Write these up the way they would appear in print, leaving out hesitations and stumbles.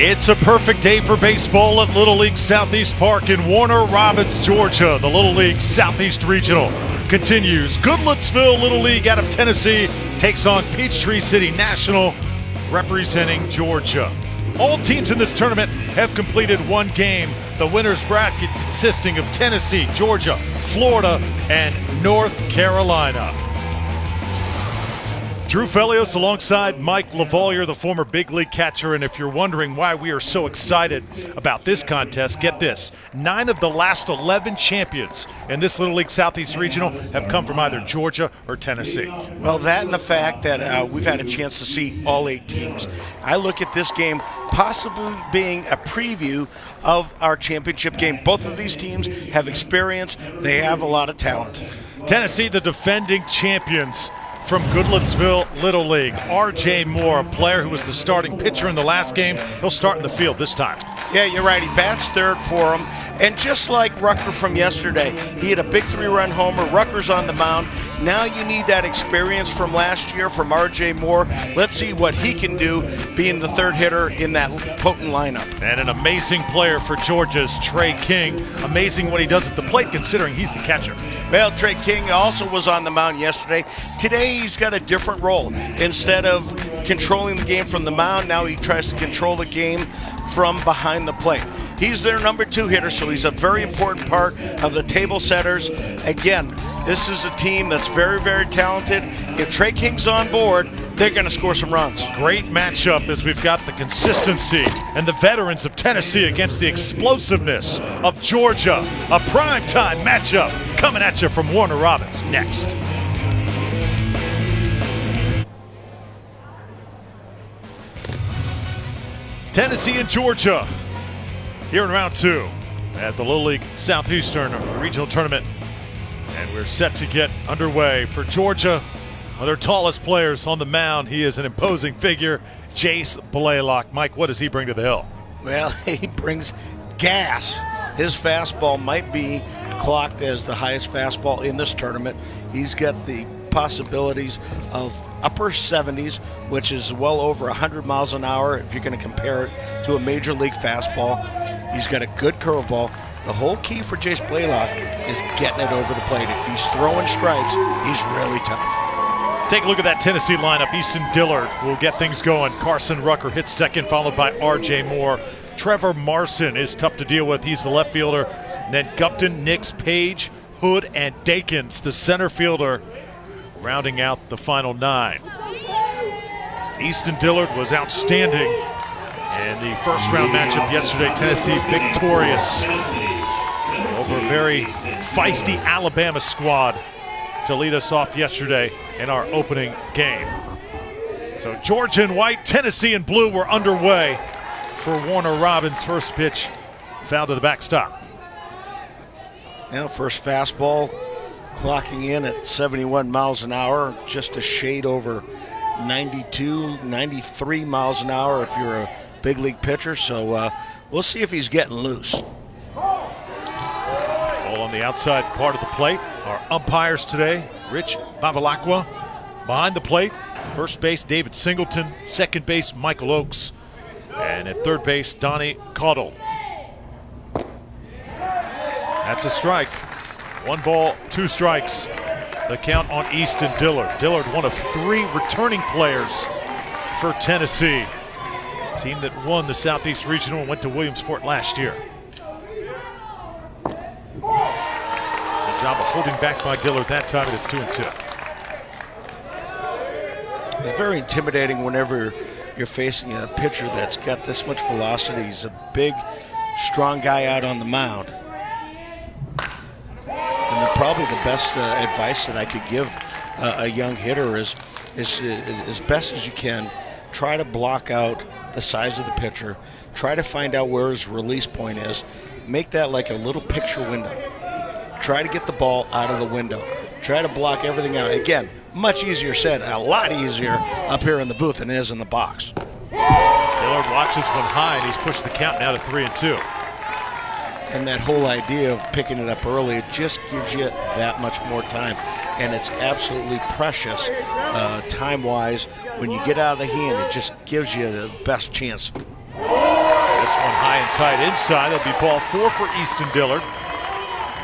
It's a perfect day for baseball at Little League Southeast Park in Warner Robins, Georgia. The Little League Southeast Regional continues. Goodlettsville Little League out of Tennessee takes on Peachtree City National representing Georgia. All teams in this tournament have completed one game. The winner's bracket consisting of Tennessee, Georgia, Florida, and North Carolina. Drew Felios alongside Mike LaValliere, the former big league catcher. And if you're wondering why we are so excited about this contest, get this. 9 of the last 11 champions in this Little League Southeast Regional have come from either Georgia or Tennessee. Well, that and the fact that we've had a chance to see all 8 teams. I look at this game possibly being a preview of our championship game. Both of these teams have experience. They have a lot of talent. Tennessee, the defending champions from Goodlettsville Little League. R.J. Moore, a player who was the starting pitcher in the last game. He'll start in the field this time. Yeah, you're right. He bats third for him. And just like Rucker from yesterday, he had a big 3-run homer. Rucker's on the mound. Now you need that experience from last year from R.J. Moore. Let's see what he can do being the third hitter in that potent lineup. And an amazing player for Georgia's Trey King. Amazing what he does at the plate considering he's the catcher. Well, Trey King also was on the mound yesterday. Today he's got a different role. Instead of controlling the game from the mound, now he tries to control the game from behind the plate. He's their number 2 hitter, so he's a very important part of the table setters. Again, this is a team that's very, very talented. If Trey King's on board, they're going to score some runs. Great matchup as we've got the consistency and the veterans of Tennessee against the explosiveness of Georgia. A primetime matchup coming at you from Warner Robins next. Tennessee and Georgia here in round 2 at the Little League Southeastern Regional Tournament. And we're set to get underway. For Georgia, one of their tallest players on the mound. He is an imposing figure, Jace Blaylock. Mike, what does he bring to the hill? Well, he brings gas. His fastball might be clocked as the highest fastball in this tournament. He's got the possibilities of upper 70s, which is well over 100 miles an hour if you're going to compare it to a major league fastball. He's got a good curveball. The whole key for Jace Blaylock is getting it over the plate. If he's throwing strikes, he's really tough. Take a look at that Tennessee lineup. Easton Dillard will get things going. Carson Rucker hits second, followed by R.J. Moore. Trevor Marson is tough to deal with. He's the left fielder. And then Gupton, Nix, Page, Hood, and Dakins, the center fielder, rounding out the final 9. Easton Dillard was outstanding in the first round matchup yesterday. Tennessee victorious over a very feisty Alabama squad to lead us off yesterday in our opening game. So Georgia in white, Tennessee in blue were underway for Warner Robins. First pitch foul to the backstop. Now first fastball clocking in at 71 miles an hour, just a shade over 92, 93 miles an hour if you're a big league pitcher. So we'll see if he's getting loose. Ball on the outside part of the plate. Our umpires today, Rich Bavalacqua. Behind the plate, first base, David Singleton. Second base, Michael Oakes. And at third base, Donnie Caudle. That's a strike. 1 ball, 2 strikes. The count on Easton Dillard. Dillard, one of 3 returning players for Tennessee. Team that won the Southeast Regional and went to Williamsport last year. Good job of holding back by Dillard that time, and it's 2-2. It's very intimidating whenever you're facing a pitcher that's got this much velocity. He's a big, strong guy out on the mound. And probably the best advice that I could give a young hitter is as best as you can, try to block out the size of the pitcher. Try to find out where his release point is. Make that like a little picture window. Try to get the ball out of the window. Try to block everything out. Again, much easier said, a lot easier up here in the booth than it is in the box. Dillard watches one high, and he's pushed the count now to 3-2. And that whole idea of picking it up early, it just gives you that much more time. And it's absolutely precious time-wise. When you get out of the hand, it just gives you the best chance. tight inside. That'll be ball 4 for Easton Dillard.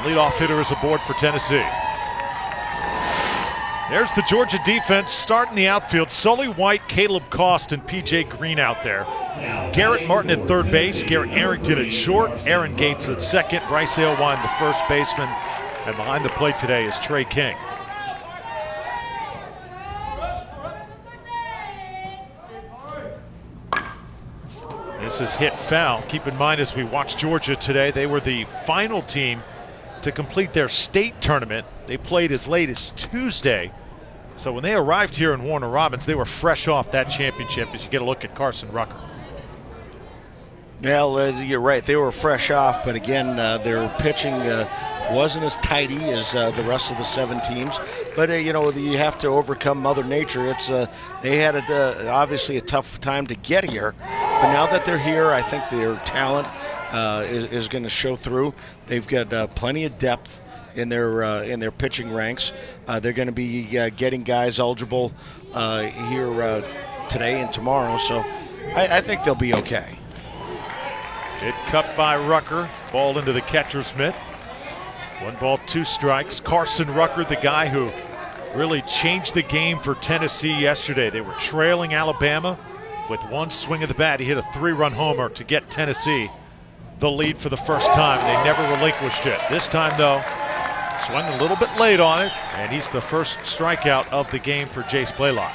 Leadoff hitter is aboard for Tennessee. There's the Georgia defense starting the outfield. Sully White, Caleb Cost, and P.J. Green out there. Garrett Martin at third base, Garrett Arrington at short, Aaron Gates at second, Bryce Aylwine the first baseman, and behind the plate today is Trey King. This is hit foul. Keep in mind as we watch Georgia today, they were the final team to complete their state tournament. They played as late as Tuesday. So when they arrived here in Warner Robins, they were fresh off that championship as you get a look at Carson Rucker. Well, you're right. They were fresh off, but again, their pitching wasn't as tidy as the rest of the 7 teams. But, you know, you have to overcome Mother Nature. It's they had obviously a tough time to get here. But now that they're here, I think their talent is going to show through. They've got plenty of depth in their pitching ranks. They're going to be getting guys eligible here today and tomorrow. So I think they'll be okay. Hit cut by Rucker. Ball into the catcher's mitt. 1 ball, 2 strikes. Carson Rucker, the guy who really changed the game for Tennessee yesterday. They were trailing Alabama with 1 swing of the bat. He hit a 3-run homer to get Tennessee the lead for the first time. They never relinquished it. This time, though, swung a little bit late on it, and he's the first strikeout of the game for Jace Blaylock.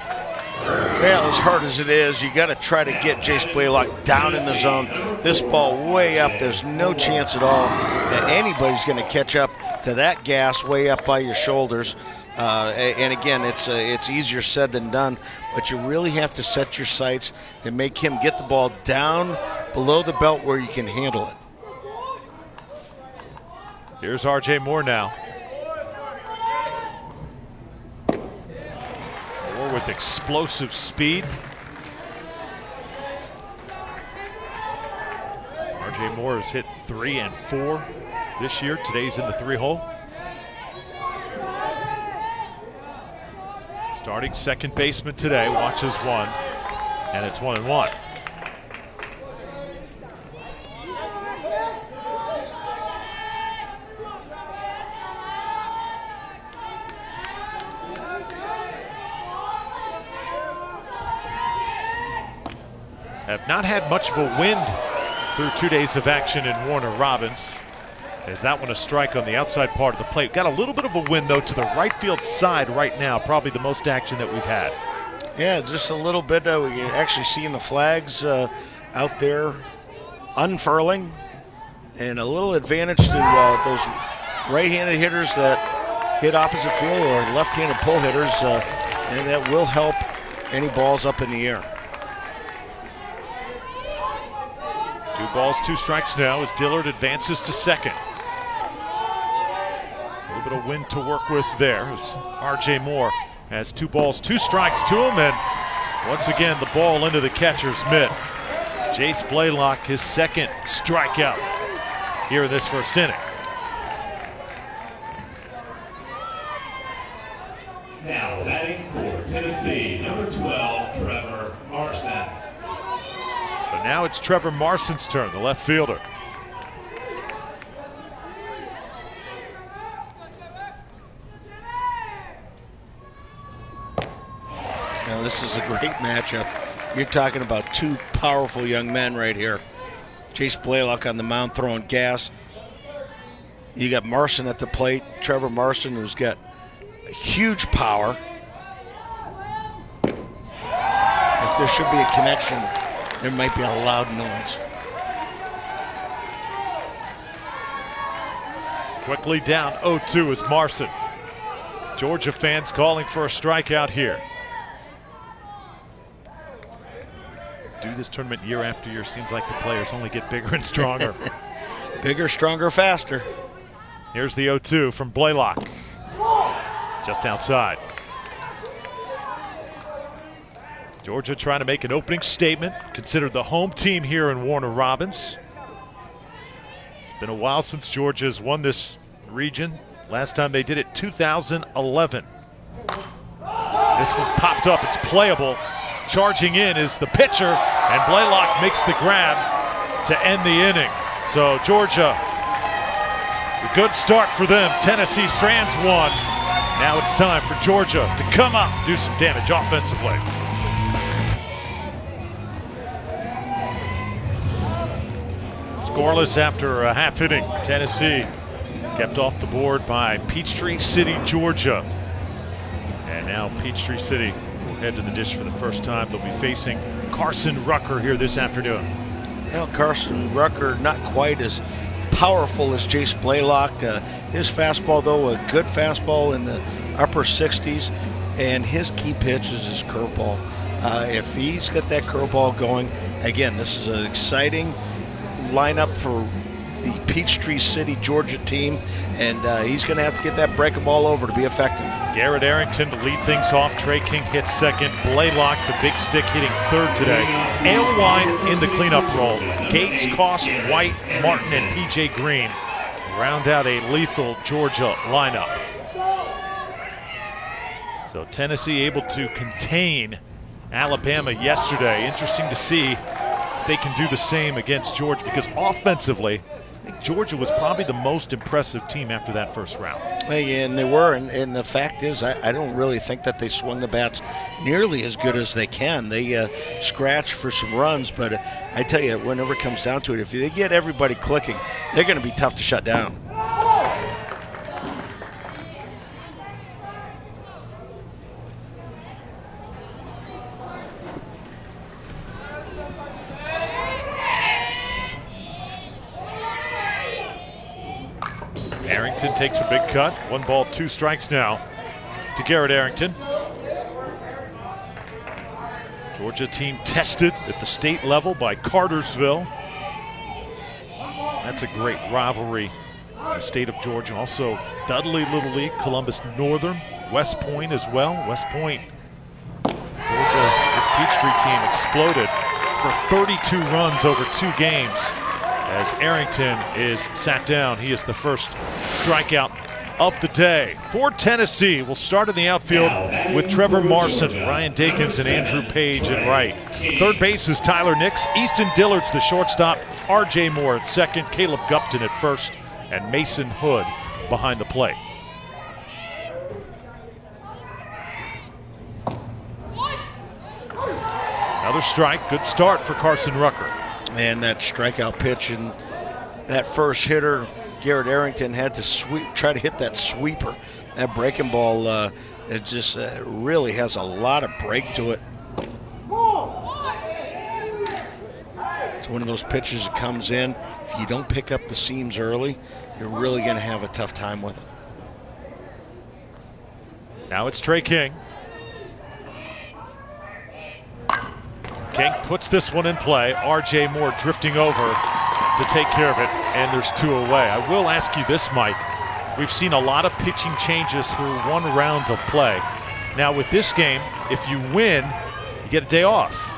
Well, as hard as it is, you got to try to get Jace Blaylock down in the zone. This ball way up. There's no chance at all that anybody's going to catch up to that gas way up by your shoulders. And again, it's easier said than done, but you really have to set your sights and make him get the ball down below the belt where you can handle it. Here's R.J. Moore now. Moore with explosive speed. R.J. Moore has hit 3 and 4 this year. Today's in the 3-hole. Starting second baseman today, watches 1, and it's 1-1. Have not had much of a wind through 2 days of action in Warner Robins. As that one a strike on the outside part of the plate. Got a little bit of a wind, though, to the right field side right now. Probably the most action that we've had. Yeah, just a little bit. We're actually seeing the flags out there unfurling. And a little advantage to those right-handed hitters that hit opposite field or left-handed pull hitters. And that will help any balls up in the air. 2 balls, 2 strikes now as Dillard advances to second. A little bit of wind to work with there as R.J. Moore has 2 balls, 2 strikes to him, and once again the ball into the catcher's mitt. Jace Blaylock, his second strikeout here in this first inning. Now batting for Tennessee, number 12, Trevor Marson. So now it's Trevor Marson's turn, the left fielder. Now this is a great matchup. You're talking about 2 powerful young men right here. Jace Blaylock on the mound throwing gas. You got Marson at the plate. Trevor Marson, who's got huge power. If there should be a connection, there might be a loud noise. Quickly down 0-2 is Marson. Georgia fans calling for a strikeout here. Do this tournament year after year. Seems like the players only get bigger and stronger. Bigger, stronger, faster. Here's the 0-2 from Blaylock. Just outside. Georgia trying to make an opening statement. Considered the home team here in Warner Robins. It's been a while since Georgia's won this region. Last time they did it, 2011. This one's popped up. It's playable. Charging in is the pitcher, and Blaylock makes the grab. to end the inning. So Georgia, a good start for them. Tennessee strands one. Now it's time for Georgia to come up, do some damage offensively. Scoreless after a half inning. Tennessee kept off the board by Peachtree City, Georgia. And now Peachtree City will head to the dish for the first time. They'll be facing Carson Rucker here this afternoon. Well, Carson Rucker not quite as powerful as Jace Blaylock. His fastball, though, a good fastball in the upper 60s, and his key pitch is his curveball. If he's got that curveball going, again, this is an exciting lineup for the Peachtree City, Georgia team, and he's going to have to get that breaking ball over to be effective. Garrett Arrington to lead things off. Trey King hits second. Blaylock, the big stick, hitting third today. Alewine in the cleanup role. Gates, Koss, White, Martin, and P.J. Green round out a lethal Georgia lineup. So Tennessee able to contain Alabama yesterday. Interesting to see if they can do the same against Georgia, because offensively, I think Georgia was probably the most impressive team after that first round. And they were, and the fact is, I don't really think that they swung the bats nearly as good as they can. They scratched for some runs, but I tell you, whenever it comes down to it, if they get everybody clicking, they're going to be tough to shut down. Arrington takes a big cut. 1 ball, 2 strikes now to Garrett Arrington. Georgia team tested at the state level by Cartersville. That's a great rivalry in the state of Georgia. Also Dudley Little League, Columbus Northern, West Point as well. West Point, Georgia, this Peachtree team exploded for 32 runs over 2 games. As Arrington is sat down, he is the first strikeout of the day. For Tennessee, we'll start in the outfield with Trevor Marson, Ryan Dakins, and Andrew Page at right. Third base is Tyler Nix. Easton Dillard's the shortstop. R.J. Moore at second. Caleb Gupton at first. And Mason Hood behind the plate. Another strike. Good start for Carson Rucker. And that strikeout pitch and that first hitter, Garrett Arrington, had to try to hit that sweeper. That breaking ball, it just really has a lot of break to it. It's one of those pitches that comes in. If you don't pick up the seams early, you're really going to have a tough time with it. Now it's Trey King. King puts this one in play. R.J. Moore drifting over to take care of it, and there's 2 away. I will ask you this, Mike. We've seen a lot of pitching changes through 1 round of play. Now with this game, if you win, you get a day off.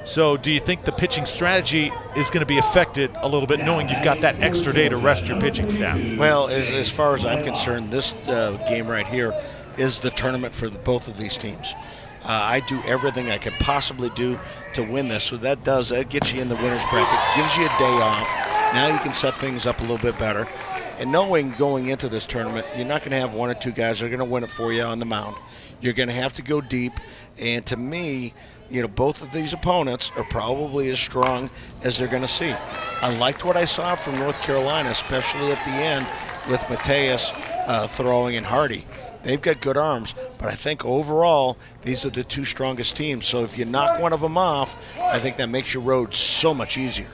So do you think the pitching strategy is going to be affected a little bit, knowing you've got that extra day to rest your pitching staff? Well, as far as I'm concerned, this game right here is the tournament for both of these teams. I do everything I can possibly do to win this. So that gets you in the winner's bracket, gives you a day off. Now you can set things up a little bit better. And knowing going into this tournament, you're not going to have 1 or 2 guys that are going to win it for you on the mound. You're going to have to go deep. And to me, both of these opponents are probably as strong as they're going to see. I liked what I saw from North Carolina, especially at the end with Mateus throwing and Hardy. They've got good arms, but I think overall these are the 2 strongest teams. So if you knock one of them off, I think that makes your road so much easier.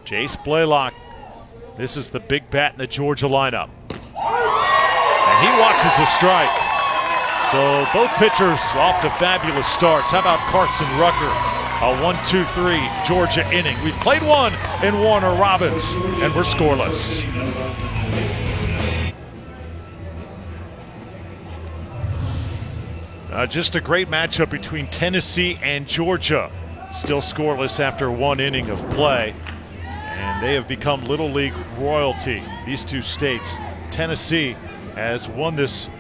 Jace Blaylock, this is the big bat in the Georgia lineup. And he watches a strike. So both pitchers off to fabulous starts. How about Carson Rucker? A 1-2-3 Georgia inning. We've played 1 in Warner Robins, and we're scoreless. Just a great matchup between Tennessee and Georgia. Still scoreless after 1 inning of play. And they have become Little League royalty, these 2 states. Tennessee has won this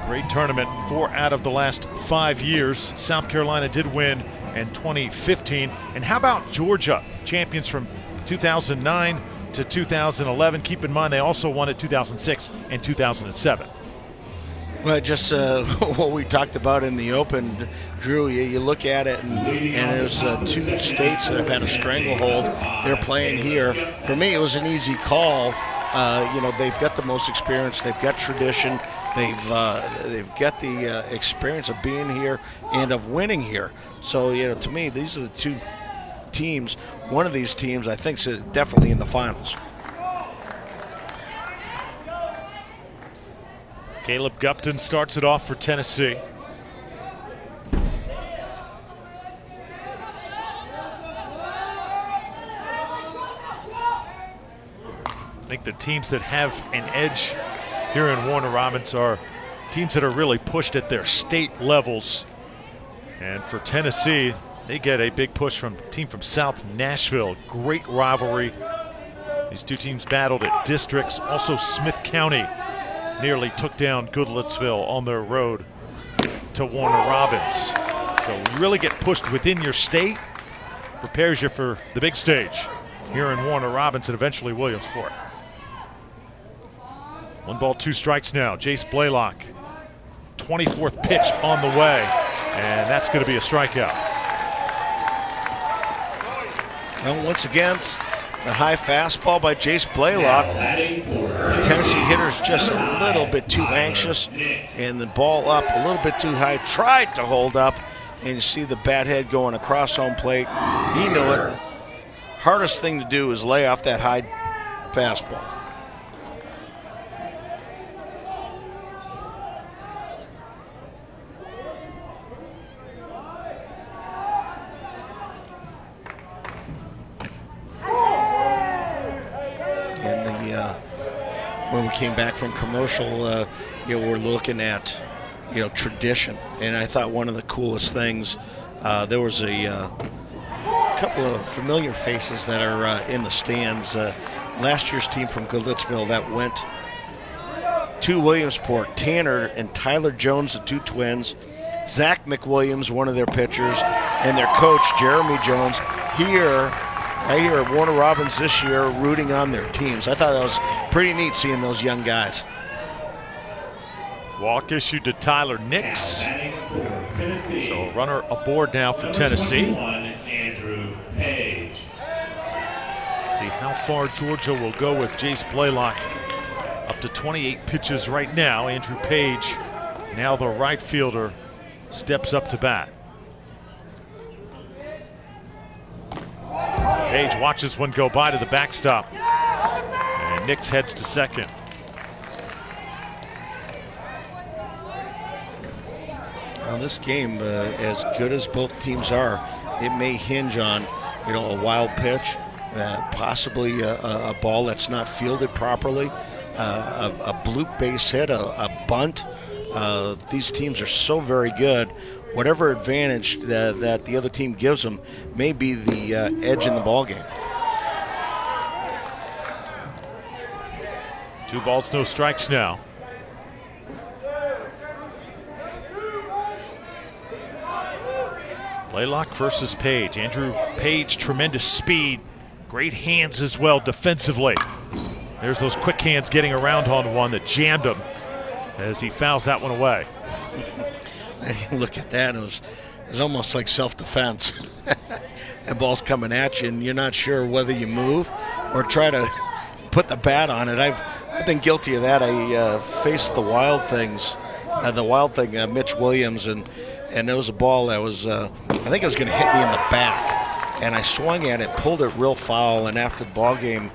great tournament 4 out of the last 5 years. South Carolina did win and 2015. And how about Georgia, champions from 2009 to 2011? Keep in mind they also won it 2006 and 2007. Well, just what we talked about in the Open, Drew, you look at it, and there's two states that have had a stranglehold. They're playing here. For me, it was an easy call. They've got the most experience. They've got tradition. They've got the experience of being here and of winning here. So, to me, these are the two teams. One of these teams, I think, is definitely in the finals. Caleb Gupton starts it off for Tennessee. I think the teams that have an edge here in Warner Robins are teams that are really pushed at their state levels. And for Tennessee, they get a big push from a team from South Nashville. Great rivalry. These two teams battled at districts. Also Smith County nearly took down Goodlettsville on their road to Warner Robins. So you really get pushed within your state, prepares you for the big stage here in Warner Robins and eventually Williamsport. 1 ball, 2 strikes now. Jace Blaylock, 24th pitch on the way, and that's going to be a strikeout. And once again, the high fastball by Jace Blaylock. The Tennessee hitter's just a little bit too anxious, and the ball up a little bit too high. Tried to hold up, and you see the bat head going across home plate. He knew it. Hardest thing to do is lay off that high fastball. When we came back from commercial, we're looking at, tradition. And I thought one of the coolest things, there was a couple of familiar faces that are in the stands. Last year's team from Goodlettsville that went to Williamsport, Tanner and Tyler Jones, the two twins, Zach McWilliams, one of their pitchers, and their coach, Jeremy Jones, here at Warner Robins this year rooting on their teams. I thought that was pretty neat seeing those young guys. Walk issued to Tyler Nix. So runner aboard now for Tennessee. See how far Georgia will go with Jace Blaylock. Up to 28 pitches right now. Andrew Page, now the right fielder, steps up to bat. Page watches one go by to the backstop. And Nix heads to second. Now this game, as good as both teams are, it may hinge on, a wild pitch, possibly a ball that's not fielded properly, a bloop base hit, a bunt. These teams are so very good. Whatever advantage that the other team gives them may be the edge in the ballgame. 2 balls, no strikes now. Blaylock versus Page. Andrew Page, tremendous speed. Great hands as well defensively. There's those quick hands getting around on one that jammed him as he fouls that one away. Look at that. It was almost like self-defense. And ball's coming at you, and you're not sure whether you move or try to put the bat on it. I've been guilty of that. I faced the Wild thing, Mitch Williams, and there was a ball that was, I think it was going to hit me in the back. And I swung at it, pulled it real foul, and after the ball game,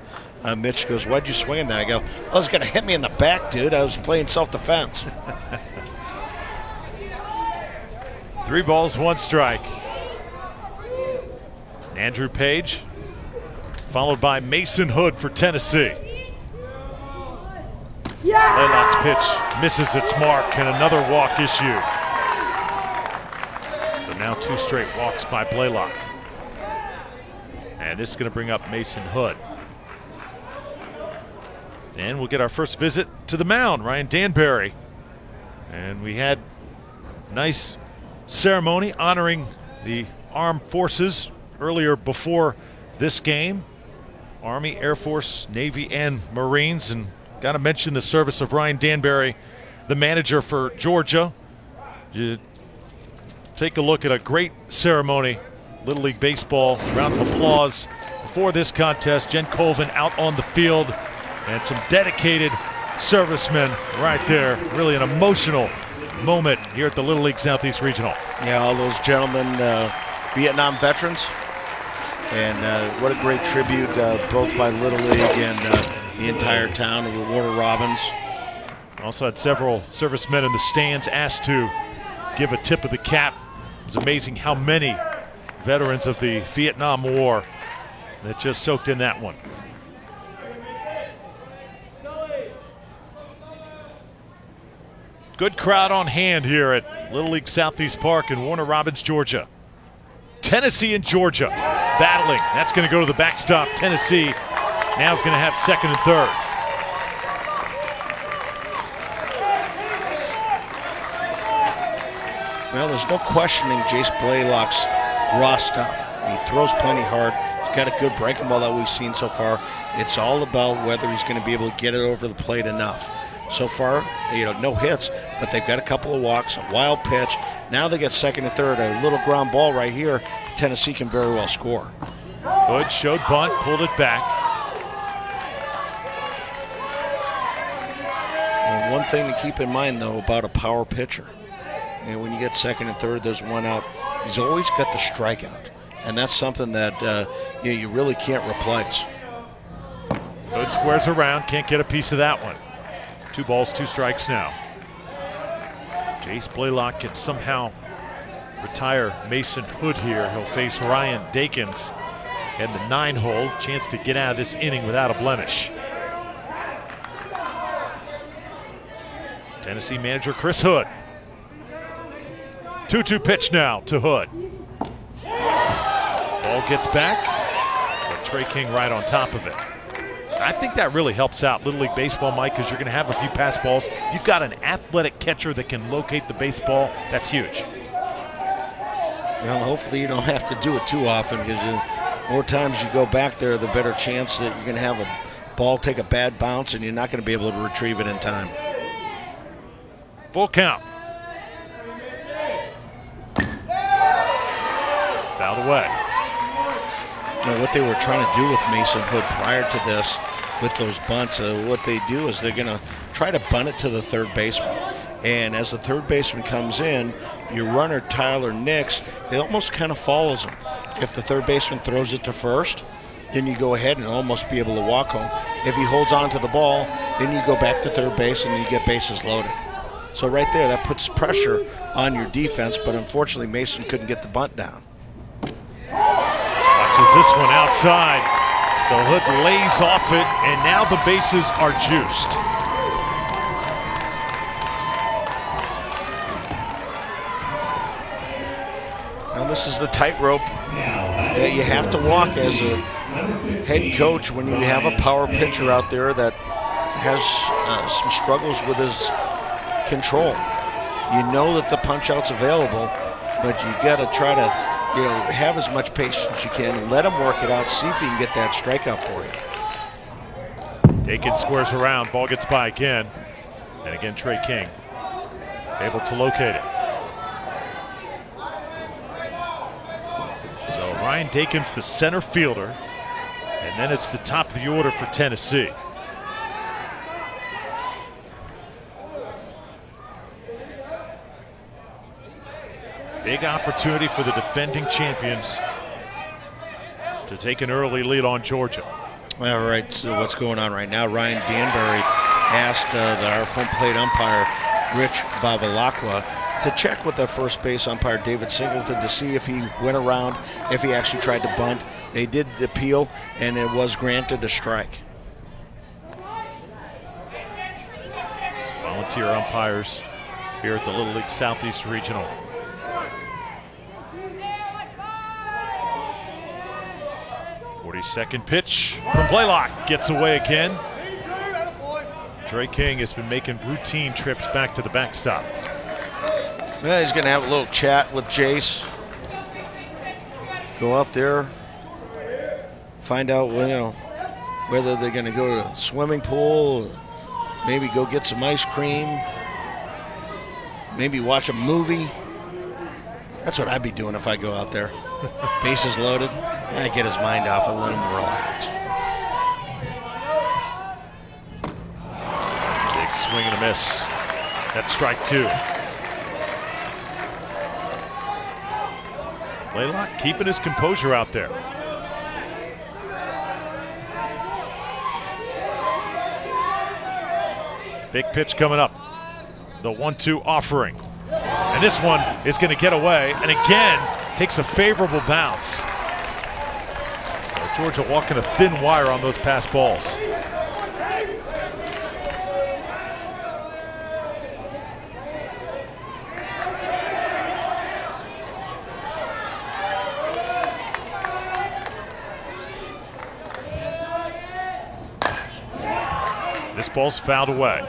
Mitch goes, "Why'd you swing at that?" I go, "Well, it was going to hit me in the back, dude. I was playing self-defense." 3 balls, 1 strike. Andrew Page, followed by Mason Hood for Tennessee. Blaylock's pitch misses its mark, and another walk issued. So now 2 straight walks by Blaylock. And this is going to bring up Mason Hood. And we'll get our first visit to the mound, Ryan Danbury. And we had a nice ceremony honoring the armed forces earlier before this game. Army, Air Force, Navy, and Marines. And got to mention the service of Ryan Danbury, the manager for Georgia. You take a look at a great ceremony, Little League Baseball, round of applause before this contest. Jen Colvin out on the field, and some dedicated servicemen right there. Really an emotional moment here at the Little League Southeast Regional. Yeah, all those gentlemen, Vietnam veterans, and what a great tribute, both by Little League and the entire town of Warner Robins. Also had several servicemen in the stands asked to give a tip of the cap. It was amazing how many veterans of the Vietnam War that just soaked in that one. Good crowd on hand here at Little League Southeast Park in Warner Robins, Georgia. Tennessee and Georgia battling. That's going to go to the backstop. Tennessee now is going to have second and third. Well, there's no questioning Jace Blaylock's raw stuff. He throws plenty hard. He's got a good breaking ball that we've seen so far. It's all about whether he's going to be able to get it over the plate enough. So far, no hits, but they've got a couple of walks, a wild pitch. Now they get second and third, a little ground ball right here. Tennessee can very well score. Hood showed bunt, pulled it back. And one thing to keep in mind, though, about a power pitcher, and when you get second and third, there's one out, he's always got the strikeout. And that's something that you really can't replace. Hood squares around, can't get a piece of that one. 2 balls, 2 strikes now. Jace Blaylock can somehow retire Mason Hood here. He'll face Ryan Dakins in the 9-hole. Chance to get out of this inning without a blemish. Tennessee manager Chris Hood. 2-2 pitch now to Hood. Ball gets back, but Trey King right on top of it. I think that really helps out Little League Baseball, Mike, because you're going to have a few pass balls. If you've got an athletic catcher that can locate the baseball, that's huge. Well, hopefully you don't have to do it too often, because the more times you go back there, the better chance that you're going to have a ball take a bad bounce and you're not going to be able to retrieve it in time. Full count. Fouled away. What they were trying to do with Mason Hood prior to this, with those bunts, what they do is they're going to try to bunt it to the third baseman. And as the third baseman comes in, your runner, Tyler Nix, it almost kind of follows him. If the third baseman throws it to first, then you go ahead and almost be able to walk home. If he holds on to the ball, then you go back to third base and you get bases loaded. So right there, that puts pressure on your defense, but unfortunately Mason couldn't get the bunt down. Watches this one outside. So Hood lays off it, and now the bases are juiced. Now this is the tightrope that you have to walk as a head coach when you have a power pitcher out there that has some struggles with his control. You know that the punch-out's available, but you got to try to have as much patience as you can. Let him work it out. See if he can get that strikeout for you. Dakin squares around. Ball gets by again. And again, Trey King able to locate it. So Ryan Dakin's the center fielder. And then it's the top of the order for Tennessee. Big opportunity for the defending champions to take an early lead on Georgia. All right, so what's going on right now? Ryan Danbury asked our home plate umpire, Rich Bavalakwa, to check with the first base umpire, David Singleton, to see if he went around, if he actually tried to bunt. They did the appeal, and it was granted a strike. Volunteer umpires here at the Little League Southeast Regional. Second pitch from Blaylock gets away again. Trey King has been making routine trips back to the backstop. Well, he's going to have a little chat with Jace. go out there, find out, whether they're going to go to a swimming pool, maybe go get some ice cream, maybe watch a movie. That's what I'd be doing if I go out there. Bases loaded. I get his mind off and let him relax. Big swing and a miss. That's strike 2. Blaylock keeping his composure out there. Big pitch coming up. The 1-2 offering. And this one is going to get away, and again takes a favorable bounce. So Georgia walking a thin wire on those pass balls. This ball's fouled away.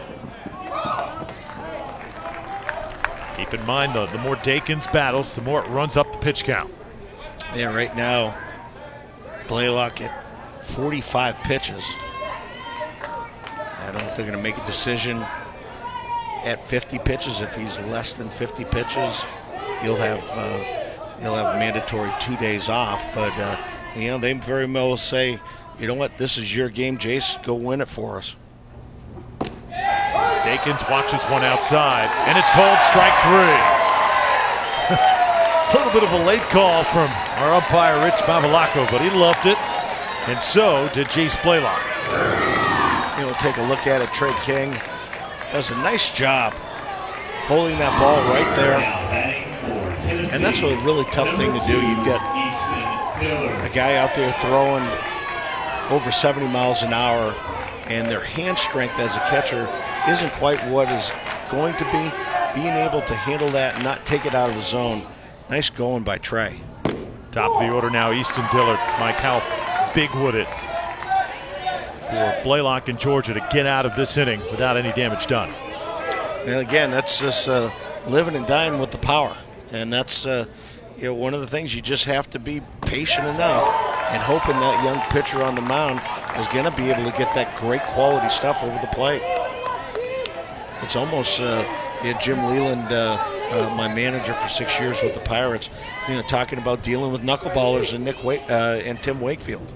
Keep in mind, the more Dakins battles, the more it runs up the pitch count. Yeah, right now, Blaylock at 45 pitches. I don't know if they're going to make a decision at 50 pitches. If he's less than 50 pitches, he'll have mandatory 2 days off. But they very well say, you know what, this is your game, Jace. Go win it for us. Dakins watches one outside, and it's called strike 3. A little bit of a late call from our umpire, Rich Mavalacco, but he loved it, and so did Jace Blaylock. We'll take a look at it. Trey King does a nice job holding that ball right there. And that's a really tough thing to do. You've got a guy out there throwing over 70 miles an hour, and their hand strength as a catcher isn't quite what is going to be. Being able to handle that and not take it out of the zone. Nice going by Trey. Top of the order now, Easton Dillard. Mike, how big would it for Blaylock and Georgia to get out of this inning without any damage done? And again, that's just living and dying with the power. And that's one of the things. You just have to be patient enough and hoping that young pitcher on the mound is going to be able to get that great quality stuff over the plate. It's almost Jim Leland, my manager for 6 years with the Pirates, talking about dealing with knuckleballers and Tim Wakefield.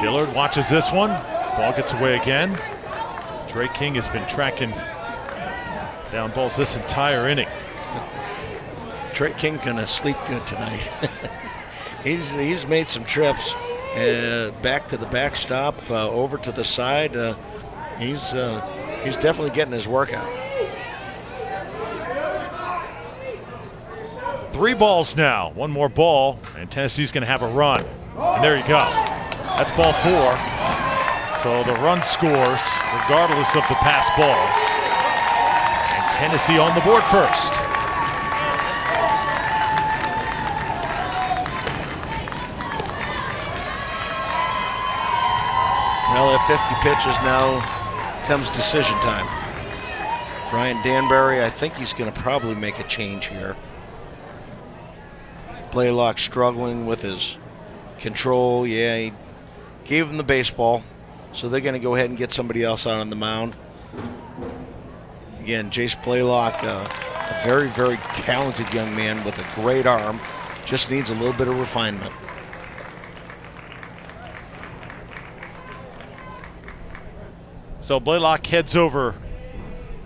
Dillard watches this one. Ball gets away again. Trey King has been tracking down balls this entire inning. Trey King gonna sleep good tonight. He's made some trips back to the backstop, over to the side. He's definitely getting his workout. 3 balls now. One more ball, and Tennessee's going to have a run. And there you go. That's ball 4. So the run scores regardless of the pass ball. And Tennessee on the board first. Well, at 50 pitches now comes decision time. Brian Danbury, I think he's going to probably make a change here. Blaylock struggling with his control. Yeah, he gave him the baseball, so they're going to go ahead and get somebody else out on the mound. Again, Jace Blaylock, a very, very talented young man with a great arm. Just needs a little bit of refinement. So Blaylock heads over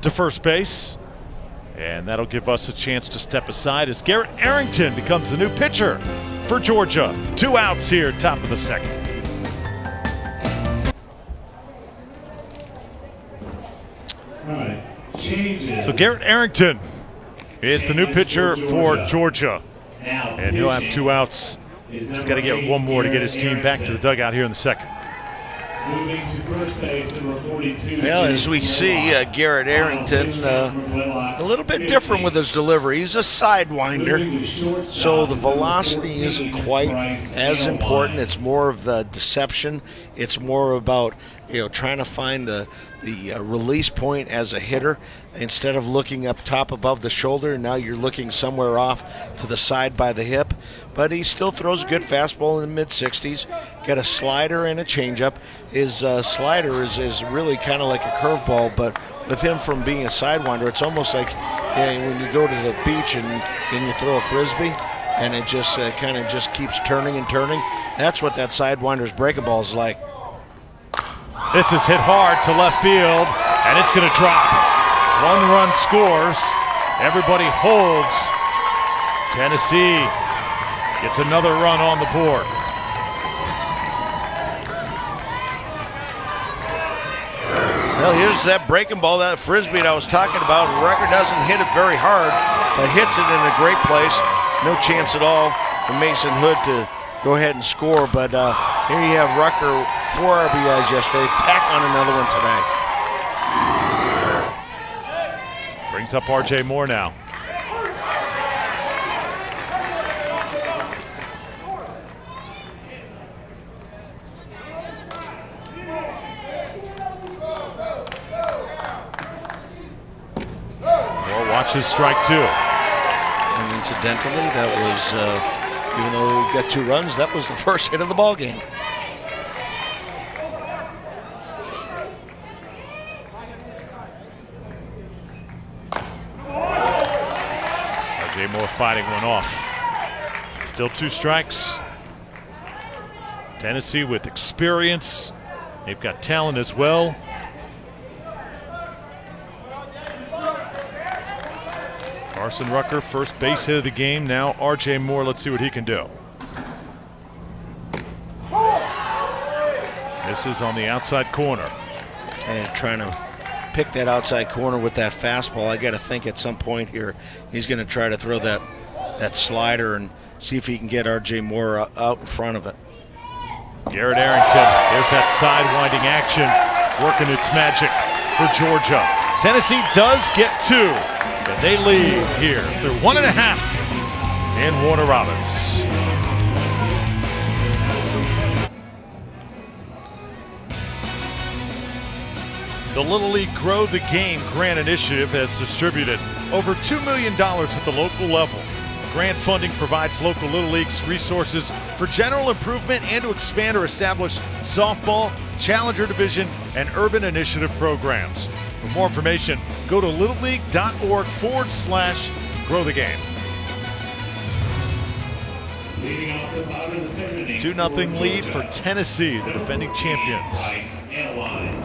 to first base, and that'll give us a chance to step aside as Garrett Arrington becomes the new pitcher for Georgia. 2 outs here, top of the second. So Garrett Arrington is the new pitcher for Georgia, and he'll have 2 outs. He's got to get one more to get his team back to the dugout here in the second. Moving to first base, number 42. Well, as we see, Garrett Arrington a little bit different with his delivery. He's a sidewinder, so the velocity isn't quite as important. It's more of a deception. It's more about trying to find the release point as a hitter. Instead of looking up top above the shoulder, now you're looking somewhere off to the side by the hip. But he still throws a good fastball in the mid-60s. Got a slider and a changeup. His slider is really kind of like a curveball, but with him from being a sidewinder, it's almost like when you go to the beach and then you throw a frisbee, and it just kind of just keeps turning and turning. That's what that sidewinder's breaking ball is like. This is hit hard to left field, and it's going to drop. 1 run scores. Everybody holds. Tennessee gets another run on the board. Well, here's that breaking ball, that frisbee that I was talking about. Rucker doesn't hit it very hard, but hits it in a great place. No chance at all for Mason Hood to go ahead and score. But here you have Rucker, 4 RBIs yesterday. Tack on another one today. Brings up R.J. Moore now. Moore watches strike 2. And incidentally, that was, even though we got 2 runs, that was the first hit of the ball game. R.J. Moore fighting one off. Still 2 strikes. Tennessee with experience. They've got talent as well. Carson Rucker, first base hit of the game. Now R.J. Moore, let's see what he can do. This is on the outside corner. And trying to pick that outside corner with that fastball. I got to think at some point here he's going to try to throw that slider and see if he can get R.J. Moore out in front of it. Garrett Arrington, there's that sidewinding action working its magic for Georgia. Tennessee does get 2, but they lead here through 1.5 in Warner Robins. The Little League Grow the Game grant initiative has distributed over $2 million at the local level. Grant funding provides local Little Leagues resources for general improvement and to expand or establish softball, challenger division, and urban initiative programs. For more information, go to littleleague.org/grow the game. 2-0 lead for Tennessee, the defending champions.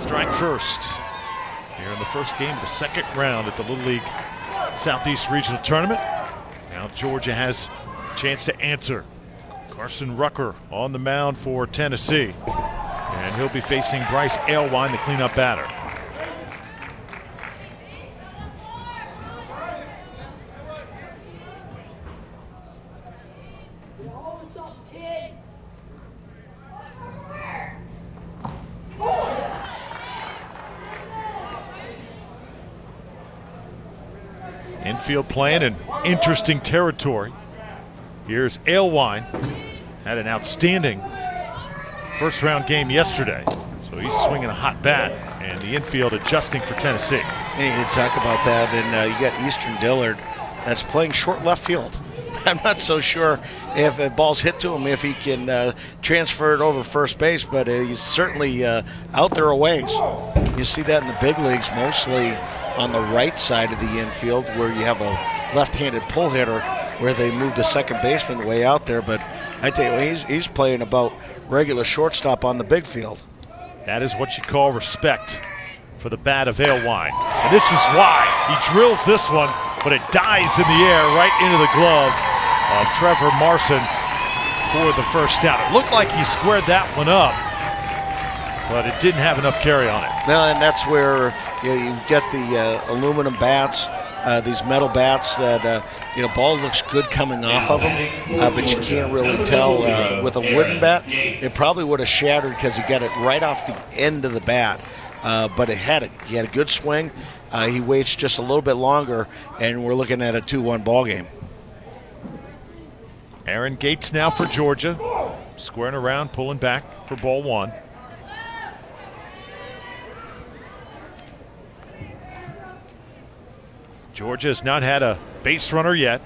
Strike first here in the first game of the second round at the Little League Southeast Regional Tournament. Now Georgia has a chance to answer. Carson Rucker on the mound for Tennessee. And he'll be facing Bryce Aylwine, the cleanup batter. Infield playing in interesting territory. Here's Aylwine. Had an outstanding first round game yesterday. So he's swinging a hot bat, and the infield adjusting for Tennessee. Hey, you talk about that, and you got Eastern Dillard that's playing short left field. I'm not so sure if the ball's hit to him, if he can transfer it over first base, but he's certainly out there a ways. You see that in the big leagues, mostly on the right side of the infield, where you have a left-handed pull hitter, where they move the second baseman way out there. But I tell you, he's playing about regular shortstop on the big field. That is what you call respect for the bat of Aylwine. And this is why he drills this one, but it dies in the air right into the glove of Trevor Marson for the first out. It looked like he squared that one up, but it didn't have enough carry on it. Well, and that's where you get the aluminum bats these metal bats that ball looks good coming off of them, but you can't really tell with a wooden bat. It probably would have shattered because he got it right off the end of the bat, but he had a good swing. He waits just a little bit longer, and we're looking at a 2-1 ball game. Aaron Gates now for Georgia, squaring around, pulling back for ball 1. Georgia has not had a base runner yet.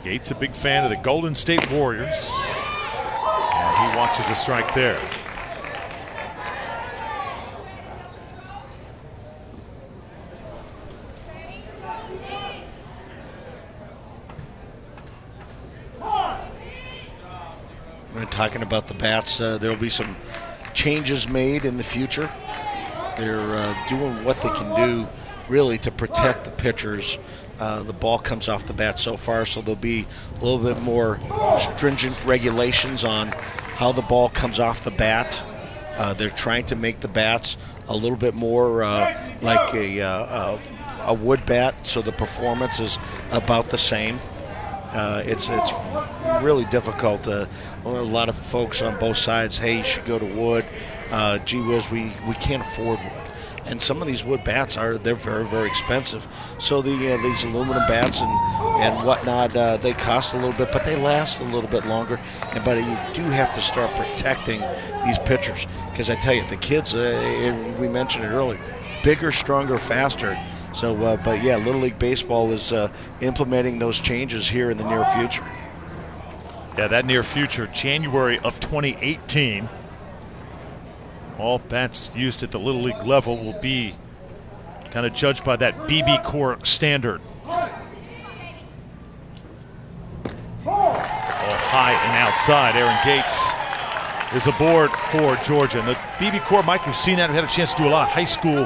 Gates a big fan of the Golden State Warriors, and he watches a strike there. We're talking about the bats. There will be some changes made in the future. They're doing what they can do, really, to protect the pitchers. The ball comes off the bat so far, so there'll be a little bit more stringent regulations on how the ball comes off the bat. They're trying to make the bats a little bit more like a wood bat, so the performance is about the same. It's really difficult. A lot of folks on both sides, hey, you should go to wood. Gee whiz, we can't afford wood. And some of these wood bats they're very, very expensive. So these aluminum bats and whatnot, they cost a little bit, but they last a little bit longer. But you do have to start protecting these pitchers, because I tell you, the kids, we mentioned it earlier, bigger, stronger, faster. So, but yeah, Little League Baseball is implementing those changes here in the near future. Yeah, that near future, January of 2018. All bats used at the Little League level will be kind of judged by that BB Core standard. All high and outside. Aaron Gates is aboard for Georgia. And the BB Core, Mike, we've seen that. We've had a chance to do a lot of high school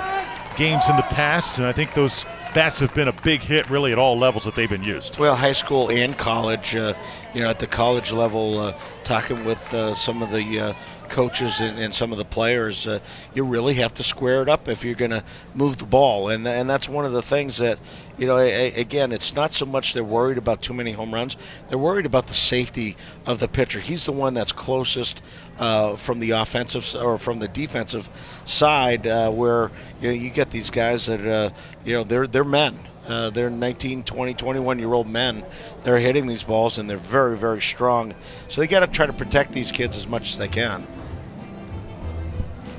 games in the past, and I think those bats have been a big hit really at all levels that they've been used. Well, high school and college, at the college level, talking with some of the coaches and some of the players, you really have to square it up if you're going to move the ball. And that's one of the things that, again, it's not so much they're worried about too many home runs. They're worried about the safety of the pitcher. He's the one that's closest from the offensive or from the defensive side, where you get these guys that, they're men. They're 19, 20, 21-year-old men. They're hitting these balls, and they're very, very strong. So they got to try to protect these kids as much as they can.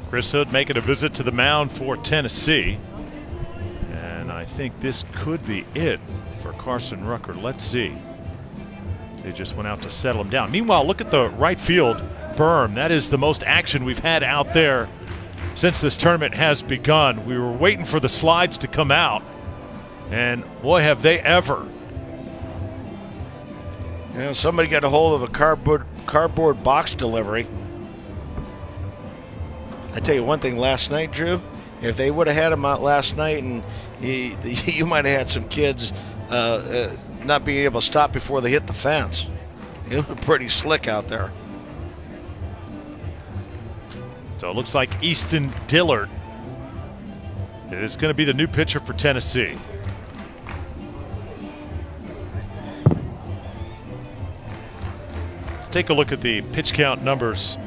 Chris Hood making a visit to the mound for Tennessee. And I think this could be it for Carson Rucker. Let's see. They just went out to settle him down. Meanwhile, look at the right field berm. That is the most action we've had out there since this tournament has begun. We were waiting for the slides to come out, and boy, have they ever. Somebody got a hold of a cardboard box delivery. I tell you one thing, last night, Drew, if they would have had him out last night, and you might have had some kids not being able to stop before they hit the fence. It was pretty slick out there. So it looks like Easton Dillard is going to be the new pitcher for Tennessee. Let's take a look at the pitch count numbers,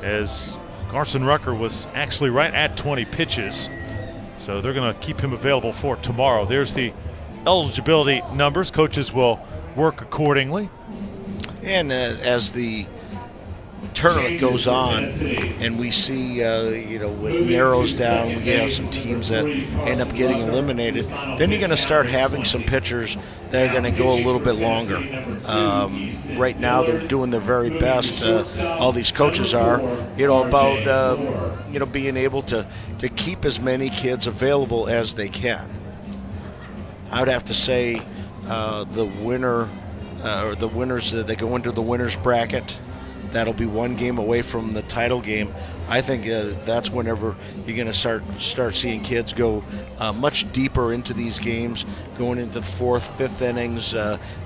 as Carson Rucker was actually right at 20 pitches. So they're going to keep him available for tomorrow. There's the eligibility numbers. Coaches will work accordingly. And as the tournament goes on and we see, when it narrows down, we have some teams that end up getting eliminated, then you're going to start having some pitchers that are going to go a little bit longer. Right now they're doing their very best, all these coaches are, about, being able to keep as many kids available as they can. I would have to say the winner, or the winners that go into the winner's bracket, that'll be one game away from the title game. I think that's whenever you're going to start seeing kids go much deeper into these games, going into the fourth, fifth innings,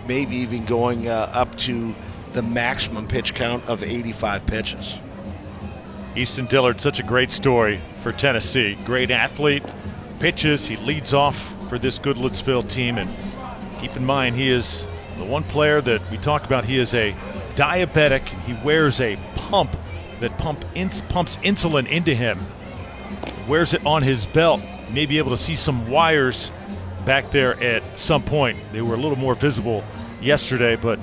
maybe even going up to the maximum pitch count of 85 pitches. Easton Dillard, such a great story for Tennessee. Great athlete, pitches, he leads off for this Goodlettsville team. And keep in mind, he is the one player that we talk about. He is a diabetic, and he wears a pump that pumps insulin into him. Wears it on his belt. You may be able to see some wires back there at some point. They were a little more visible yesterday, but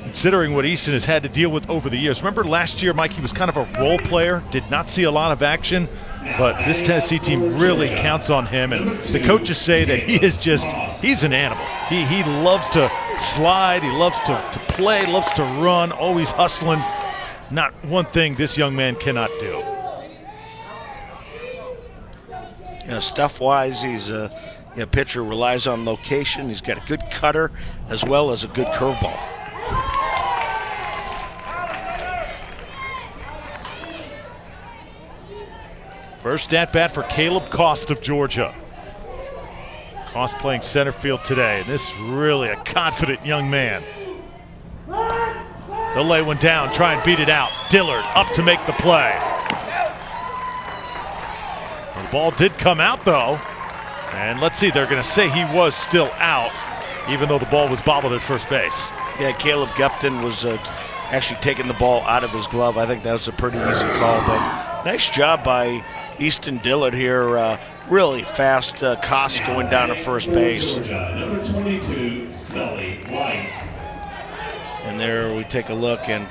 considering what Easton has had to deal with over the years. Remember last year, Mike, he was kind of a role player, did not see a lot of action, but this Tennessee team really counts on him, and the coaches say that he's an animal. He loves to slide, he loves to play, loves to run, always hustling. Not one thing this young man cannot do. Stuff-wise, he's a pitcher, relies on location. He's got a good cutter as well as a good curveball. First at-bat for Caleb Cost of Georgia. Cost playing center field today, and this is really a confident young man. They'll lay one down, try and beat it out. Dillard up to make the play. The ball did come out, though. And let's see, they're going to say he was still out, even though the ball was bobbled at first base. Yeah, Caleb Gupton was actually taking the ball out of his glove. I think that was a pretty easy call, but nice job by Easton Dillard here. Really fast Cost going down to first base. Number 22, Sully White. And there we take a look, and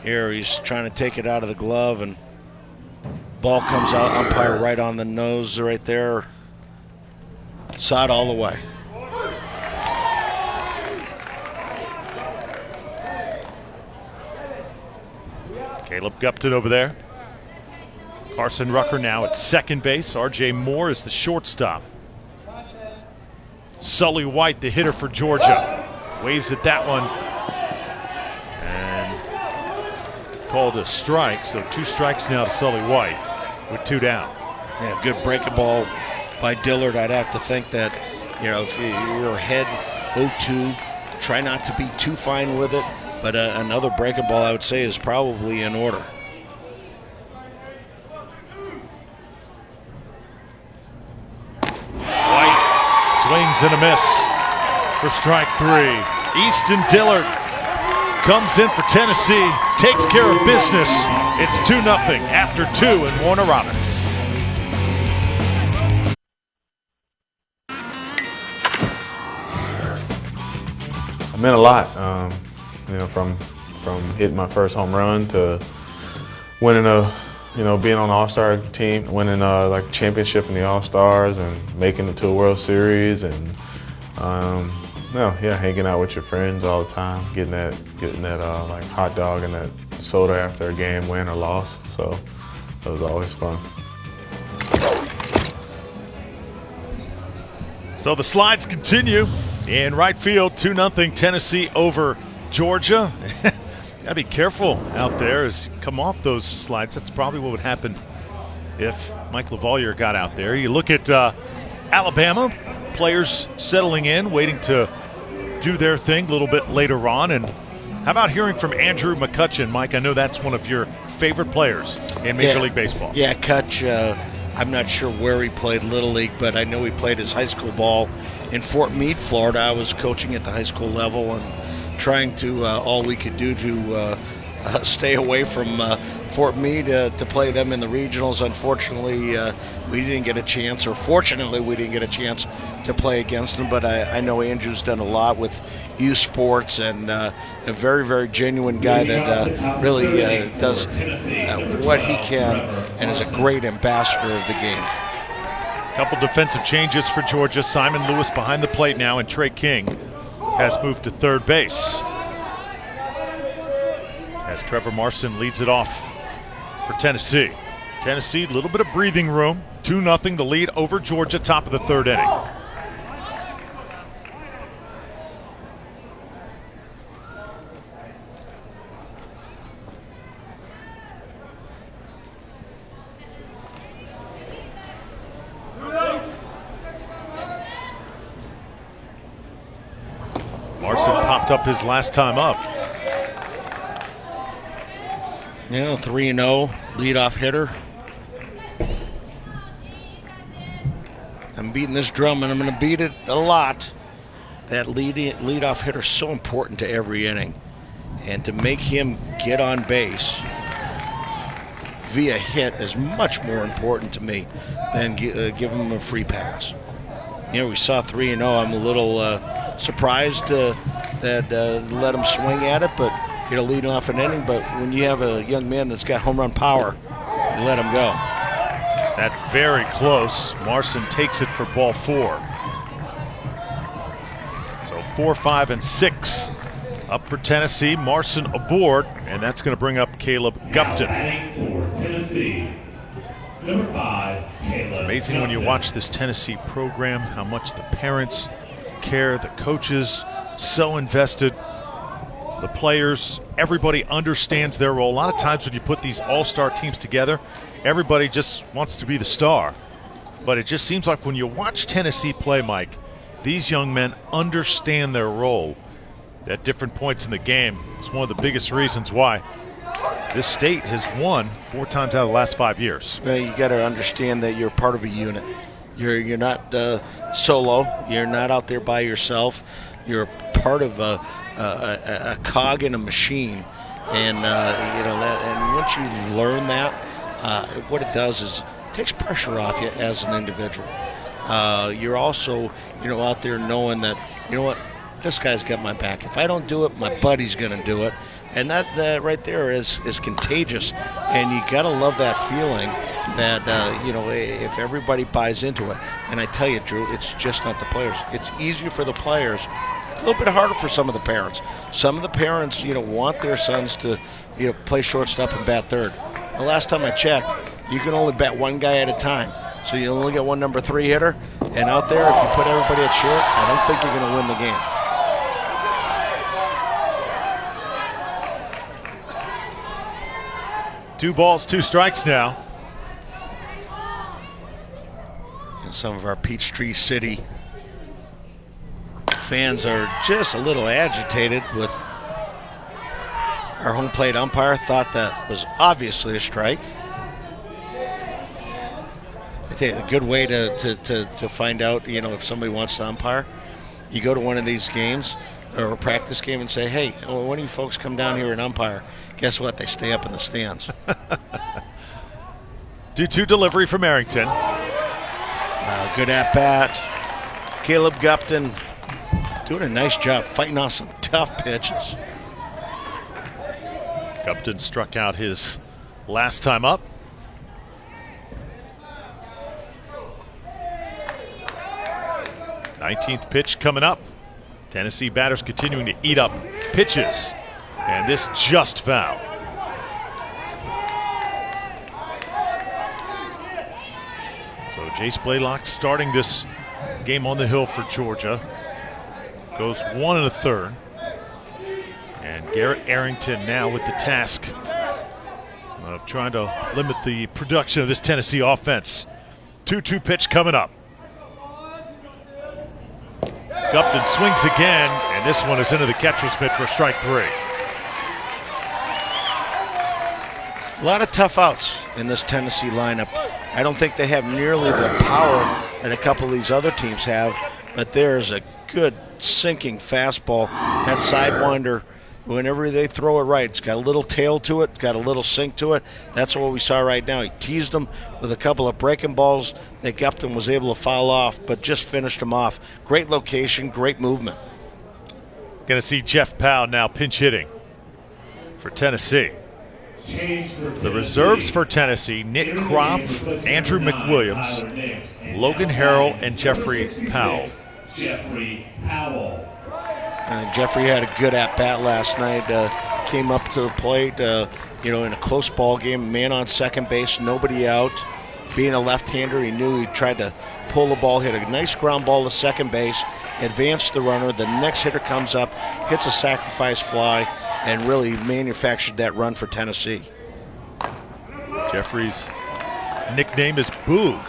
here he's trying to take it out of the glove, and ball comes out, umpire right on the nose right there. Saw it all the way. Caleb Gupton over there. Carson Rucker now at second base. R.J. Moore is the shortstop. Sully White, the hitter for Georgia. Waves at that one. And called a strike, so 2 strikes now to Sully White with 2 down. Yeah, good breaking ball by Dillard. I'd have to think that, if you're ahead 0-2, try not to be too fine with it, but another breaking ball I would say is probably in order. White swings and a miss for strike 3. Easton Dillard comes in for Tennessee, takes care of business. It's 2-0 after 2 in Warner Robins. It meant a lot, from hitting my first home run to winning being on the All-Star team, winning like championship in the All-Stars and making it to a World Series, and hanging out with your friends all the time, getting that like hot dog and that soda after a game, win or loss. So it was always fun. So the slides continue in right field. 2-0 Tennessee over Georgia. Gotta be careful out there as you come off those slides. That's probably what would happen if Mike LaValliere got out there. You look at Alabama, players settling in, waiting to do their thing a little bit later on. And how about hearing from Andrew McCutcheon? Mike, I know that's one of your favorite players in Major League Baseball. Yeah, Kutch, I'm not sure where he played Little League, but I know he played his high school ball in Fort Meade, Florida. I was coaching at the high school level and trying to all we could do to stay away from Fort Meade to play them in the regionals. Unfortunately, we didn't get a chance, or fortunately, we didn't get a chance to play against them. But I know Andrew's done a lot with youth sports, and a very, very genuine guy that really does what he can and is a great ambassador of the game. Couple defensive changes for Georgia. Simon Lewis behind the plate now, and Trey King has moved to third base as Trevor Marson leads it off for Tennessee. Tennessee, a little bit of breathing room. 2-0 the lead over Georgia, top of the third inning. Marson popped up his last time up. 3-0 leadoff hitter. I'm beating this drum, and I'm going to beat it a lot. That leadoff hitter is so important to every inning. And to make him get on base via hit is much more important to me than giving him a free pass. We saw 3-0. I'm a little surprised that let him swing at it, but leading off an inning. But when you have a young man that's got home run power, you let him go. That very close. Marson takes it for ball 4. So 4, 5, and 6 up for Tennessee. Marson aboard, and that's going to bring up Caleb Gupton. For Tennessee, number 5, Caleb. It's amazing when you watch this Tennessee program how much the parents care, the coaches so invested, the players, everybody understands their role. A lot of times when you put these all-star teams together, everybody just wants to be the star. But it just seems like when you watch Tennessee play, Mike, these young men understand their role at different points in the game. It's one of the biggest reasons why this state has won 4 times out of the last 5 years. Well, you got to understand that you're part of a unit. You're not solo. You're not out there by yourself. You're part of a cog in a machine, and and once you learn that, what it does is it takes pressure off you as an individual. You're also out there knowing that this guy's got my back. If I don't do it, my buddy's going to do it, and that right there is contagious. And you got to love that feeling that if everybody buys into it. And I tell you, Drew, it's just not the players. It's easier for the players. A little bit harder for some of the parents. Some of the parents, want their sons to, play shortstop and bat third. The last time I checked, you can only bat one guy at a time. So you only get one number 3 hitter. And out there, if you put everybody at short, I don't think you're going to win the game. Two balls, 2 strikes now. And some of our Peachtree City fans are just a little agitated with our home plate umpire. Thought that was obviously a strike. I tell you, a good way to find out, if somebody wants to umpire, you go to one of these games or a practice game and say, hey, when you folks come down here and umpire, guess what? They stay up in the stands. 2-2 delivery from Arrington. Good at bat. Caleb Gupton doing a nice job fighting off some tough pitches. Gupton struck out his last time up. Nineteenth pitch coming up. Tennessee batters continuing to eat up pitches. And this just foul. So Jace Blaylock starting this game on the hill for Georgia. Goes 1 1/3. And Garrett Arrington now with the task of trying to limit the production of this Tennessee offense. 2-2 pitch coming up. Gupton swings again, and this one is into the catcher's mitt for strike 3. A lot of tough outs in this Tennessee lineup. I don't think they have nearly the power that a couple of these other teams have, but there's a good sinking fastball. That sidewinder, whenever they throw it right, it's got a little tail to it, got a little sink to it. That's what we saw right now. He teased him with a couple of breaking balls that Gupton was able to foul off, but just finished him off. Great location, great movement. Going to see Jeff Powell now pinch hitting for Tennessee. The reserves for Tennessee: Nick Croft, Andrew McWilliams, Logan Harrell, and Jeffrey Powell. Jeffrey had a good at-bat last night. Came up to the plate, in a close ball game, man on second base, nobody out. Being a left-hander, he knew he tried to pull the ball, hit a nice ground ball to second base, advanced the runner. The next hitter comes up, hits a sacrifice fly, and really manufactured that run for Tennessee. Jeffrey's nickname is Boog.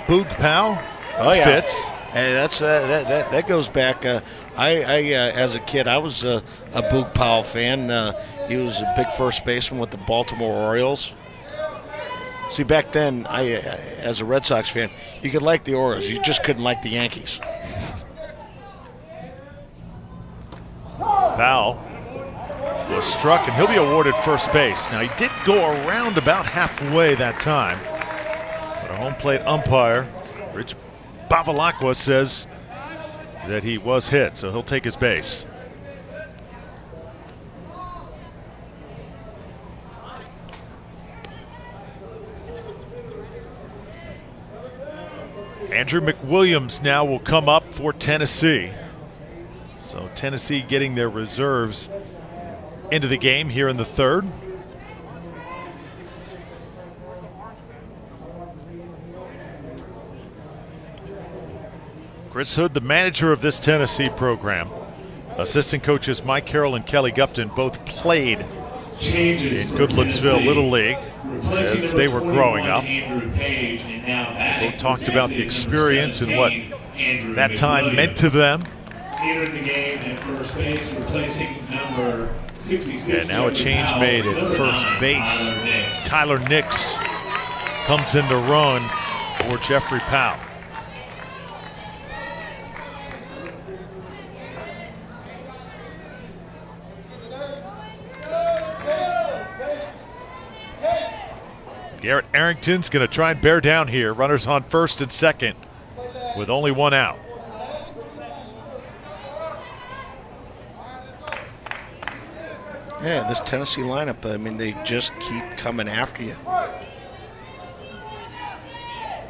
Boog Powell. Oh, yeah. Fits. Hey, that goes back. I as a kid, I was a Boog Powell fan. He was a big first baseman with the Baltimore Orioles. See, back then, as a Red Sox fan, you could like the Orioles. You just couldn't like the Yankees. Foul was struck, and he'll be awarded first base. Now, he did go around about halfway that time. But a home plate umpire, Rich Bavalakwa, says that he was hit, so he'll take his base. Andrew McWilliams now will come up for Tennessee. So Tennessee getting their reserves into the game here in the third. Chris Hood, the manager of this Tennessee program. Assistant coaches Mike Carroll and Kelly Gupton both played in Goodlettsville Little League as they were growing up. Both talked about the experience and what that time meant to them. And now a change made at first base. Tyler Nix comes in to run for Jeffrey Powell. Garrett Arrington's going to try and bear down here. Runners on first and second with only one out. Yeah, this Tennessee lineup, I mean, they just keep coming after you.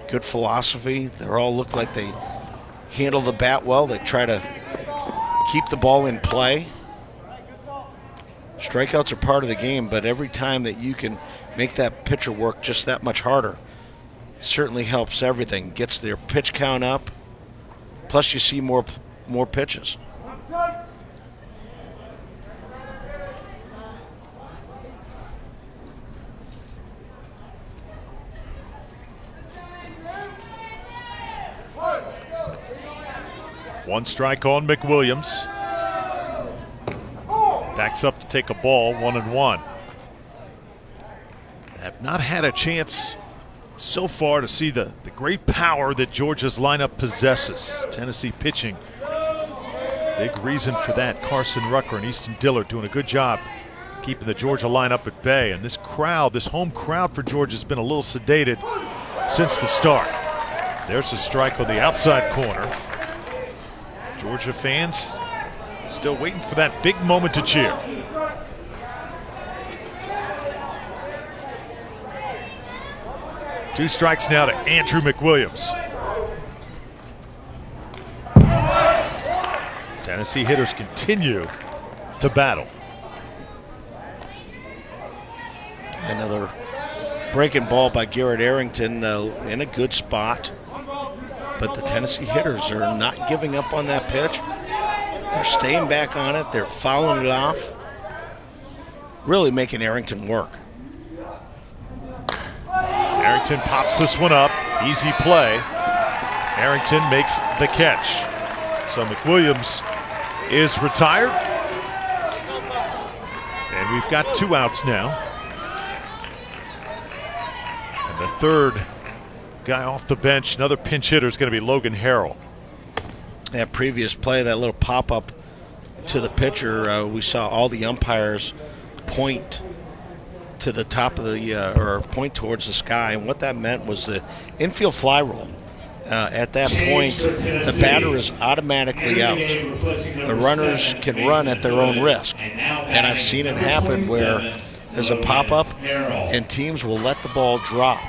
Good philosophy. They all look like they handle the bat well. They try to keep the ball in play. Strikeouts are part of the game, but every time that you can make that pitcher work just that much harder certainly helps everything. Gets their pitch count up, plus you see more pitches. One strike on McWilliams. Backs up to take a ball, 1-1. Have not had a chance so far to see the great power that Georgia's lineup possesses. Tennessee pitching, big reason for that. Carson Rucker and Easton Dillard doing a good job keeping the Georgia lineup at bay. And this crowd, this home crowd for Georgia, has been a little sedated since the start. There's a strike on the outside corner. Georgia fans still waiting for that big moment to cheer. Two strikes now to Andrew McWilliams. Tennessee hitters continue to battle. Another breaking ball by Garrett Arrington in a good spot. But the Tennessee hitters are not giving up on that pitch. They're staying back on it. They're fouling it off. Really making Arrington work. Arrington pops this one up. Easy play. Arrington makes the catch. So McWilliams is retired. And we've got two outs now. And the third guy off the bench, another pinch hitter, is going to be Logan Harrell. That previous play, that little pop-up to the pitcher, we saw all the umpires point to the top of the, or point towards the sky, and what that meant was the infield fly roll. At that point, the batter is automatically out. The runners can run at their own risk. And I've seen it happen where there's a pop-up and teams will let the ball drop.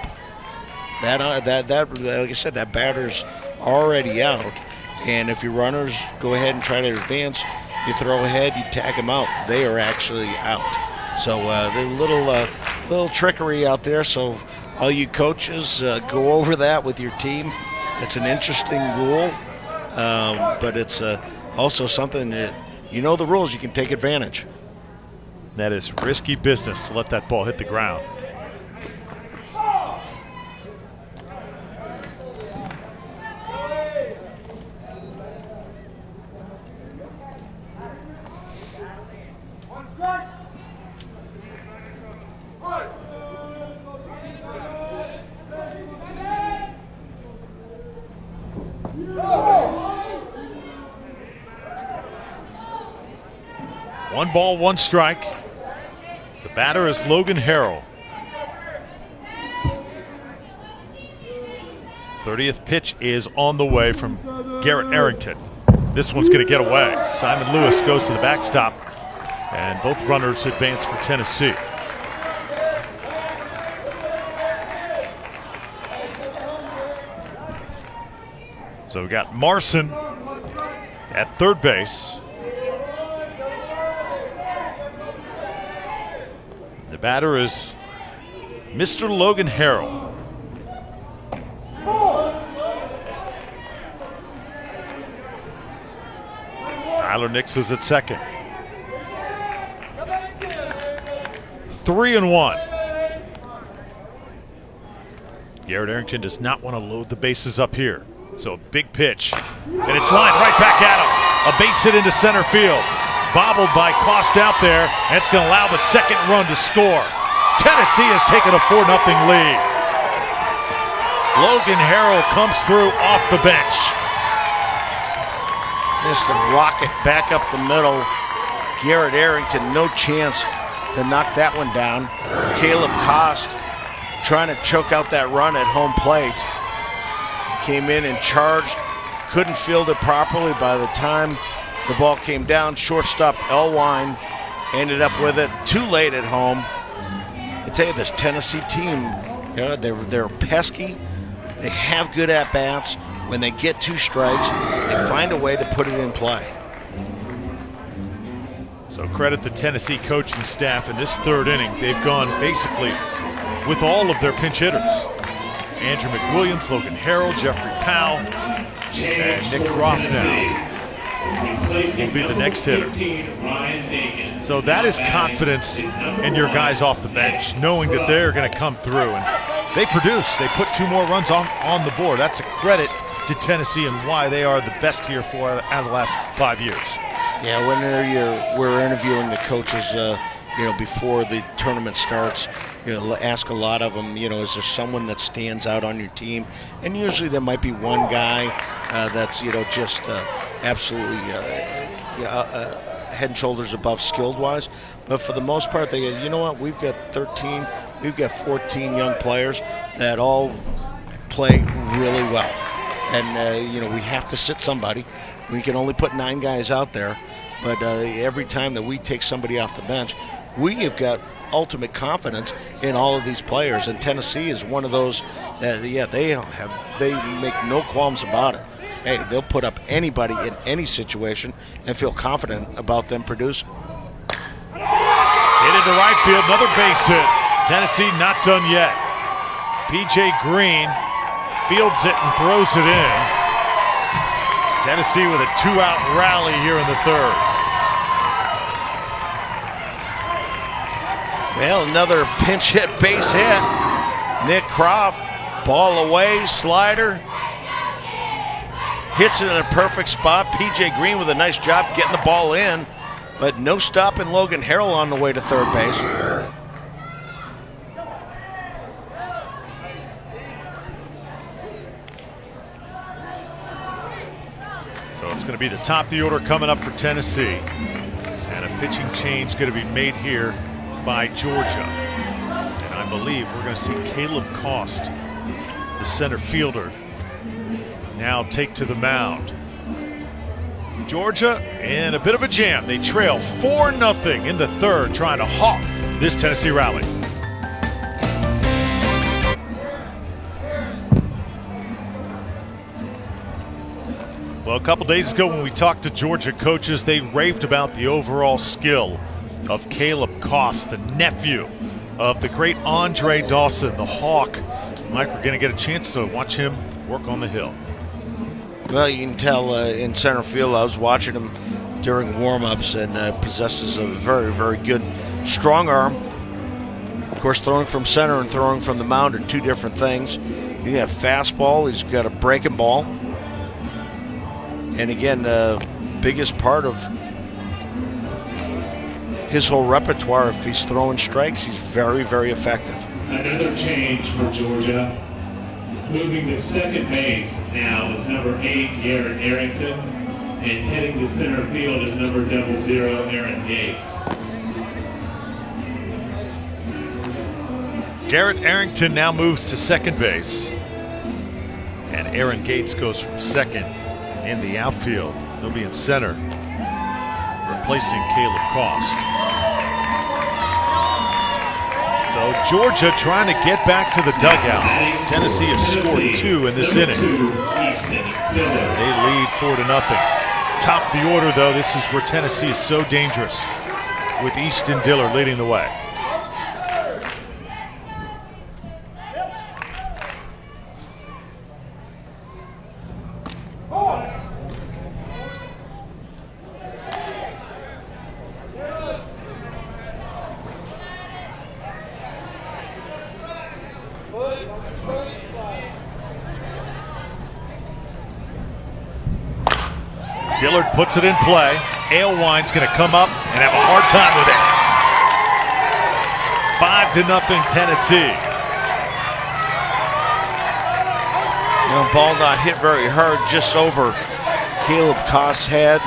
That like I said, that batter's already out. And if your runners go ahead and try to advance, you throw ahead, you tag them out. They are actually out. So there's a little trickery out there. So all you coaches, go over that with your team. It's an interesting rule, but it's also something that, you know the rules, you can take advantage. That is risky business to let that ball hit the ground. 1 ball, 1 strike. The batter is Logan Harrell. 30th pitch is on the way from Garrett Arrington. This one's going to get away. Simon Lewis goes to the backstop, and both runners advance for Tennessee. So we got Marson at third base. The batter is Mr. Logan Harrell. Tyler Nix is at second. 3-1. Garrett Arrington does not want to load the bases up here. So a big pitch, and it's lined right back at him. A base hit into center field. Bobbled by Cost out there, and it's going to allow the second run to score. Tennessee has taken a 4-0 lead. Logan Harrell comes through off the bench. Just a rocket back up the middle. Garrett Arrington, no chance to knock that one down. Caleb Cost trying to choke out that run at home plate. Came in and charged, couldn't field it properly. By the time the ball came down, shortstop Elwine ended up with it too late at home. I tell you, this Tennessee team, you know, they're pesky. They have good at-bats. When they get 2 strikes, they find a way to put it in play. So credit the Tennessee coaching staff in this 3rd inning. They've gone basically with all of their pinch hitters. Andrew McWilliams, Logan Harrell, Jeffrey Powell, and Nick Croft now will be the next hitter. So that is confidence in your guys off the bench, knowing that they're going to come through. And they produce. They put 2 more runs on the board. That's a credit to Tennessee and why they are the best here for out of the last 5 years. Yeah, when we're interviewing the coaches, before the tournament starts, ask a lot of them, is there someone that stands out on your team? And usually there might be one guy that's, just absolutely head and shoulders above skilled-wise. But for the most part, they go, you know what, we've got 14 young players that all play really well. And, we have to sit somebody. We can only put 9 guys out there. But every time that we take somebody off the bench, we have got ultimate confidence in all of these players. And Tennessee is one of those that, they make no qualms about it. Hey, they'll put up anybody in any situation and feel confident about them producing. Hit into right field, another base hit. Tennessee not done yet. P.J. Green fields it and throws it in. Tennessee with a 2-out rally here in the 3rd. Well, another pinch hit, base hit. Nick Croft, ball away, slider. Hits it in a perfect spot. P.J. Green with a nice job getting the ball in, but no stopping Logan Harrell on the way to third base. So it's going to be the top of the order coming up for Tennessee. And a pitching change going to be made here by Georgia. And I believe we're going to see Caleb Cost, the center fielder, now take to the mound. Georgia in a bit of a jam. They trail 4-0 in the 3rd, trying to hawk this Tennessee rally. Well, a couple days ago when we talked to Georgia coaches, they raved about the overall skill of Caleb Cost, the nephew of the great Andre Dawson, the Hawk. Mike, we're going to get a chance to watch him work on the hill. Well, you can tell in center field, I was watching him during warm-ups, and possesses a very, very good strong arm. Of course, throwing from center and throwing from the mound are 2 different things. You have fastball, he's got a breaking ball. And again, the biggest part of his whole repertoire, if he's throwing strikes, he's very, very effective. Another change for Georgia. Moving to second base now is number 8, Garrett Arrington. And heading to center field is number 00, Aaron Gates. Garrett Arrington now moves to second base. And Aaron Gates goes from second in the outfield. He'll be in center, replacing Caleb Cost. So Georgia trying to get back to the dugout. Tennessee has scored 2 in this inning. They lead 4-0. Top the order, though, this is where Tennessee is so dangerous, with Easton Dillard leading the way. Dillard puts it in play. Alewine's going to come up and have a hard time with it. 5-0 Tennessee. Ball not hit very hard, just over Caleb Kost's head.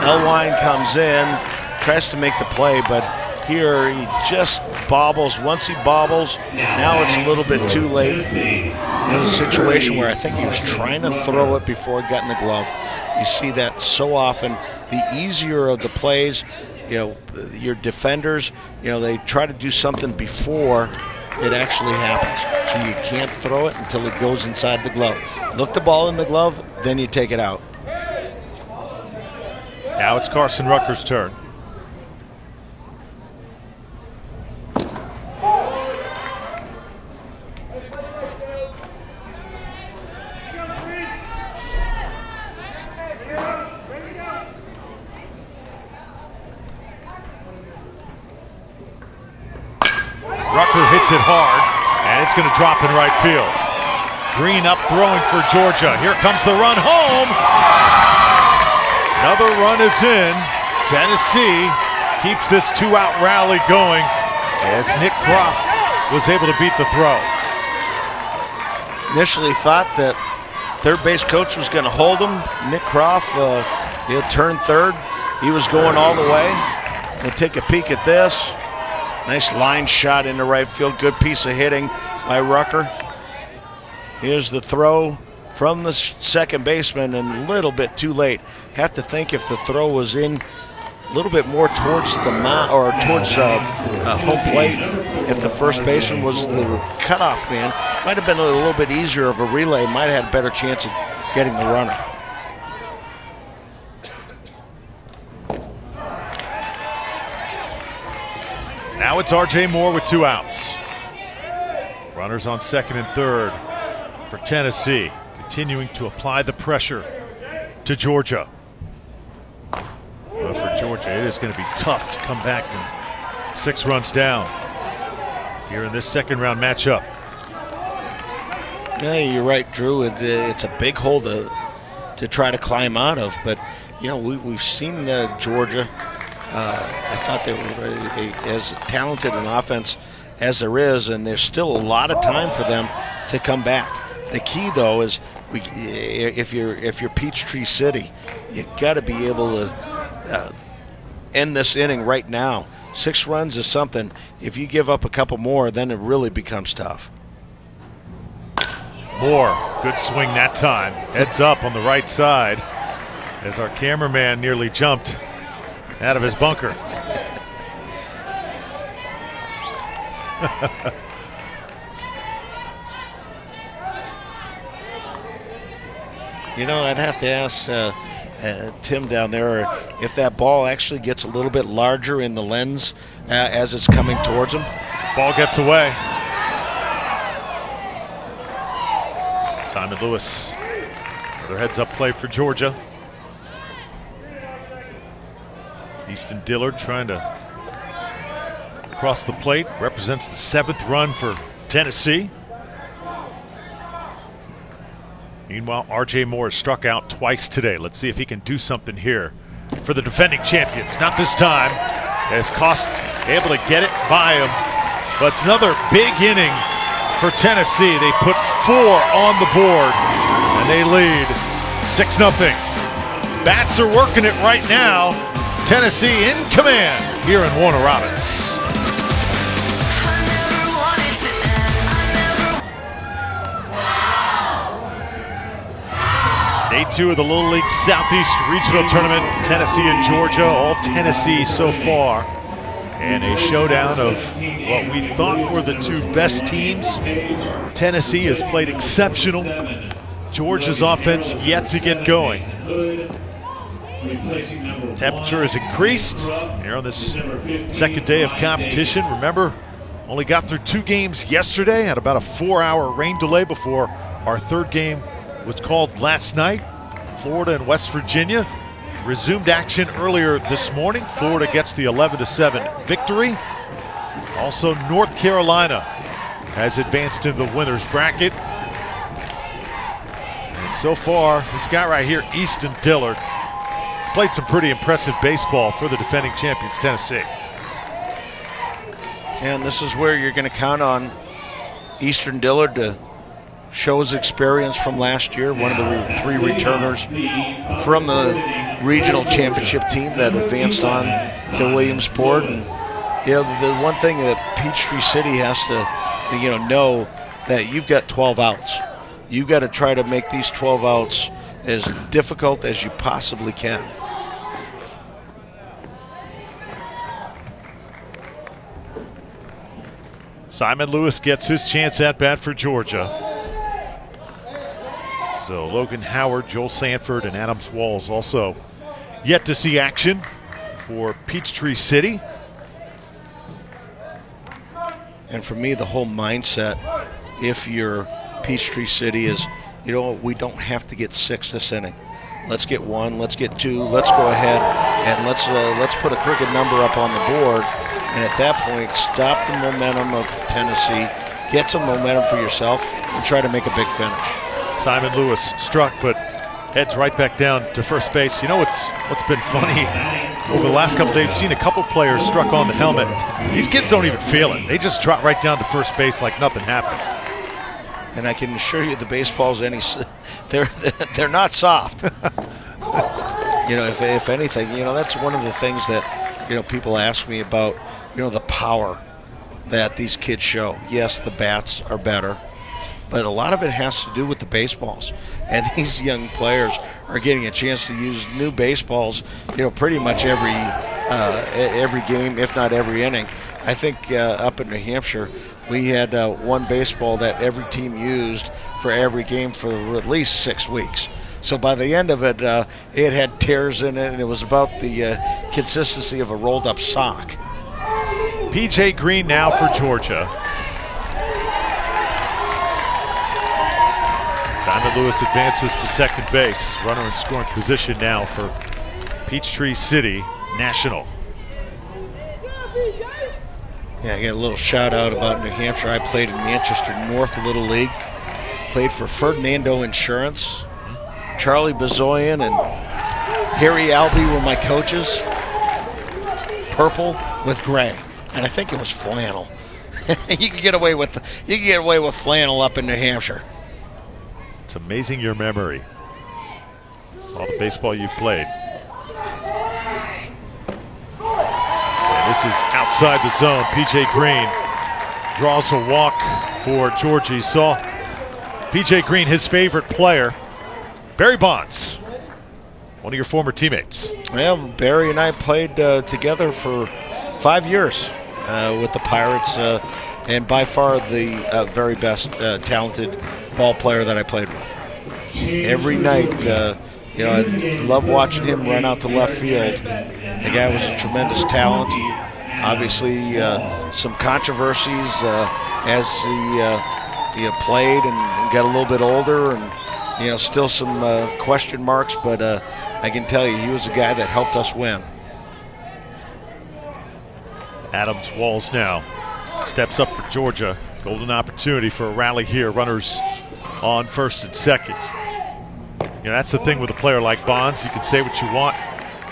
Elwine comes in, tries to make the play, but here he just bobbles. Once he bobbles, now it's a little bit too late. In a situation where I think he was trying to throw it before it got in the glove. You see that so often. The easier of the plays, your defenders, they try to do something before it actually happens. So you can't throw it until it goes inside the glove. Look the ball in the glove, then you take it out. Now it's Carson Rucker's turn. Rucker hits it hard, and it's going to drop in right field. Green up throwing for Georgia. Here comes the run home. Another run is in. Tennessee keeps this 2-out rally going as Nick Croft was able to beat the throw. Initially thought that third base coach was going to hold him. Nick Croft, he'll turn third. He was going all the way. We'll take a peek at this. Nice line shot into right field. Good piece of hitting by Rucker. Here's the throw from the second baseman, and a little bit too late. Have to think if the throw was in a little bit more towards the mound or towards home plate. If the first baseman was the cutoff man, might have been a little bit easier of a relay. Might have had a better chance of getting the runner. Now it's R.J. Moore with 2 outs. Runners on second and third for Tennessee, continuing to apply the pressure to Georgia. But for Georgia, it is going to be tough to come back from 6 runs down here in this second round matchup. Yeah, you're right, Drew. It's a big hole to try to climb out of, but we've seen Georgia. I thought they were as talented an offense as there is, and there's still a lot of time for them to come back. The key, though, is if you're Peachtree City, you got to be able to end this inning right now. 6 runs is something. If you give up a couple more, then it really becomes tough. Moore, good swing that time. Heads up on the right side as our cameraman nearly jumped out of his bunker. I'd have to ask Tim down there if that ball actually gets a little bit larger in the lens as it's coming towards him. Ball gets away. Simon Lewis, another heads-up play for Georgia. Easton Dillard trying to cross the plate, represents the 7th run for Tennessee. Meanwhile, R.J. Moore has struck out twice today. Let's see if he can do something here for the defending champions. Not this time, as Cost able to get it by him. But it's another big inning for Tennessee. They put 4 on the board, and they lead 6-0. Bats are working it right now. Tennessee in command here in Warner Robins. Day 2 of the Little League Southeast Regional Tournament. Tennessee and Georgia, all Tennessee so far. And a showdown of what we thought were the 2 best teams. Tennessee has played exceptional. Georgia's offense yet to get going. Temperature has increased here on this second day of competition. Remember, only got through 2 games yesterday, had about a 4-hour rain delay before our 3rd game was called last night. Florida and West Virginia resumed action earlier this morning. Florida gets the 11-7 victory. Also, North Carolina has advanced in the winner's bracket. And so far, this guy right here, Easton Dillard, has played some pretty impressive baseball for the defending champions, Tennessee. And this is where you're going to count on Easton Dillard to show his experience from last year, one of the 3 returners from the regional championship team that advanced on to Williamsport. And, you know, the one thing that Peachtree City has to, know that you've got 12 outs. You've got to try to make these 12 outs as difficult as you possibly can. Simon Lewis gets his chance at bat for Georgia. So Logan Howard, Joel Sanford, and Adams Walls also yet to see action for Peachtree City. And for me, the whole mindset, if you're Peachtree City, is, we don't have to get 6 this inning. Let's get 1, let's get 2, let's go ahead and let's put a crooked number up on the board. And at that point, stop the momentum of Tennessee, get some momentum for yourself, and try to make a big finish. Simon Lewis struck, but heads right back down to first base. You know what's been funny? Over the last couple days, I've seen a couple players struck on the helmet. These kids don't even feel it. They just trot right down to first base like nothing happened. And I can assure you the baseballs, they're not soft. If anything, that's one of the things that, people ask me about, the power that these kids show. Yes, the bats are better, but a lot of it has to do with the baseballs. And these young players are getting a chance to use new baseballs, pretty much every game, if not every inning. I think up in New Hampshire, we had one baseball that every team used for every game for at least 6 weeks. So by the end of it, it had tears in it, and it was about the consistency of a rolled-up sock. P.J. Green now for Georgia. Simon Lewis advances to second base. Runner in scoring position now for Peachtree City National. Yeah, I got a little shout out about New Hampshire. I played in Manchester North Little League. Played for Ferdinando Insurance. Charlie Bezoyan and Harry Albee were my coaches. Purple with gray, and I think it was flannel. You can get away with flannel up in New Hampshire. It's amazing your memory. All the baseball you've played. And this is outside the zone. P.J. Green draws a walk for Georgia. You saw P.J. Green, his favorite player, Barry Bonds, one of your former teammates. Well, Barry and I played together for 5 years with the Pirates, and by far the very best talented ball player that I played with. Every night, I love watching him run out to left field. The guy was a tremendous talent. Obviously, some controversies as he played and got a little bit older, and still some question marks. But I can tell you, he was a guy that helped us win. Adams Walls now steps up for Georgia. Golden opportunity for a rally here. Runners on first and second. That's the thing with a player like Bonds. You can say what you want.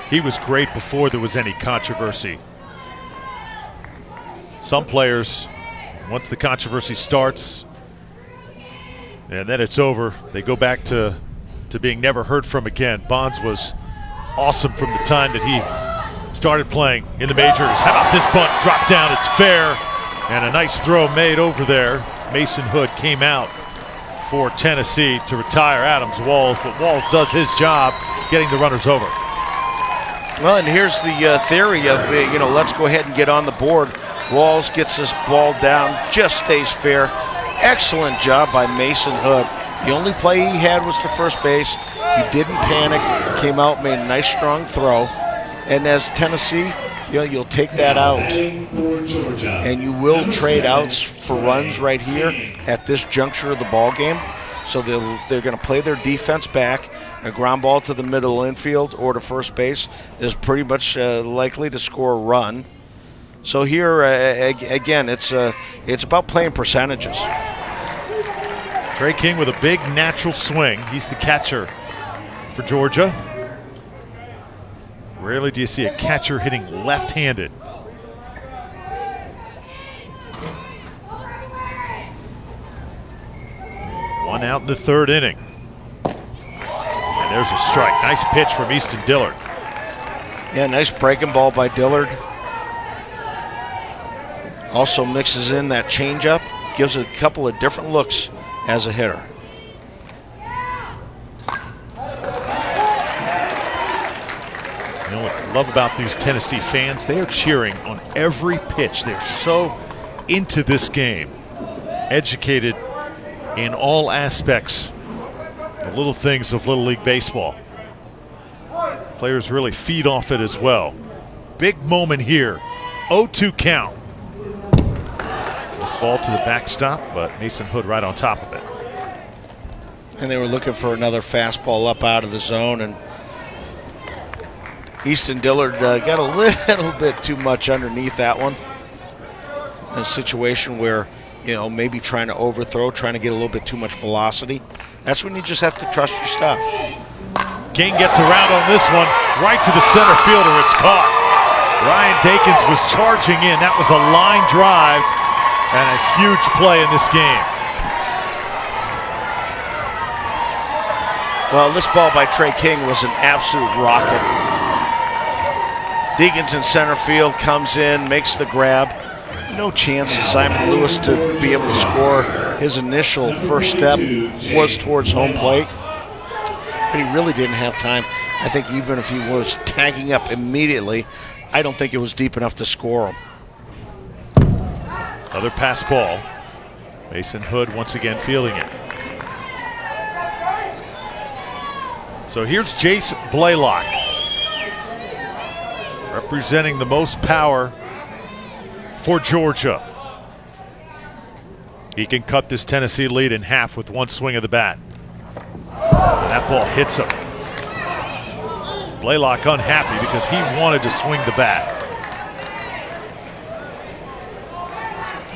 He was great before there was any controversy. Some players, once the controversy starts and then it's over, they go back to being never heard from again. Bonds was awesome from the time that he started playing in the majors. How about this bunt? Drop down, it's fair. And a nice throw made over there. Mason Hood came out for Tennessee to retire Adams Walls, but Walls does his job getting the runners over. Well, and here's the theory of, let's go ahead and get on the board. Walls gets this ball down, just stays fair. Excellent job by Mason Hood. The only play he had was to first base. He didn't panic, came out, made a nice strong throw. And as Tennessee, you'll take that out. And you will trade outs for runs right here at this juncture of the ball game. So they're going to play their defense back. A ground ball to the middle infield or to first base is pretty much likely to score a run. So here, again, it's about playing percentages. Trey King with a big natural swing. He's the catcher for Georgia. Rarely do you see a catcher hitting left-handed. One out in the third inning. And there's a strike. Nice pitch from Easton Dillard. Yeah, nice breaking ball by Dillard. Also mixes in that changeup, gives a couple of different looks as a hitter. You know what I love about these Tennessee fans? They are cheering on every pitch. They're so into this game, educated in all aspects, the little things of Little League Baseball. Players really feed off it as well. Big moment here, 0-2 count. This ball to the backstop, but Mason Hood right on top of it. And they were looking for another fastball up out of the zone, and Easton Dillard got a little bit too much underneath that one. In a situation where, maybe trying to overthrow, trying to get a little bit too much velocity. That's when you just have to trust your stuff. King gets around on this one, right to the center fielder. It's caught. Ryan Dakins was charging in. That was a line drive and a huge play in this game. Well, this ball by Trey King was an absolute rocket. Deegan's in center field, comes in, makes the grab. No chance of Simon Lewis to be able to score. His initial first step was towards home plate, but he really didn't have time. I think even if he was tagging up immediately, I don't think it was deep enough to score him. Another pass ball. Mason Hood once again fielding it. So here's Jace Blaylock, representing the most power for Georgia. He can cut this Tennessee lead in half with one swing of the bat. And that ball hits him. Blaylock unhappy because he wanted to swing the bat.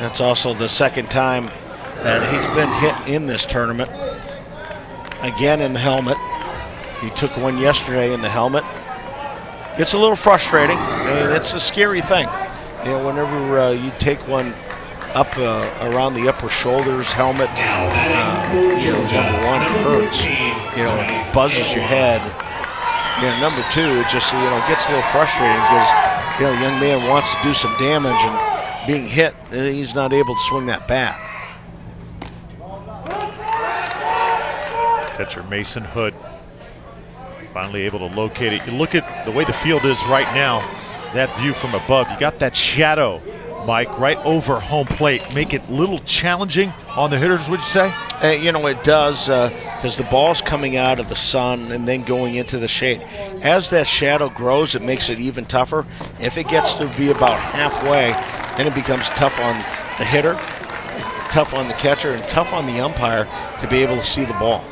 That's also the second time that he's been hit in this tournament. Again in the helmet. He took one yesterday in the helmet. It's a little frustrating, and it's a scary thing. Whenever you take one up around the upper shoulders, helmet, number one, it hurts. It buzzes your head. Number two, it just gets a little frustrating because a young man wants to do some damage, and being hit, he's not able to swing that bat. Catcher Mason Hood finally able to locate it. You look at the way the field is right now, that view from above, you got that shadow, Mike, right over home plate. Make it a little challenging on the hitters, would you say? It does, because the ball's coming out of the sun and then going into the shade. As that shadow grows, it makes it even tougher. If it gets to be about halfway, then it becomes tough on the hitter, tough on the catcher, and tough on the umpire to be able to see the ball.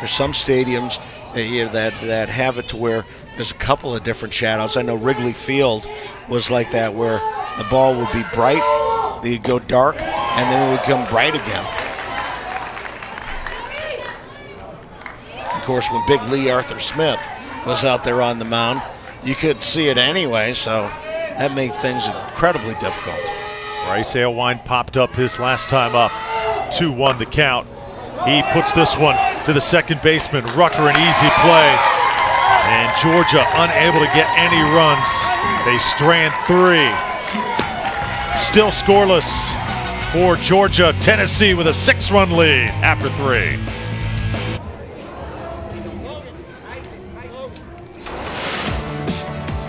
There's some stadiums that have it to where there's a couple of different shadows. I know Wrigley Field was like that, where the ball would be bright, you'd go dark, and then it would come bright again. Of course, when Big Lee Arthur Smith was out there on the mound, you could see it anyway, so that made things incredibly difficult. Bryce Alewine popped up his last time up. 2-1 the count. He puts this one to the second baseman. Rucker, an easy play. And Georgia unable to get any runs. They strand 3. Still scoreless for Georgia. Tennessee with a 6-run lead after 3.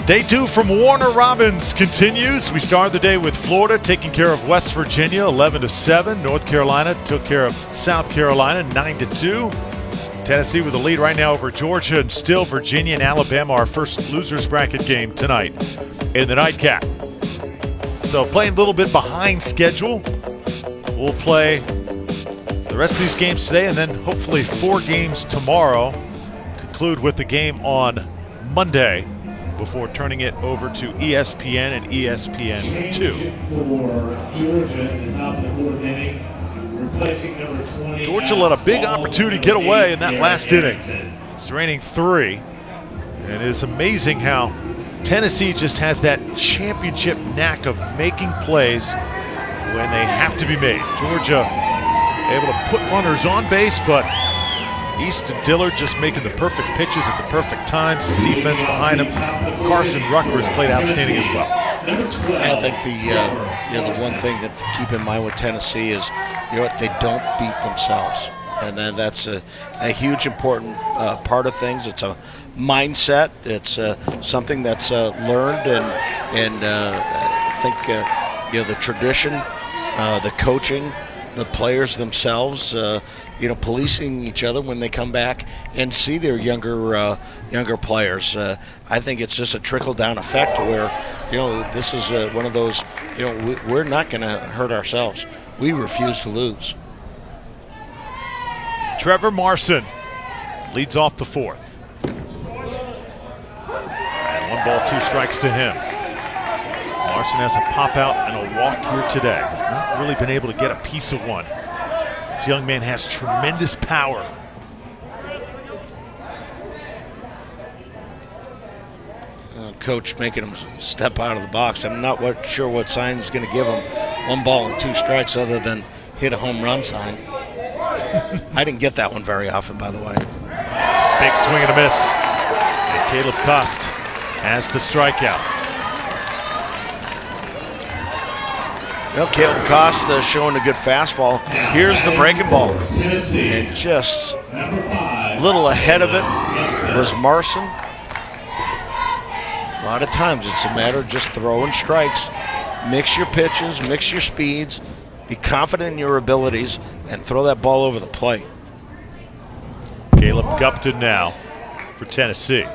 Day 2 from Warner Robins continues. We started the day with Florida taking care of West Virginia 11-7. North Carolina took care of South Carolina 9-2. Tennessee with the lead right now over Georgia, and still Virginia and Alabama, our first losers bracket game tonight in the nightcap. So playing a little bit behind schedule. We'll play the rest of these games today and then hopefully 4 games tomorrow. Conclude with the game on Monday before turning it over to ESPN and ESPN2. Georgia let a big opportunity get away in that last inning, straining 3. And it is amazing how Tennessee just has that championship knack of making plays when they have to be made. Georgia able to put runners on base, but East to Dillard just making the perfect pitches at the perfect times. His defense behind him. Carson Rucker has played outstanding as well. I think the one thing that to keep in mind with Tennessee is, they don't beat themselves, and then that's a huge important part of things. It's a mindset. It's something that's learned, and I think the tradition, the coaching, the players themselves, policing each other when they come back and see their younger players. I think it's just a trickle-down effect where, this is one of those, we're not going to hurt ourselves. We refuse to lose. Trevor Marson leads off the 4th. And 1 ball, 2 strikes to him. Marson has a pop out and a walk here today. Has not really been able to get a piece of one. This young man has tremendous power. Coach making him step out of the box. I'm not sure what sign he's going to give him. 1 ball and 2 strikes other than hit a home run sign. I didn't get that one very often, by the way. Big swing and a miss. And Caleb Cost has the strikeout. Well, Caleb Costa showing a good fastball. Here's the breaking ball. And just a little ahead of it was Marson. A lot of times it's a matter of just throwing strikes. Mix your pitches, mix your speeds, be confident in your abilities, and throw that ball over the plate. Caleb Gupton now for Tennessee.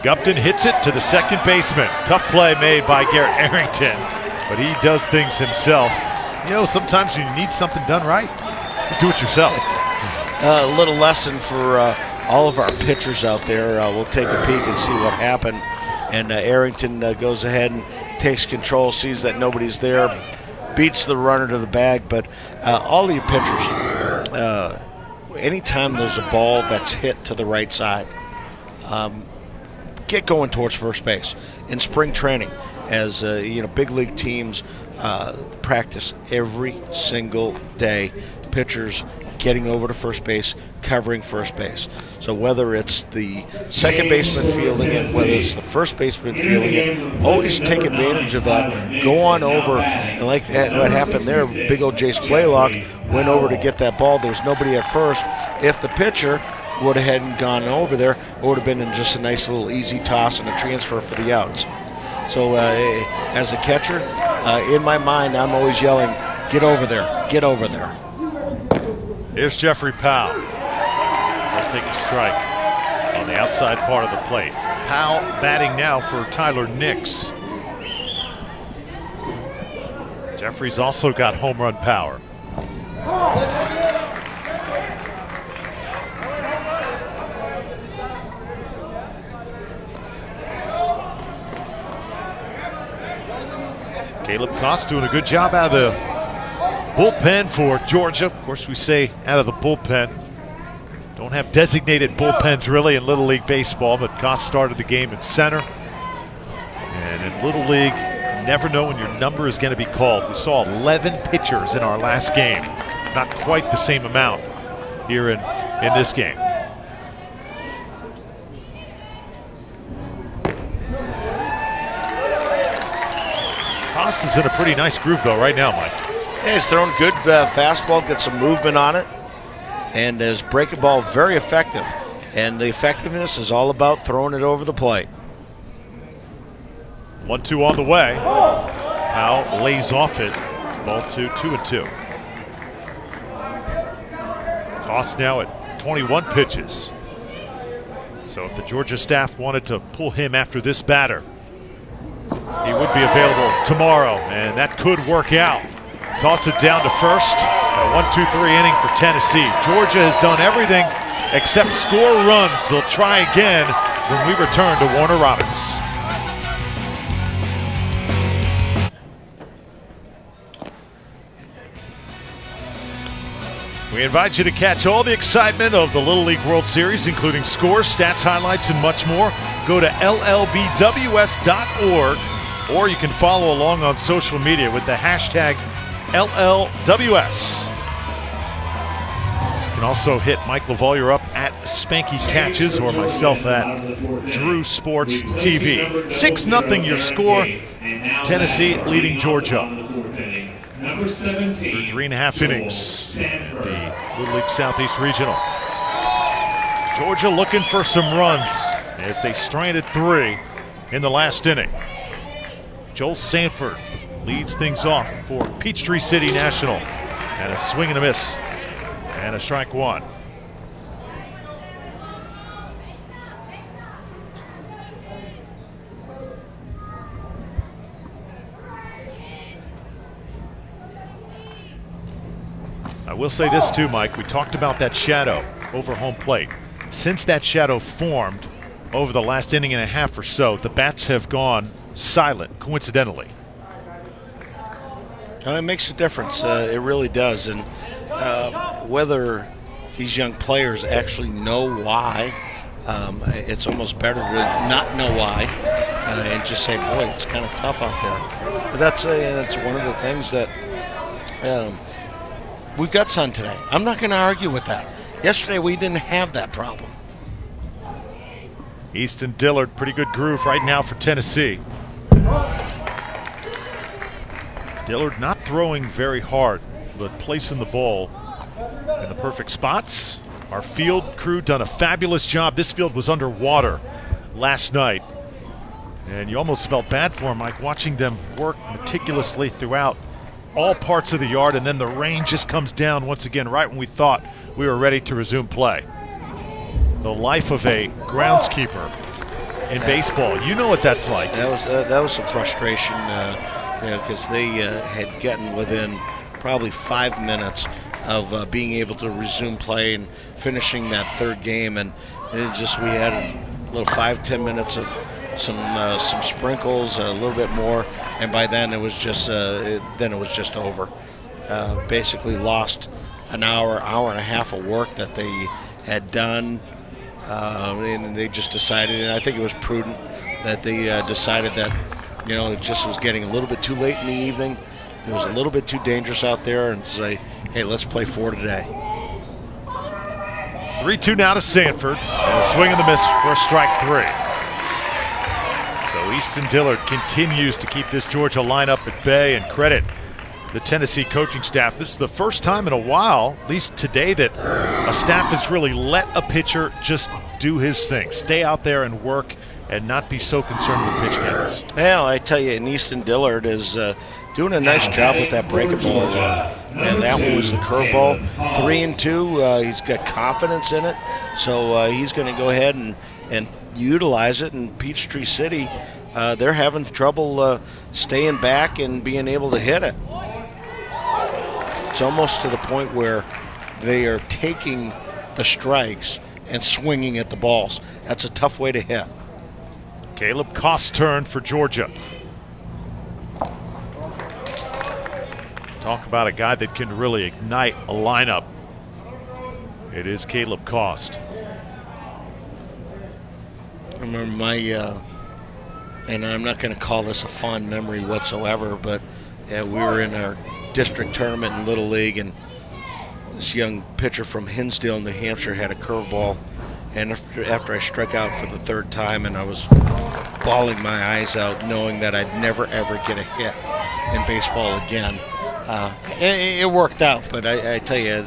Gupton hits it to the second baseman. Tough play made by Garrett Arrington, but he does things himself. Sometimes you need something done right, just do it yourself. A little lesson for all of our pitchers out there. We'll take a peek and see what happened. And Arrington goes ahead and takes control, sees that nobody's there, beats the runner to the bag. But all of your pitchers, anytime there's a ball that's hit to the right side, get going towards first base. In spring training, as big league teams practice every single day, pitchers getting over to first base, covering first base. So whether it's the second baseman fielding it, whether it's the first baseman fielding it, always take advantage of that. Go on over, and like what happened there, big old Jace Blaylock went over to get that ball. There was nobody at first. If the pitcher would have hadn't gone over there, it would have been in just a nice little easy toss and a transfer for the outs. So as a catcher, in my mind, I'm always yelling, get over there, get over there. Here's Jeffrey Powell. He'll take a strike on the outside part of the plate. Powell batting now for Tyler Nix. Jeffrey's also got home run power. Caleb Koss doing a good job out of the bullpen for Georgia. Of course, we say out of the bullpen. Don't have designated bullpens really in Little League Baseball, but Goss started the game in center. And in Little League, you never know when your number is going to be called. We saw 11 pitchers in our last game. Not quite the same amount here in this game. Costa's in a pretty nice groove though right now, Mike. Yeah, he's throwing good fastball, got some movement on it, and his breaking ball very effective. And the effectiveness is all about throwing it over the plate. 1-2 on the way. Powell lays off it. Ball 2-2. Cost now at 21 pitches. So if the Georgia staff wanted to pull him after this batter, he would be available tomorrow, and that could work out. Toss it down to first. A 1-2-3 inning for Tennessee. Georgia has done everything except score runs. They'll try again when we return to Warner Robins. We invite you to catch all the excitement of the Little League World Series, including scores, stats, highlights, and much more. Go to LLBWS.org, or you can follow along on social media with the hashtag LLWS. You can also hit Mike LaValliere up at Spanky Catches or myself at Drew Sports TV. 6-0 your score. Tennessee leading Georgia. Number 17. 3.5 innings. The Little League Southeast Regional. Georgia looking for some runs as they stranded 3 in the last inning. Joel Sanford leads things off for Peachtree City National. And a swing and a miss. And a strike 1. I will say this too, Mike. We talked about that shadow over home plate. Since that shadow formed over the last inning and a half or so, the bats have gone silent, coincidentally. It makes a difference. It really does. And whether these young players actually know why, it's almost better to not know why and just say, boy, it's kind of tough out there. But that's one of the things that we've got sun today. I'm not going to argue with that. Yesterday we didn't have that problem. Easton Dillard, pretty good groove right now for Tennessee. Dillard not throwing very hard, but placing the ball in the perfect spots. Our field crew done a fabulous job. This field was underwater last night, and you almost felt bad for them, Mike, watching them work meticulously throughout all parts of the yard, and then the rain just comes down once again right when we thought we were ready to resume play. The life of a groundskeeper in baseball. You know what that's like. That was some frustration because they had gotten within probably 5 minutes of being able to resume play and finishing that third game, and we had a little 5-10 minutes of some sprinkles, a little bit more, and by then it was just over. Basically lost an hour and a half of work that they had done, and they just decided, and I think it was prudent that they decided that it just was getting a little bit too late in the evening. It was a little bit too dangerous out there, and say, hey, let's play 4 today. 3-2 now to Sanford, and a swing and the miss for a strike 3. So Easton Dillard continues to keep this Georgia lineup at bay, and credit the Tennessee coaching staff. This is the first time in a while, at least today, that a staff has really let a pitcher just do his thing, stay out there and work, and not be so concerned with pitch counts. Well, I tell you, and Easton Dillard is doing a nice job with that breaking ball. And that one was the curveball. 3-2, he's got confidence in it, so he's going to go ahead and utilize it. In Peachtree City, they're having trouble staying back and being able to hit it. It's almost to the point where they are taking the strikes and swinging at the balls. That's a tough way to hit. Caleb Kost's turn for Georgia. Talk about a guy that can really ignite a lineup. It is Caleb Cost. I remember my, and I'm not going to call this a fond memory whatsoever, but we were in our district tournament in Little League, and this young pitcher from Hinsdale, New Hampshire, had a curveball. And after I struck out for the third time, and I was bawling my eyes out, knowing that I'd never ever get a hit in baseball again. It worked out, but I tell you,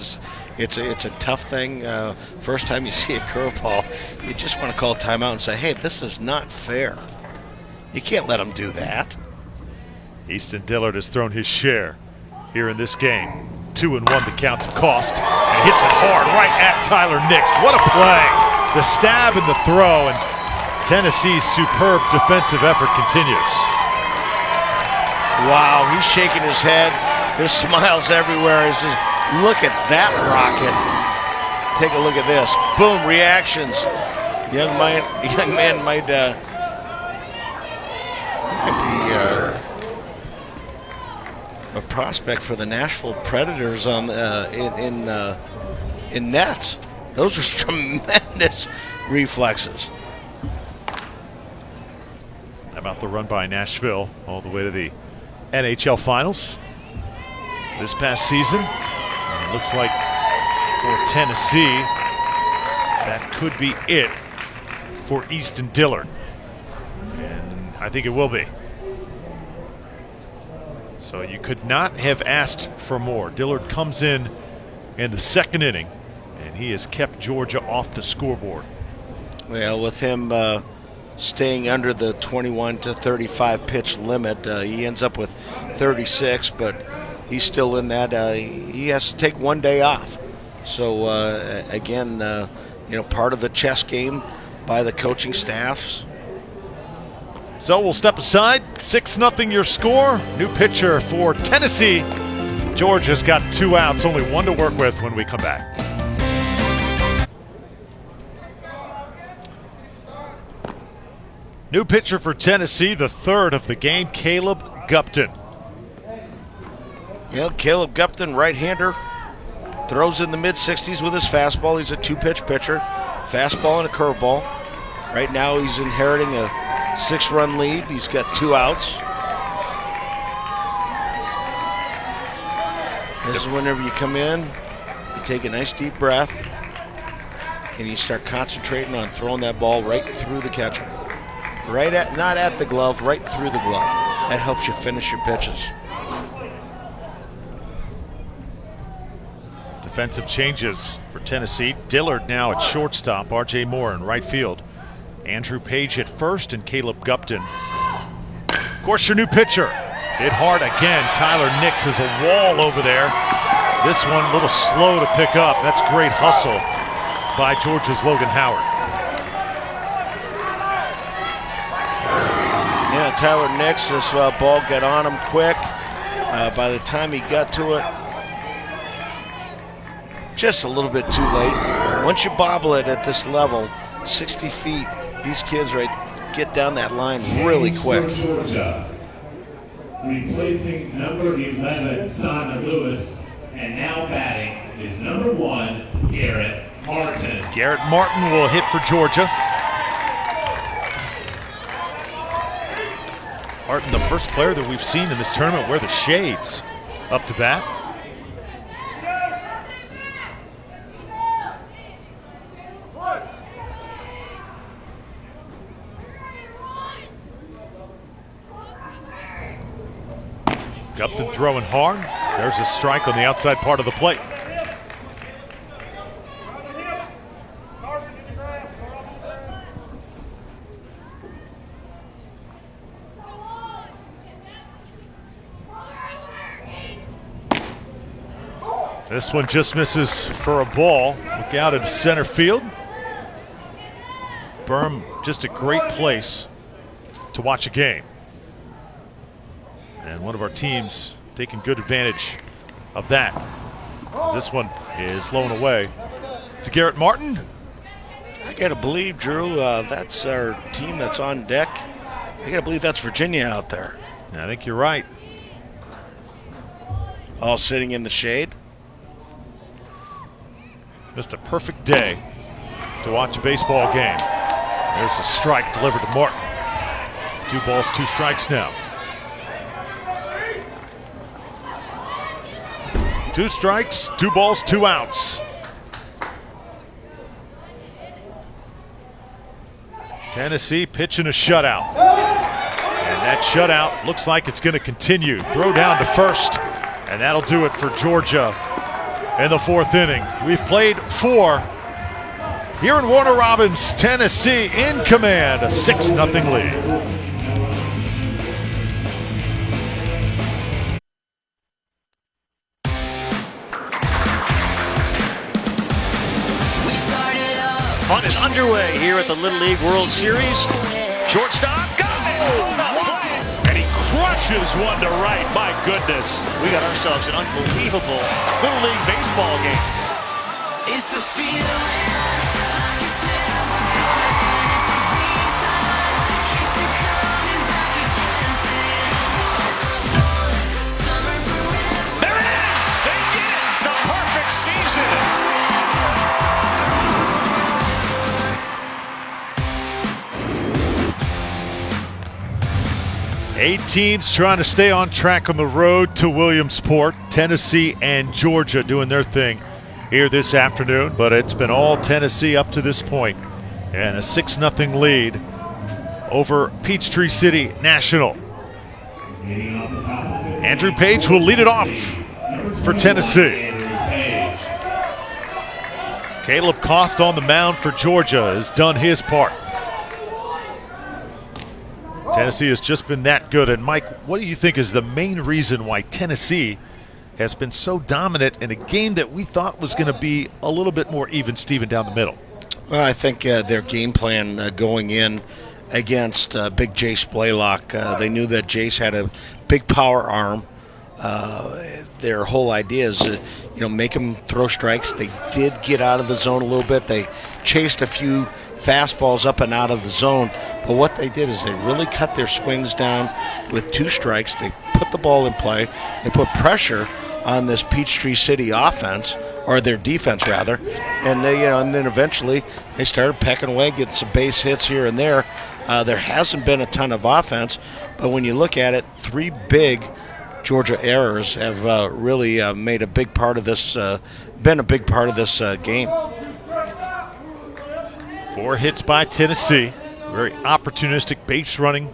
it's a tough thing. First time you see a curveball, you just want to call timeout and say, "Hey, this is not fair. You can't let them do that." Easton Dillard has thrown his share here in this game. 2-1 the count to Cost, and hits it hard right at Tyler Nix. What a play! The stab and the throw, and Tennessee's superb defensive effort continues. Wow, he's shaking his head. There's smiles everywhere. He's just, look at that rocket. Take a look at this. Boom, reactions. Young man might be a prospect for the Nashville Predators on in nets. Those are tremendous reflexes. How about the run by Nashville all the way to the NHL Finals this past season? And it looks like for Tennessee, that could be it for Easton Dillard. And I think it will be. So you could not have asked for more. Dillard comes in the second inning, and he has kept Georgia off the scoreboard. Well, with him staying under the 21 to 35 pitch limit, he ends up with 36, but he's still in that. He has to take one day off. So again, part of the chess game by the coaching staffs. So we'll step aside. 6-0 your score. New pitcher for Tennessee. Georgia's got 2 outs, only 1 to work with when we come back. New pitcher for Tennessee, the third of the game, Caleb Gupton. Yeah, Caleb Gupton, right-hander, throws in the mid-60s with his fastball. He's a 2-pitch pitcher, fastball and a curveball. Right now he's inheriting a 6-run lead. He's got 2 outs. This is whenever you come in, you take a nice deep breath, and you start concentrating on throwing that ball right through the catcher. Not at the glove, right through the glove. That helps you finish your pitches. Defensive changes for Tennessee. Dillard now at shortstop, R.J. Moore in right field. Andrew Page at first, and Caleb Gupton. Of course, your new pitcher. Hit hard again. Tyler Nix is a wall over there. This one a little slow to pick up. That's great hustle by Georgia's Logan Howard. Yeah, Tyler Nix, this ball got on him quick. By the time he got to it, just a little bit too late. Once you bobble it at this level, 60 feet, these kids get down that line really quick. Georgia, replacing number 11, Simon Lewis, and now batting is number 1, Garrett Martin. Garrett Martin will hit for Georgia. Martin, the first player that we've seen in this tournament wear the shades up to bat. Gupton throwing hard. There's a strike on the outside part of the plate. This one just misses for a ball. Look out at center field. Berm, just a great place to watch a game. And one of our teams taking good advantage of that. As this one is blown away to Garrett Martin. I gotta believe, Drew, that's our team that's on deck. I gotta believe that's Virginia out there. I think you're right. All sitting in the shade. Just a perfect day to watch a baseball game. There's a strike delivered to Martin. 2 balls, 2 strikes now. 2 strikes, 2 balls, 2 outs. Tennessee pitching a shutout. And that shutout looks like it's going to continue. Throw down to first, and that'll do it for Georgia in the 4th inning. We've played 4 here in Warner Robins. Tennessee in command, a 6-0 lead. Fun is underway here at the Little League World Series. Shortstop, go! And he crushes one to right. My goodness. We got ourselves an unbelievable Little League baseball game. It's a feeling. There it is! They get it! The perfect season! 8 teams trying to stay on track on the road to Williamsport. Tennessee and Georgia doing their thing here this afternoon, but it's been all Tennessee up to this point, and a 6-0 lead over Peachtree City National. Andrew Page will lead it off for Tennessee. Caleb Cost on the mound for Georgia has done his part. Tennessee has just been that good. And Mike, what do you think is the main reason why Tennessee has been so dominant in a game that we thought was going to be a little bit more even-steven down the middle? Well, I think their game plan going in against big Jace Blaylock, they knew that Jace had a big power arm. Their whole idea is, make him throw strikes. They did get out of the zone a little bit. They chased a few fastballs up and out of the zone. But what they did is they really cut their swings down with 2 strikes. They put the ball in play. They put pressure on this Peachtree City offense, or their defense rather, and and then eventually they started pecking away, getting some base hits here and there. There hasn't been a ton of offense, but when you look at it, 3 big Georgia errors have really made a big part of this, been a big part of this game. 4 hits by Tennessee. Very opportunistic base running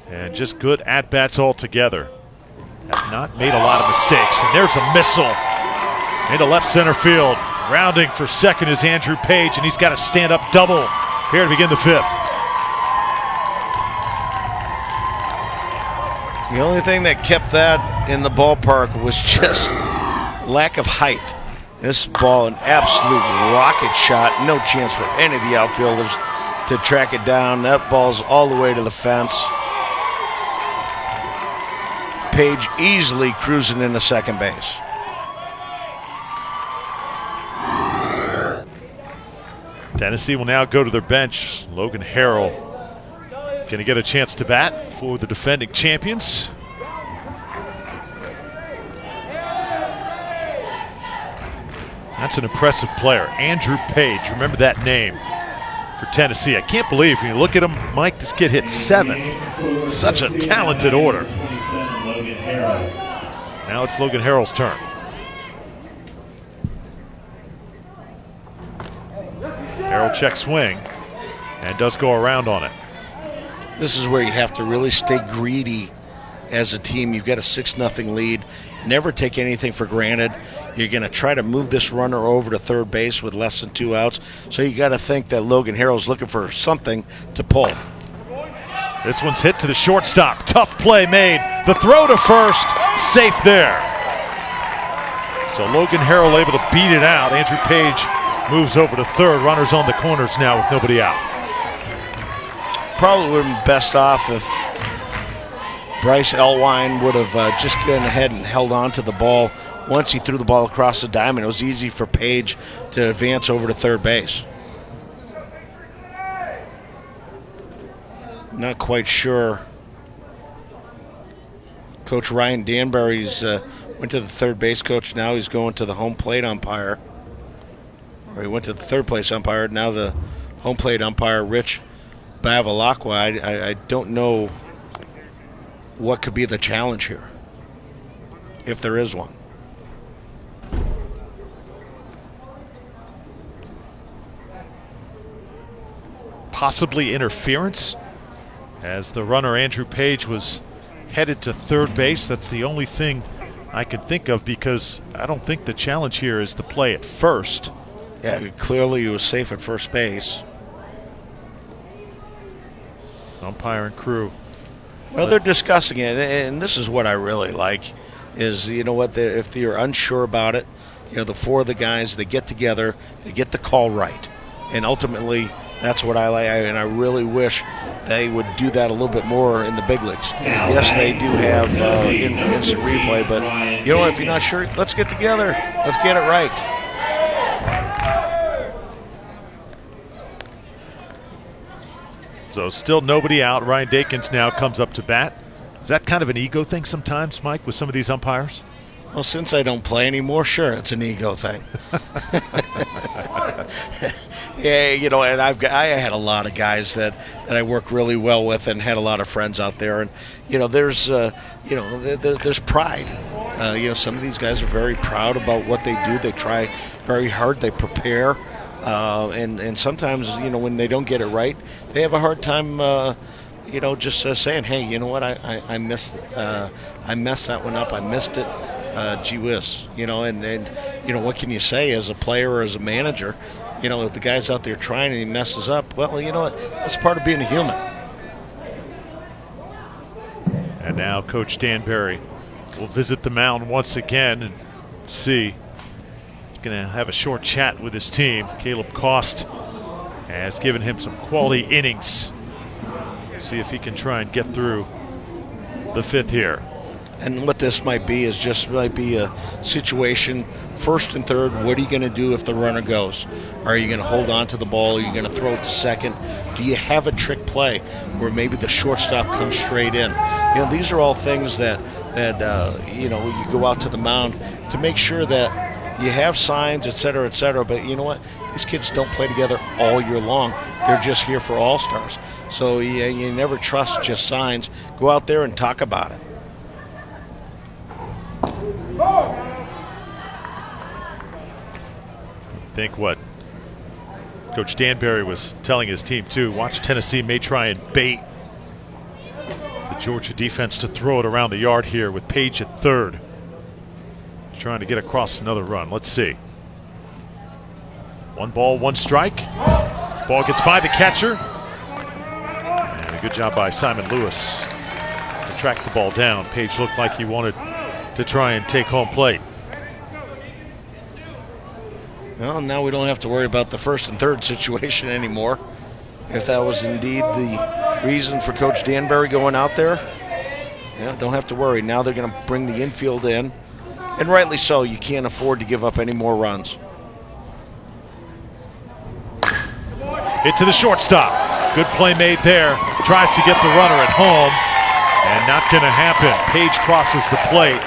and just good at-bats altogether. Have not made a lot of mistakes. And there's a missile into left center field. Rounding for second is Andrew Page, and he's got a stand-up double here to begin the 5th. The only thing that kept that in the ballpark was just lack of height. This ball, an absolute rocket shot. No chance for any of the outfielders to track it down. That ball's all the way to the fence. Page easily cruising into second base. Tennessee will now go to their bench. Logan Harrell going to get a chance to bat for the defending champions. That's an impressive player, Andrew Page. Remember that name for Tennessee. I can't believe when you look at him, Mike, this kid hit 7th. Such a talented order. Now it's Logan Harrell's turn. Harrell checks swing and does go around on it. This is where you have to really stay greedy as a team. You've got a 6-0 lead. Never take anything for granted. You're going to try to move this runner over to third base with less than 2 outs. So you got to think that Logan Harrell's looking for something to pull. This one's hit to the shortstop. Tough play made. The throw to first, safe there. So Logan Harrell able to beat it out. Andrew Page moves over to third. Runners on the corners now with nobody out. Probably would have been best off if Bryce Elwine would have just gone ahead and held on to the ball. Once he threw the ball across the diamond, it was easy for Page to advance over to third base. Not quite sure. Coach Ryan Danbury's went to the third base coach. Now he's going to the home plate umpire. or he went to the third place umpire. Now the home plate umpire, Rich Bavalakwa. I don't know what could be the challenge here, if there is one. Possibly interference, as the runner Andrew Page was headed to third base. That's the only thing I can think of, because I don't think the challenge here is the play at first. Yeah, clearly he was safe at first base. Umpire and crew. Well, they're discussing it, and this is what I really like, is, you know what, if you're unsure about it, you know, the four of the guys, they get together, they get the call right. And ultimately, that's what I like, and I really wish they would do that a little bit more in the big leagues. Yes, they do have instant replay, but you know what, if you're not sure, let's get together, let's get it right. So still nobody out. Ryan Dakins now comes up to bat. Is that kind of an ego thing sometimes, Mike, with some of these umpires? Well, since I don't play anymore, sure, it's an ego thing. Yeah, you know, and I had a lot of guys that I work really well with, and had a lot of friends out there, and you know, there's there's pride. You know, some of these guys are very proud about what they do. They try very hard. They prepare. And sometimes, you know, when they don't get it right, they have a hard time, you know, just saying, hey, you know what, I messed that one up, I missed it, gee whiz, you know, and you know, what can you say as a player or as a manager? You know, if the guy's out there trying and he messes up, well, you know what, that's part of being a human. And now Coach Danbury will visit the mound once again and see. Going to have a short chat with his team. Caleb Cost has given him some quality innings. See if he can try and get through the fifth here. And what this might be is just might be a situation, first and third, what are you going to do if the runner goes? Are you going to hold on to the ball? Are you going to throw it to second? Do you have a trick play where maybe the shortstop comes straight in? You know, these are all things that you know, you go out to the mound to make sure that you have signs, et cetera, but you know what? These kids don't play together all year long. They're just here for all-stars. So you never trust just signs. Go out there and talk about it. I think what Coach Danbury was telling his team, too, watch Tennessee may try and bait the Georgia defense to throw it around the yard here with Page at third. Trying to get across another run. Let's see. 1 ball, 1 strike. This ball gets by the catcher. And a good job by Simon Lewis to track the ball down. Page looked like he wanted to try and take home plate. Well, now we don't have to worry about the first and third situation anymore. If that was indeed the reason for Coach Danbury going out there, yeah, don't have to worry. Now they're going to bring the infield in. And rightly so, you can't afford to give up any more runs. Hit to the shortstop. Good play made there. Tries to get the runner at home. And not going to happen. Page crosses the plate.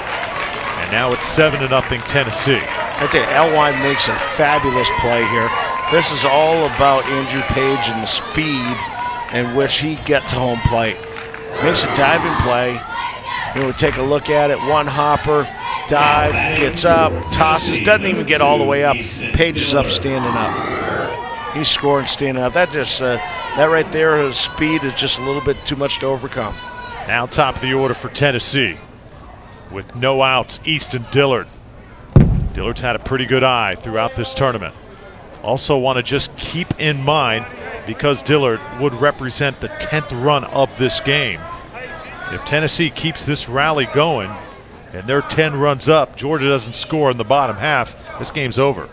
And now it's 7-0 Tennessee. I tell you, Elwine makes a fabulous play here. This is all about Andrew Page and the speed in which he gets to home plate. Makes a diving play. You know, we take a look at it. One hopper. Dive, gets up, tosses, doesn't even get all the way up. Page is up, standing up. He's scoring, standing up. That just, that right there, his speed is just a little bit too much to overcome. Now top of the order for Tennessee. With no outs, Easton Dillard. Dillard's had a pretty good eye throughout this tournament. Also want to just keep in mind, because Dillard would represent the 10th run of this game. If Tennessee keeps this rally going, and they're 10 runs up, Georgia doesn't score in the bottom half, this game's over.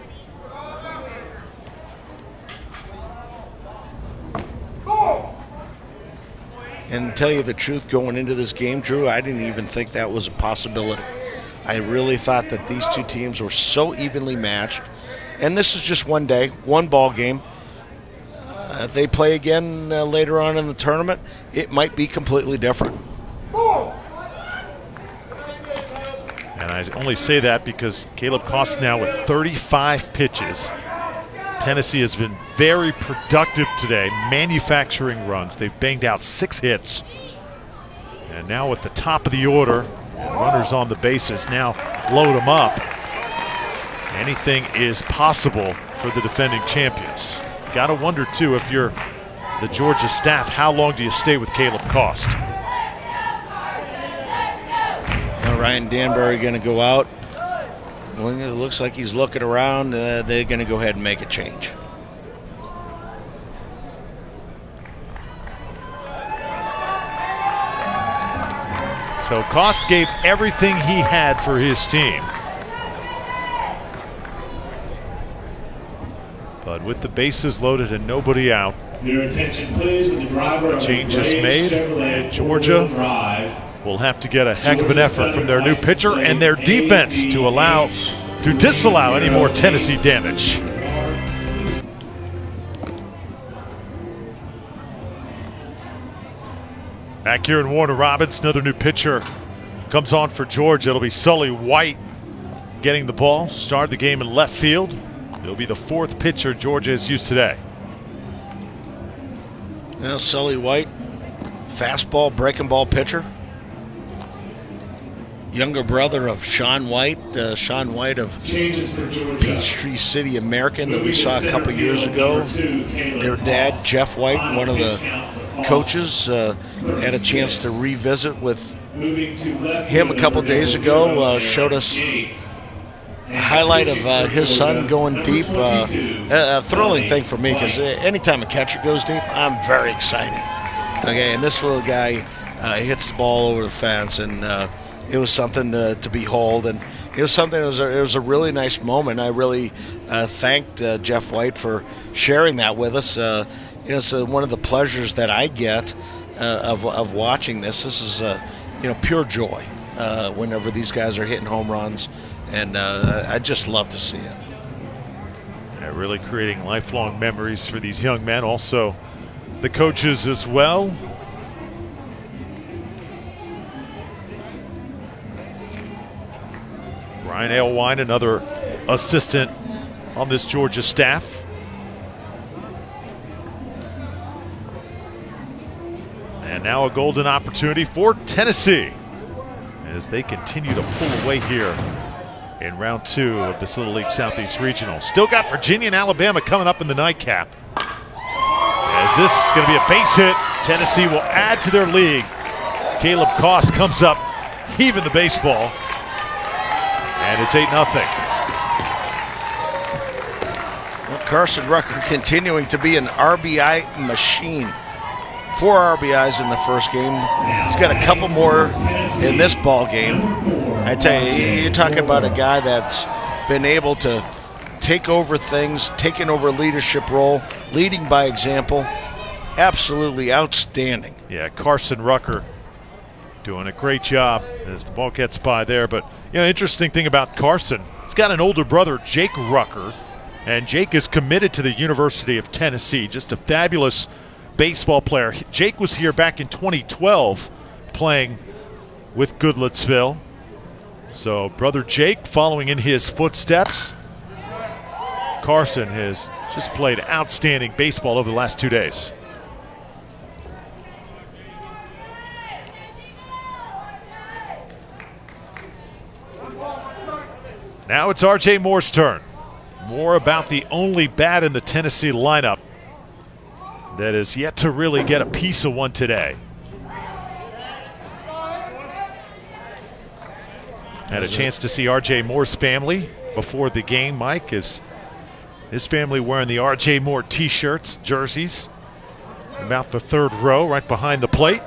And to tell you the truth, going into this game, Drew, I didn't even think that was a possibility. I really thought that these two teams were so evenly matched. And this is just one day, one ball game. If they play again later on in the tournament, it might be completely different. And I only say that because Caleb Cost now with 35 pitches. Tennessee has been very productive today, manufacturing runs. They've banged out 6 hits. And now at the top of the order, runners on the bases. Now load them up. Anything is possible for the defending champions. Got to wonder, too, if you're the Georgia staff, how long do you stay with Caleb Cost? Now Ryan Danbury going to go out. Well, it looks like he's looking around. They're going to go ahead and make a change. So Cost gave everything he had for his team. But with the bases loaded and nobody out, Your attention, please, with the driver of change the is Grazie made. Chevrolet Georgia four-wheel drive. will have to get a heck of an effort from their new pitcher and their defense to disallow any more Tennessee damage. Back here in Warner Robins, another new pitcher comes on for Georgia. It'll be Sully White getting the ball. Started the game in left field. It'll be the 4th pitcher Georgia has used today. Now Sully White, fastball, breaking ball pitcher. Younger brother of Sean White of Peachtree City American that we saw a couple years ago. Their dad, Jeff White, one of the coaches, had a chance to revisit with him a couple days ago. Showed us a highlight of his son going deep. A thrilling thing for me because anytime a catcher goes deep, I'm very excited. Okay, and this little guy hits the ball over the fence, and it was something to behold, and it was something. It was a really nice moment. I really thanked Jeff White for sharing that with us. It's one of the pleasures that I get of watching this. This is pure joy whenever these guys are hitting home runs, and I just love to see it. Yeah, really creating lifelong memories for these young men. Also, the coaches as well. Ryan Alewine, another assistant on this Georgia staff. And now a golden opportunity for Tennessee as they continue to pull away here in round 2 of this Little League Southeast Regional. Still got Virginia and Alabama coming up in the nightcap. As this is going to be a base hit, Tennessee will add to their lead. Caleb Cost comes up, heaving the baseball. And it's 8-0. Well, Carson Rucker continuing to be an RBI machine. 4 RBIs in the first game. He's got a couple more in this ball game. I tell you, you're talking about a guy that's been able to take over things, taking over a leadership role, leading by example. Absolutely outstanding. Yeah, Carson Rucker doing a great job as the ball gets by there. But, interesting thing about Carson, he's got an older brother, Jake Rucker, and Jake is committed to the University of Tennessee. Just a fabulous baseball player. Jake was here back in 2012 playing with Goodlettsville. So brother Jake following in his footsteps. Carson has just played outstanding baseball over the last 2 days. Now it's R.J. Moore's turn. More about the only bat in the Tennessee lineup that is yet to really get a piece of one today. Had a chance to see R.J. Moore's family before the game, Mike, is his family wearing the R.J. Moore t-shirts, jerseys, about the 3rd row right behind the plate.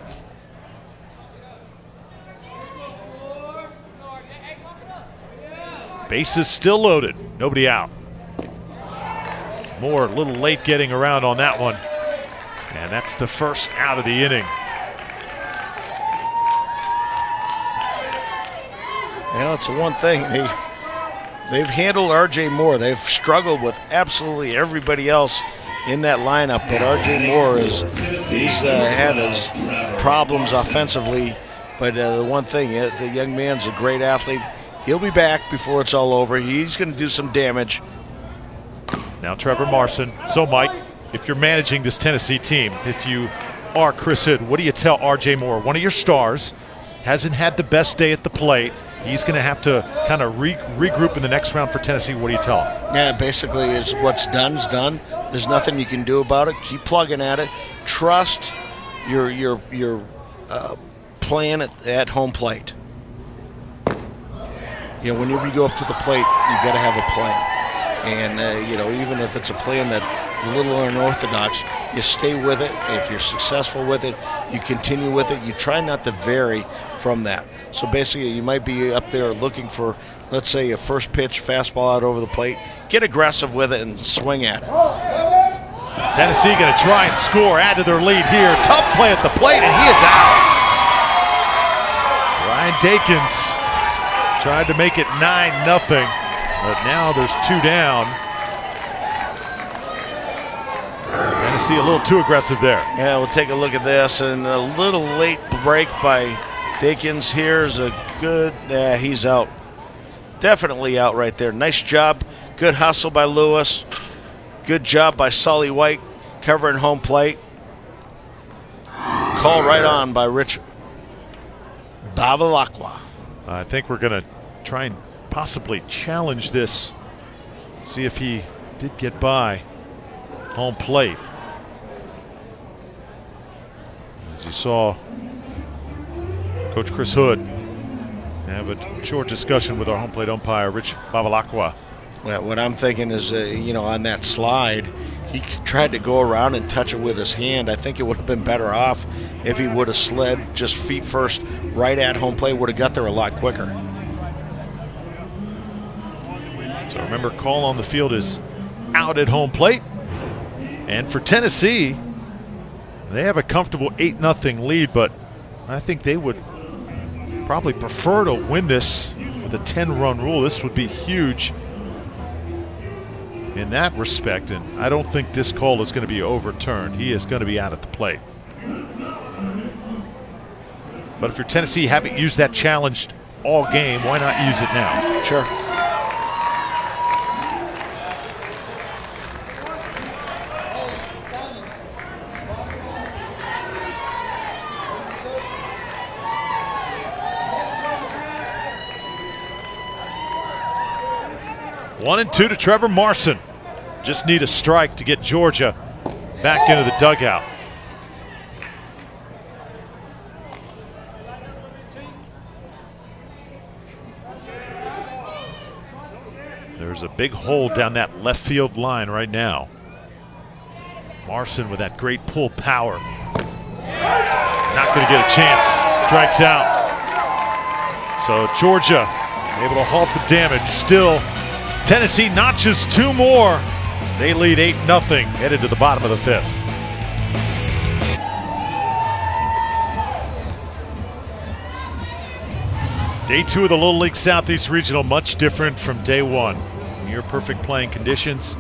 Bases still loaded, nobody out. Moore a little late getting around on that one. And that's the first out of the inning. It's the one thing. They've handled R.J. Moore. They've struggled with absolutely everybody else in that lineup, but R.J. Moore he's had his problems offensively. But the one thing, the young man's a great athlete. He'll be back before it's all over. He's going to do some damage. Now Trevor Marson. So, Mike, if you're managing this Tennessee team, if you are Chris Hood, what do you tell R.J. Moore? One of your stars hasn't had the best day at the plate. He's going to have to kind of regroup in the next round for Tennessee. What do you tell him? Yeah, basically is what's done's done. There's nothing you can do about it. Keep plugging at it. Trust your plan at home plate. You know, whenever you go up to the plate, you got to have a plan. And you know, even if it's a plan that's a little unorthodox, you stay with it. If you're successful with it, you continue with it. You try not to vary from that. So basically, you might be up there looking for, let's say, a first pitch fastball out over the plate. Get aggressive with it and swing at it. Tennessee going to try and score, add to their lead here. Tough play at the plate, and he is out. Ryan Dakins tried to make it 9-0, but now there's 2 down. Tennessee a little too aggressive there. Yeah, we'll take a look at this, and a little late break by Dakins here is a good, he's out. Definitely out right there. Nice job. Good hustle by Lewis. Good job by Sully White covering home plate. Call right on by Rich Bavalakwa. I think we're going to try and possibly challenge this. See if he did get by home plate. As you saw Coach Chris Hood have a short discussion with our home plate umpire, Rich Bavalakwa. Well, what I'm thinking is, you know, on that slide, he tried to go around and touch it with his hand. I think it would have been better off if he would have slid just feet first right at home plate, would have got there a lot quicker. So remember, call on the field is out at home plate. And for Tennessee, they have a comfortable 8-0 lead, but I think they would probably prefer to win this with a 10-run rule. This would be huge in that respect, and I don't think this call is going to be overturned. He is going to be out at the plate. But if you're Tennessee, haven't used that challenge all game, why not use it now? Sure. One and 2 to Trevor Marson. Just need a strike to get Georgia back into the dugout. There's a big hole down that left field line right now. Marson with that great pull power. Not going to get a chance. Strikes out. So Georgia able to halt the damage. Still, Tennessee notches 2 more. They lead 8-0, headed to the bottom of the 5th. Day 2 of the Little League Southeast Regional, much different from day 1. Near perfect playing conditions.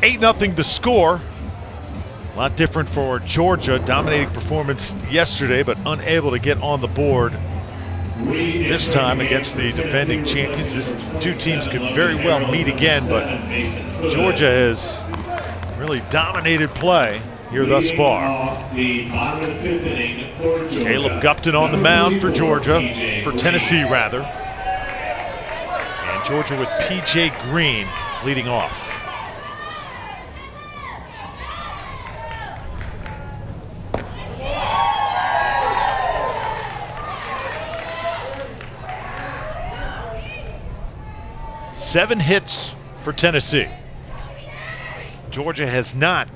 8-0 to score. A lot different for Georgia. Dominating performance yesterday, but unable to get on the board this time against the defending champions. These 2 teams could very well meet again, but Georgia has really dominated play here thus far. Caleb Gupton on the mound for Georgia, for Tennessee rather. And Georgia with P.J. Green leading off. Seven hits for Tennessee. Georgia has not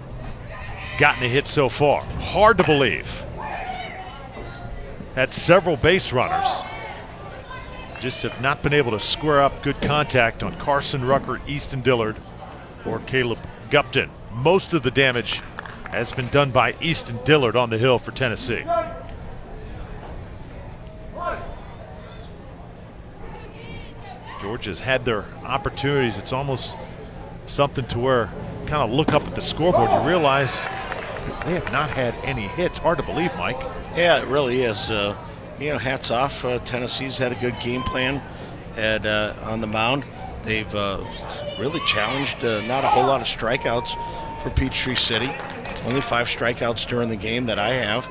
gotten a hit so far. Hard to believe. Had several base runners. Just have not been able to square up good contact on Carson Rucker, Easton Dillard, or Caleb Gupton. Most of the damage has been done by Easton Dillard on the hill for Tennessee. Georgia's had their opportunities. It's almost something to where you kind of look up at the scoreboard, you realize they have not had any hits. Hard to believe, Mike. Yeah, it really is. You know, hats off. Tennessee's had a good game plan on the mound. They've really challenged not a whole lot of strikeouts for Peachtree City. Only 5 strikeouts during the game that I have.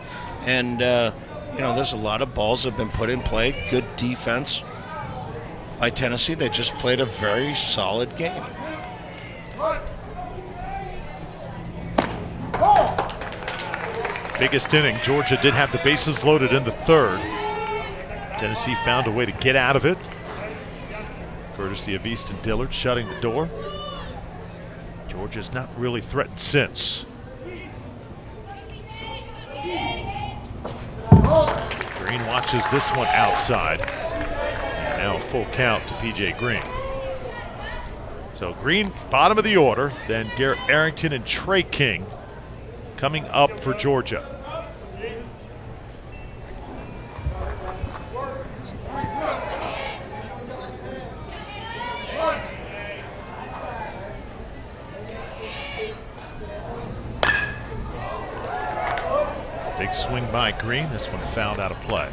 And, you know, there's a lot of balls that have been put in play. Good defense by Tennessee. They just played a very solid game. Biggest inning. Georgia did have the bases loaded in the 3rd. Tennessee found a way to get out of it, courtesy of Easton Dillard shutting the door. Georgia's not really threatened since. Green watches this one outside. Now a full count to P.J. Green. So Green, bottom of the order. Then Garrett Arrington and Trey King coming up for Georgia. Big swing by Green. This one fouled out of play.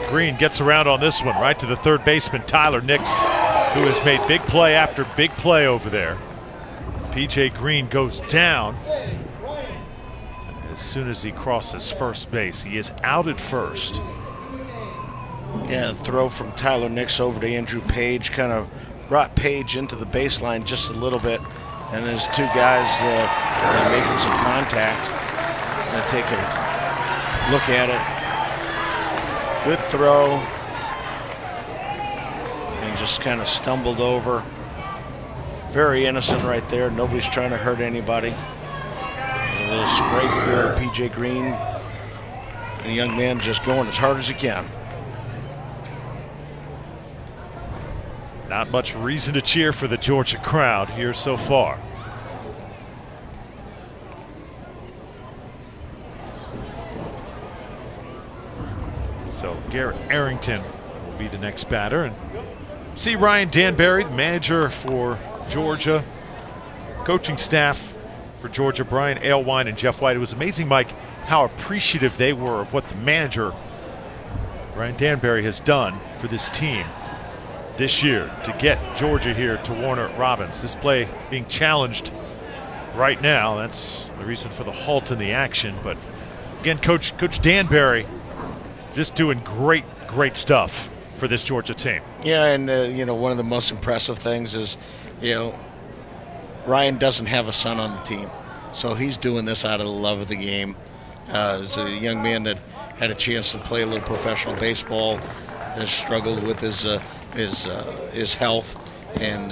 Green gets around on this one, right to the 3rd baseman, Tyler Nix, who has made big play after big play over there. P.J. Green goes down. As soon as he crosses first base, he is out at first. Yeah, the throw from Tyler Nix over to Andrew Page kind of brought Page into the baseline just a little bit. And there's 2 guys making some contact. I'm going to take a look at it. Good throw. And just kind of stumbled over. Very innocent right there. Nobody's trying to hurt anybody. A little scrape there, P.J. Green. And the young man just going as hard as he can. Not much reason to cheer for the Georgia crowd here so far. So Garrett Arrington will be the next batter. And see Ryan Danbury, the manager for Georgia, coaching staff for Georgia, Brian Aylwine and Jeff White. It was amazing, Mike, how appreciative they were of what the manager, Ryan Danbury, has done for this team this year to get Georgia here to Warner Robins. This play being challenged right now. That's the reason for the halt in the action. But again, Coach Danbury just doing great stuff for this Georgia team. Yeah, and you know, one of the most impressive things is, you know, Ryan doesn't have a son on the team, so he's doing this out of the love of the game. As a young man that had a chance to play a little professional baseball, has struggled with his health and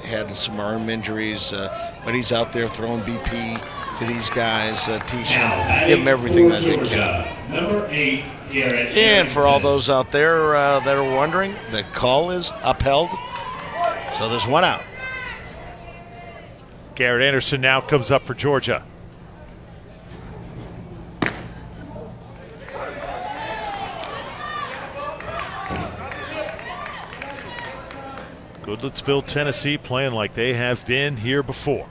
had some arm injuries, but he's out there throwing BP to these guys, teaching them, give them everything that they can. Number 8, Garrett And for all those out there that are wondering, the call is upheld, so there's 1 out. Garrett Anderson now comes up for Georgia. Goodlettsville, Tennessee, playing like they have been here before.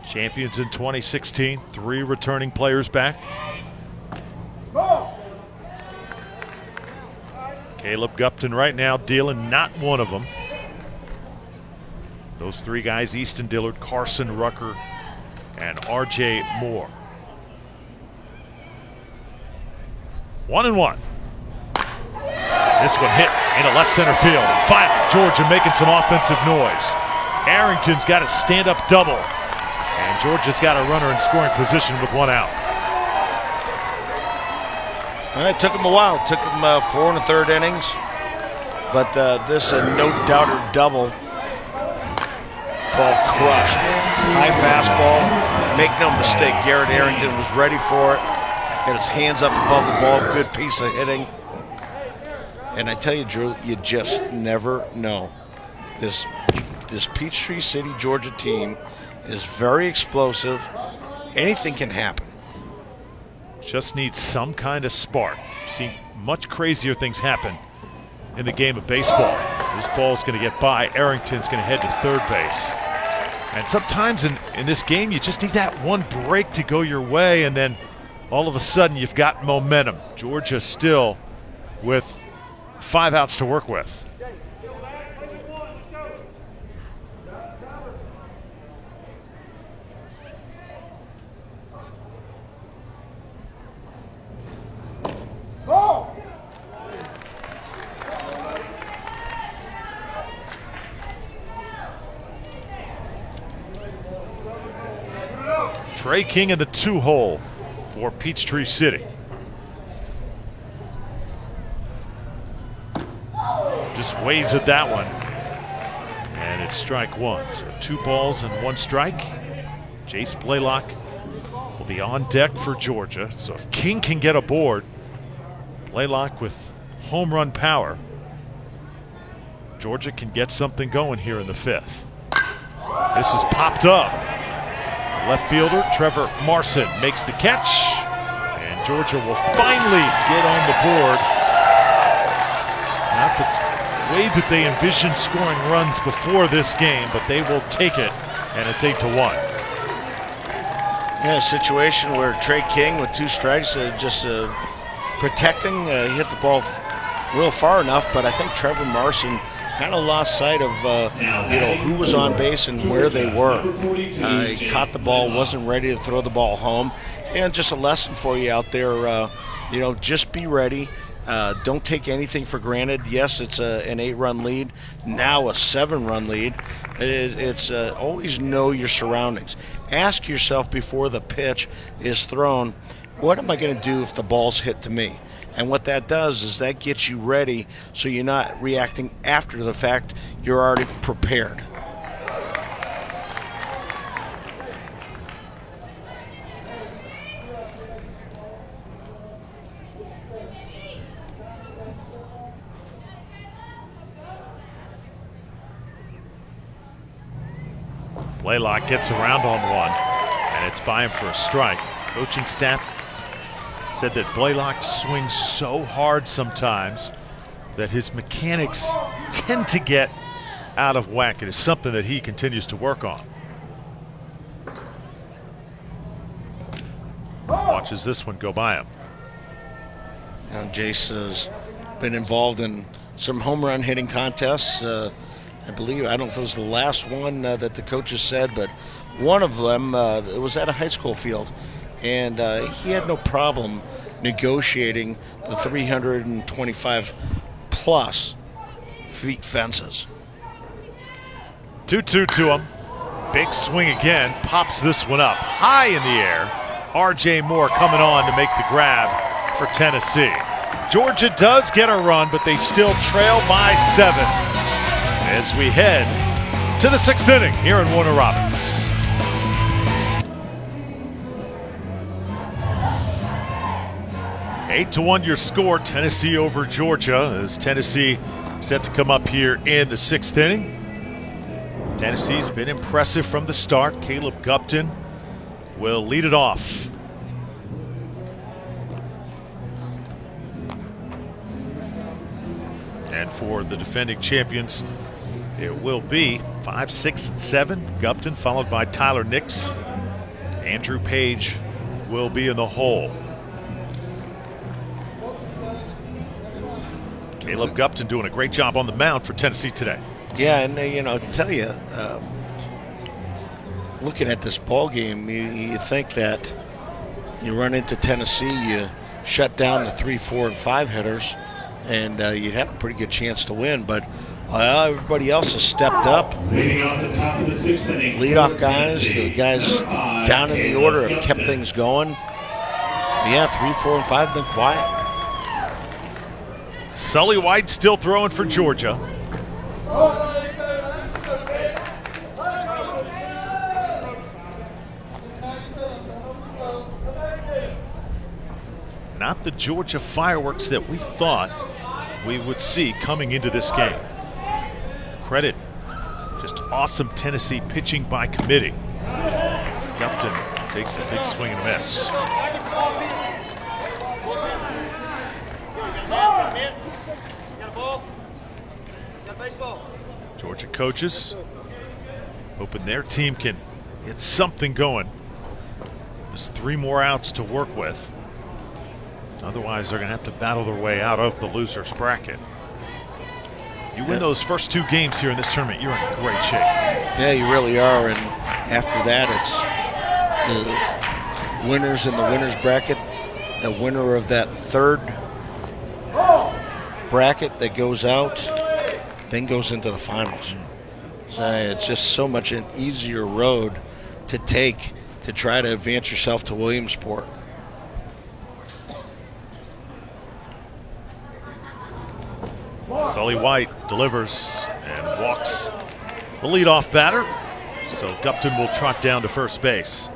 Champions in 2016, 3 returning players back. Caleb Gupton right now dealing not one of them. Those 3 guys, Easton Dillard, Carson Rucker, and R.J. Moore. 1-1. This one hit into left center field. Finally, Georgia making some offensive noise. Arrington's got a stand-up double. And Georgia's got a runner in scoring position with 1 out. It took him a while. It took him 4 1/3 innings. But this no-doubter double. Ball crushed. High fastball. Make no mistake, Garrett Arrington was ready for it. Got his hands up above the ball. Good piece of hitting. And I tell you, Drew, you just never know. This Peachtree City, Georgia team is very explosive, anything can happen. Just needs some kind of spark. Seen much crazier things happen in the game of baseball. This ball's going to get by. Arrington's going to head to third base. And sometimes in this game, you just need that one break to go your way, and then all of a sudden you've got momentum. Georgia still with 5 outs to work with. Trey King in the 2-hole for Peachtree City. Just waves at that one. And it's strike one. So 2 balls and 1 strike. Jace Blaylock will be on deck for Georgia. So if King can get aboard, Blaylock with home run power, Georgia can get something going here in the 5th. This is popped up. Left fielder Trevor Marson makes the catch, and Georgia will finally get on the board. Not the way that they envisioned scoring runs before this game, but they will take it, and it's 8-1. Yeah, a situation where Trey King with 2 strikes, just protecting. He hit the ball real far enough, but I think Trevor Marson kind of lost sight of who was on base and where they were. He caught the ball, wasn't ready to throw the ball home. And just a lesson for you out there, just be ready. Don't take anything for granted. Yes, it's an 8-run lead, now a 7-run lead. It's always know your surroundings. Ask yourself before the pitch is thrown, what am I going to do if the ball's hit to me? And what that does is that gets you ready so you're not reacting after the fact. You're already prepared. Blaylock gets around on one, and it's by him for a strike. Coaching staff said that Blaylock swings so hard sometimes that his mechanics tend to get out of whack. It is something that he continues to work on. Watches this one go by him. Now Jace has been involved in some home run hitting contests. I don't know if it was the last one that the coaches said, but one of them it was at a high school field. And he had no problem negotiating the 325 plus feet fences. 2-2 to him. Big swing again. Pops this one up high in the air. R.J. Moore coming on to make the grab for Tennessee. Georgia does get a run, but they still trail by 7 as we head to the 6th inning here in Warner Robins. 8-1 your score, Tennessee over Georgia, as Tennessee set to come up here in the 6th inning. Tennessee's been impressive from the start. Caleb Gupton will lead it off. And for the defending champions, it will be 5, 6, and 7. Gupton followed by Tyler Nix. Andrew Page will be in the hole. Caleb Gupton doing a great job on the mound for Tennessee today. Yeah, and to tell you, looking at this ball game, you think that you run into Tennessee, you shut down the 3, 4, and 5 hitters, and you'd have a pretty good chance to win. But everybody else has stepped up. Leading off the top of the 6th inning. Leadoff guys, the guys down in the order have kept things going. Yeah, 3, 4, and 5 have been quiet. Sully White still throwing for Georgia. Not the Georgia fireworks that we thought we would see coming into this game. Credit, just awesome Tennessee pitching by committee. Gupton Takes a big swing and a miss. Georgia coaches hoping their team can get something going. Just 3 more outs to work with. Otherwise, they're going to have to battle their way out of the loser's bracket. You win those first 2 games here in this tournament, you're in great shape. Yeah, you really are. And after that, it's the winners in the winner's bracket. The winner of that 3rd bracket that goes out, then goes into the finals. So it's just so much an easier road to take to try to advance yourself to Williamsport. Sully White delivers and walks the leadoff batter. So Gupton will trot down to first base.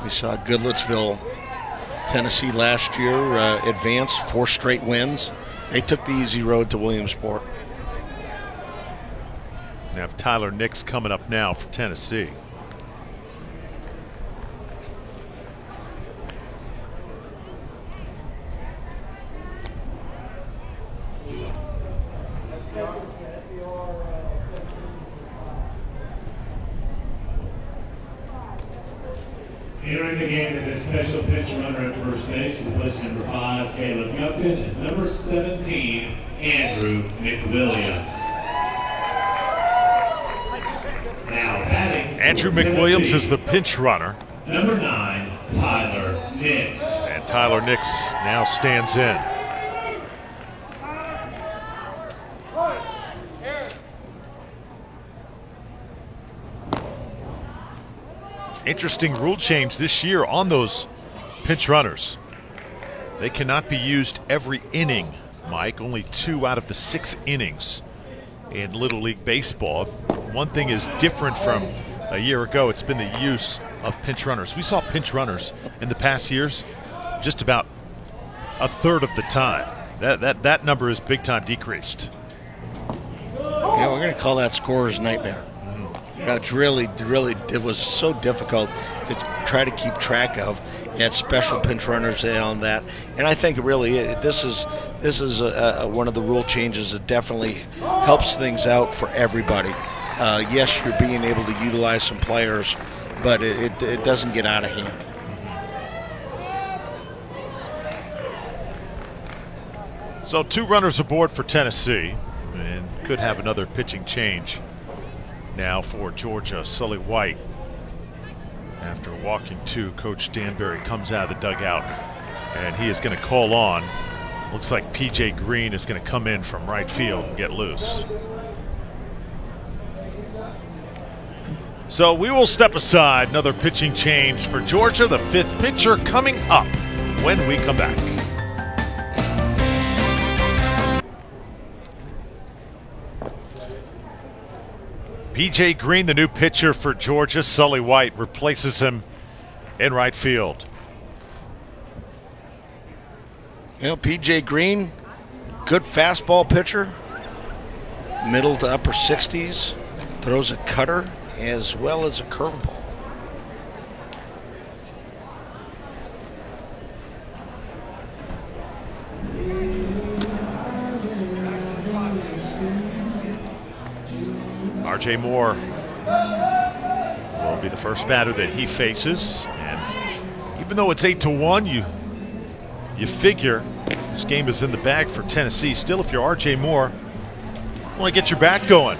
We saw Goodlettsville, Tennessee last year advance 4 straight wins. They took the easy road to Williamsport. We have Tyler Nix coming up now for Tennessee. Entering the game as a special pitch runner at first base, replacing number 5, Caleb Gupton, is number 17, Andrew McWilliams. Now batting. Andrew McWilliams is the pinch runner. Number 9, Tyler Nix. And Tyler Nix now stands in. Interesting rule change this year on those pinch runners. They cannot be used every inning, Mike. Only 2 out of the 6 innings in Little League Baseball. One thing is different from a year ago. It's been the use of pinch runners. We saw pinch runners in the past years just about a third of the time. That number is big time decreased. Yeah, we're going to call that scorer's nightmare. Yeah, it's really, it was so difficult to try to keep track of. You had special pinch runners in on that, and I think really this is one of the rule changes that definitely helps things out for everybody. Yes, you're being able to utilize some players, but it doesn't get out of hand. So 2 runners aboard for Tennessee, and could have another pitching change now for Georgia. Sully White, after walking 2, Coach Danbury comes out of the dugout, and he is going to call on. Looks like P.J. Green is going to come in from right field and get loose. So we will step aside. Another pitching change for Georgia. The 5th pitcher coming up when we come back. P.J. Green, the new pitcher for Georgia. Sully White replaces him in right field. You know, P.J. Green, good fastball pitcher, middle to upper 60s, throws a cutter as well as a curveball. R.J. Moore will be the first batter that he faces, and even though it's 8-1, you figure this game is in the bag for Tennessee. Still, if you're R.J. Moore, you want to get your bat going.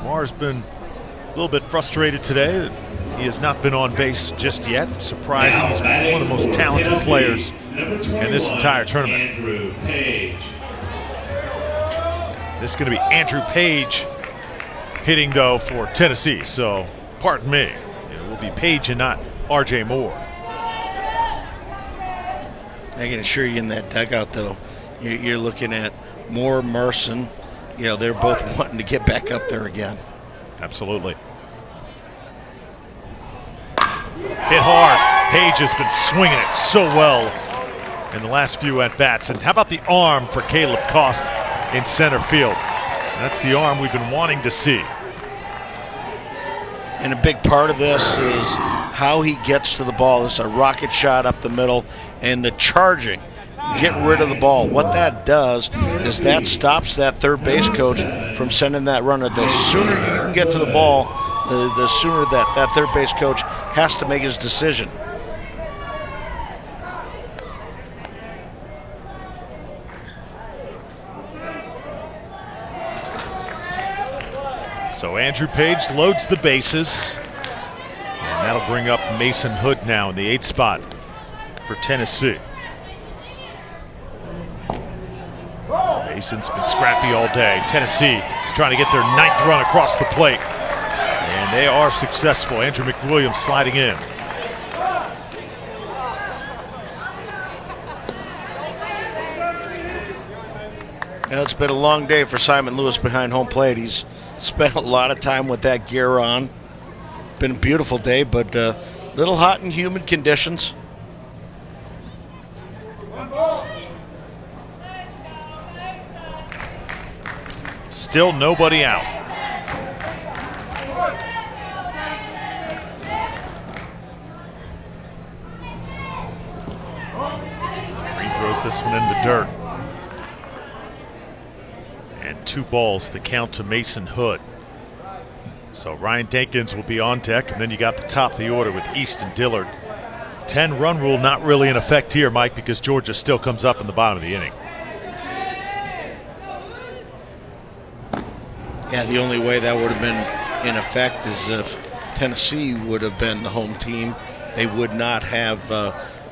Moore's been a little bit frustrated today. He has not been on base just yet. Surprising. He's one of the most talented players in this entire tournament. Andrew Page. This is going to be Andrew Page hitting, though, for Tennessee. So, pardon me. It will be Page and not R.J. Moore. I can assure you in that dugout, though, you're looking at Moore, Marson. You know, they're both wanting to get back up there again. Absolutely. Hit hard. Page has been swinging it so well in the last few at-bats. And how about the arm for Caleb Cost in center field? That's the arm we've been wanting to see. And a big part of this is how he gets to the ball. It's a rocket shot up the middle, and the charging, getting rid of the ball. What that does is that stops that third base coach from sending that runner. The sooner you can get to the ball, the sooner that third base coach has to make his decision. So Andrew Page loads the bases, and that'll bring up Mason Hood now in the 8th spot for Tennessee. Mason's been scrappy all day. Tennessee trying to get their 9th run across the plate, and they are successful. Andrew McWilliams sliding in. Well, it's been a long day for Simon Lewis behind home plate. He's spent a lot of time with that gear on. Been a beautiful day, but a little hot and humid conditions. Still nobody out. Green throws this one in the dirt. And 2 balls to count to Mason Hood. So Ryan Dankins will be on deck, and then you got the top of the order with Easton Dillard. 10-run rule not really in effect here, Mike, because Georgia still comes up in the bottom of the inning. Yeah, the only way that would have been in effect is if Tennessee would have been the home team. They would not have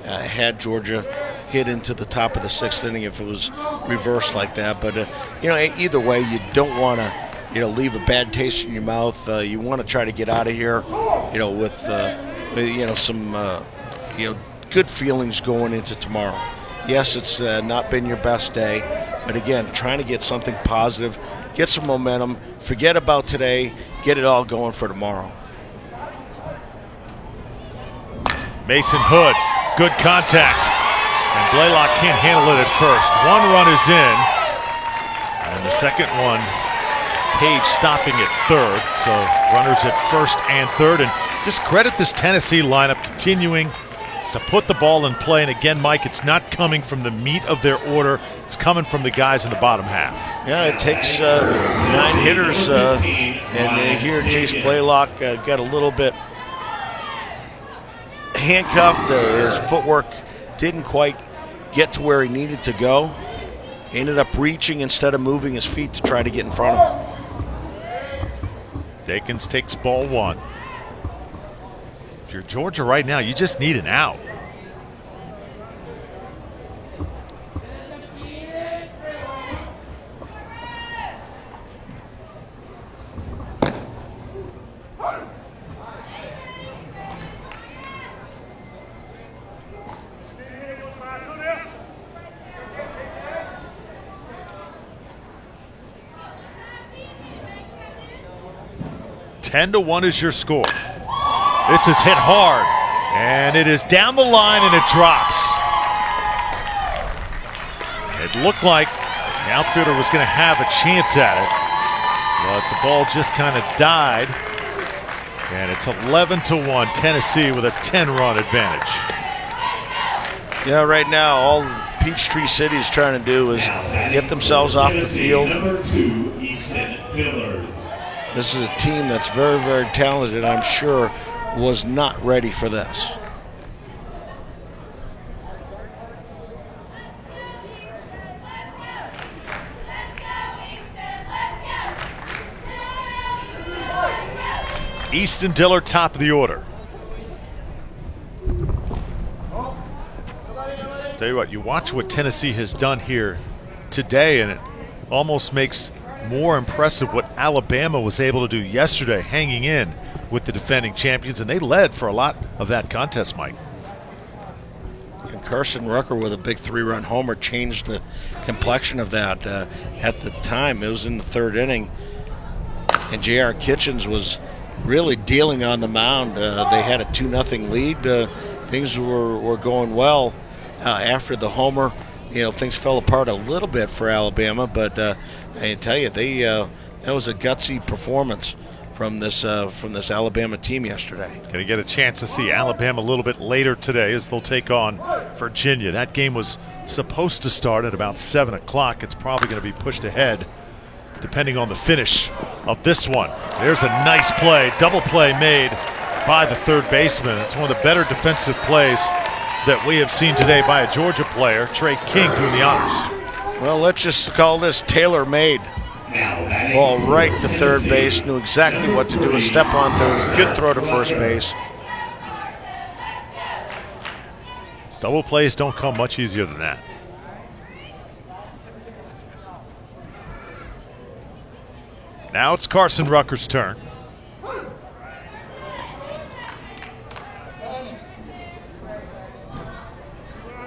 had Georgia hit into the top of the 6th inning if it was reversed like that. But either way, you don't want to leave a bad taste in your mouth. You want to try to get out of here with some good feelings going into tomorrow. Yes, it's not been your best day, but again, trying to get something positive, get some momentum, forget about today, get it all going for tomorrow. Mason Hood, good contact. And Blaylock can't handle it at first. 1 run is in. And the second one, Page stopping at 3rd. So runners at 1st and 3rd. And just credit this Tennessee lineup continuing to put the ball in play. And again, Mike, it's not coming from the meat of their order. It's coming from the guys in the bottom half. Yeah, it takes 9 hitters. And here Chase Blaylock got a little bit handcuffed. His footwork didn't quite get to where he needed to go. He ended up reaching instead of moving his feet to try to get in front of him. Dakins takes ball 1. If you're Georgia right now, you just need an out. (10-1) is your score. This is hit hard, and it is down the line, and it drops. It looked like the outfielder was going to have a chance at it, but the ball just kind of died, and it's 11-1, Tennessee with a 10-run advantage. Yeah, right now all Peachtree City is trying to do is get themselves off the field. Number 2, Easton Dillard. This is a team that's very, very talented. I'm sure was not ready for this. Easton Dillard, top of the order. Tell you what, you watch what Tennessee has done here today, and it almost makes more impressive what Alabama was able to do yesterday, hanging in with the defending champions, and they led for a lot of that contest, Mike. And Carson Rucker with a big 3-run homer changed the complexion of that. At the time, it was in the 3rd inning, and J.R. Kitchens was really dealing on the mound. They had a 2-0 lead. Things were going well after the homer. Things fell apart a little bit for Alabama, but I tell you, that was a gutsy performance from this Alabama team yesterday. Going to get a chance to see Alabama a little bit later today as they'll take on Virginia. That game was supposed to start at about 7 o'clock. It's probably going to be pushed ahead depending on the finish of this one. There's a nice play, double play made by the third baseman. It's one of the better defensive plays that we have seen today by a Georgia player. Trey King doing the honors. Well, let's just call this tailor-made. Ball right to third base, knew exactly what to do. A step on third, good throw to first base. Double plays don't come much easier than that. Now it's Carson Rucker's turn.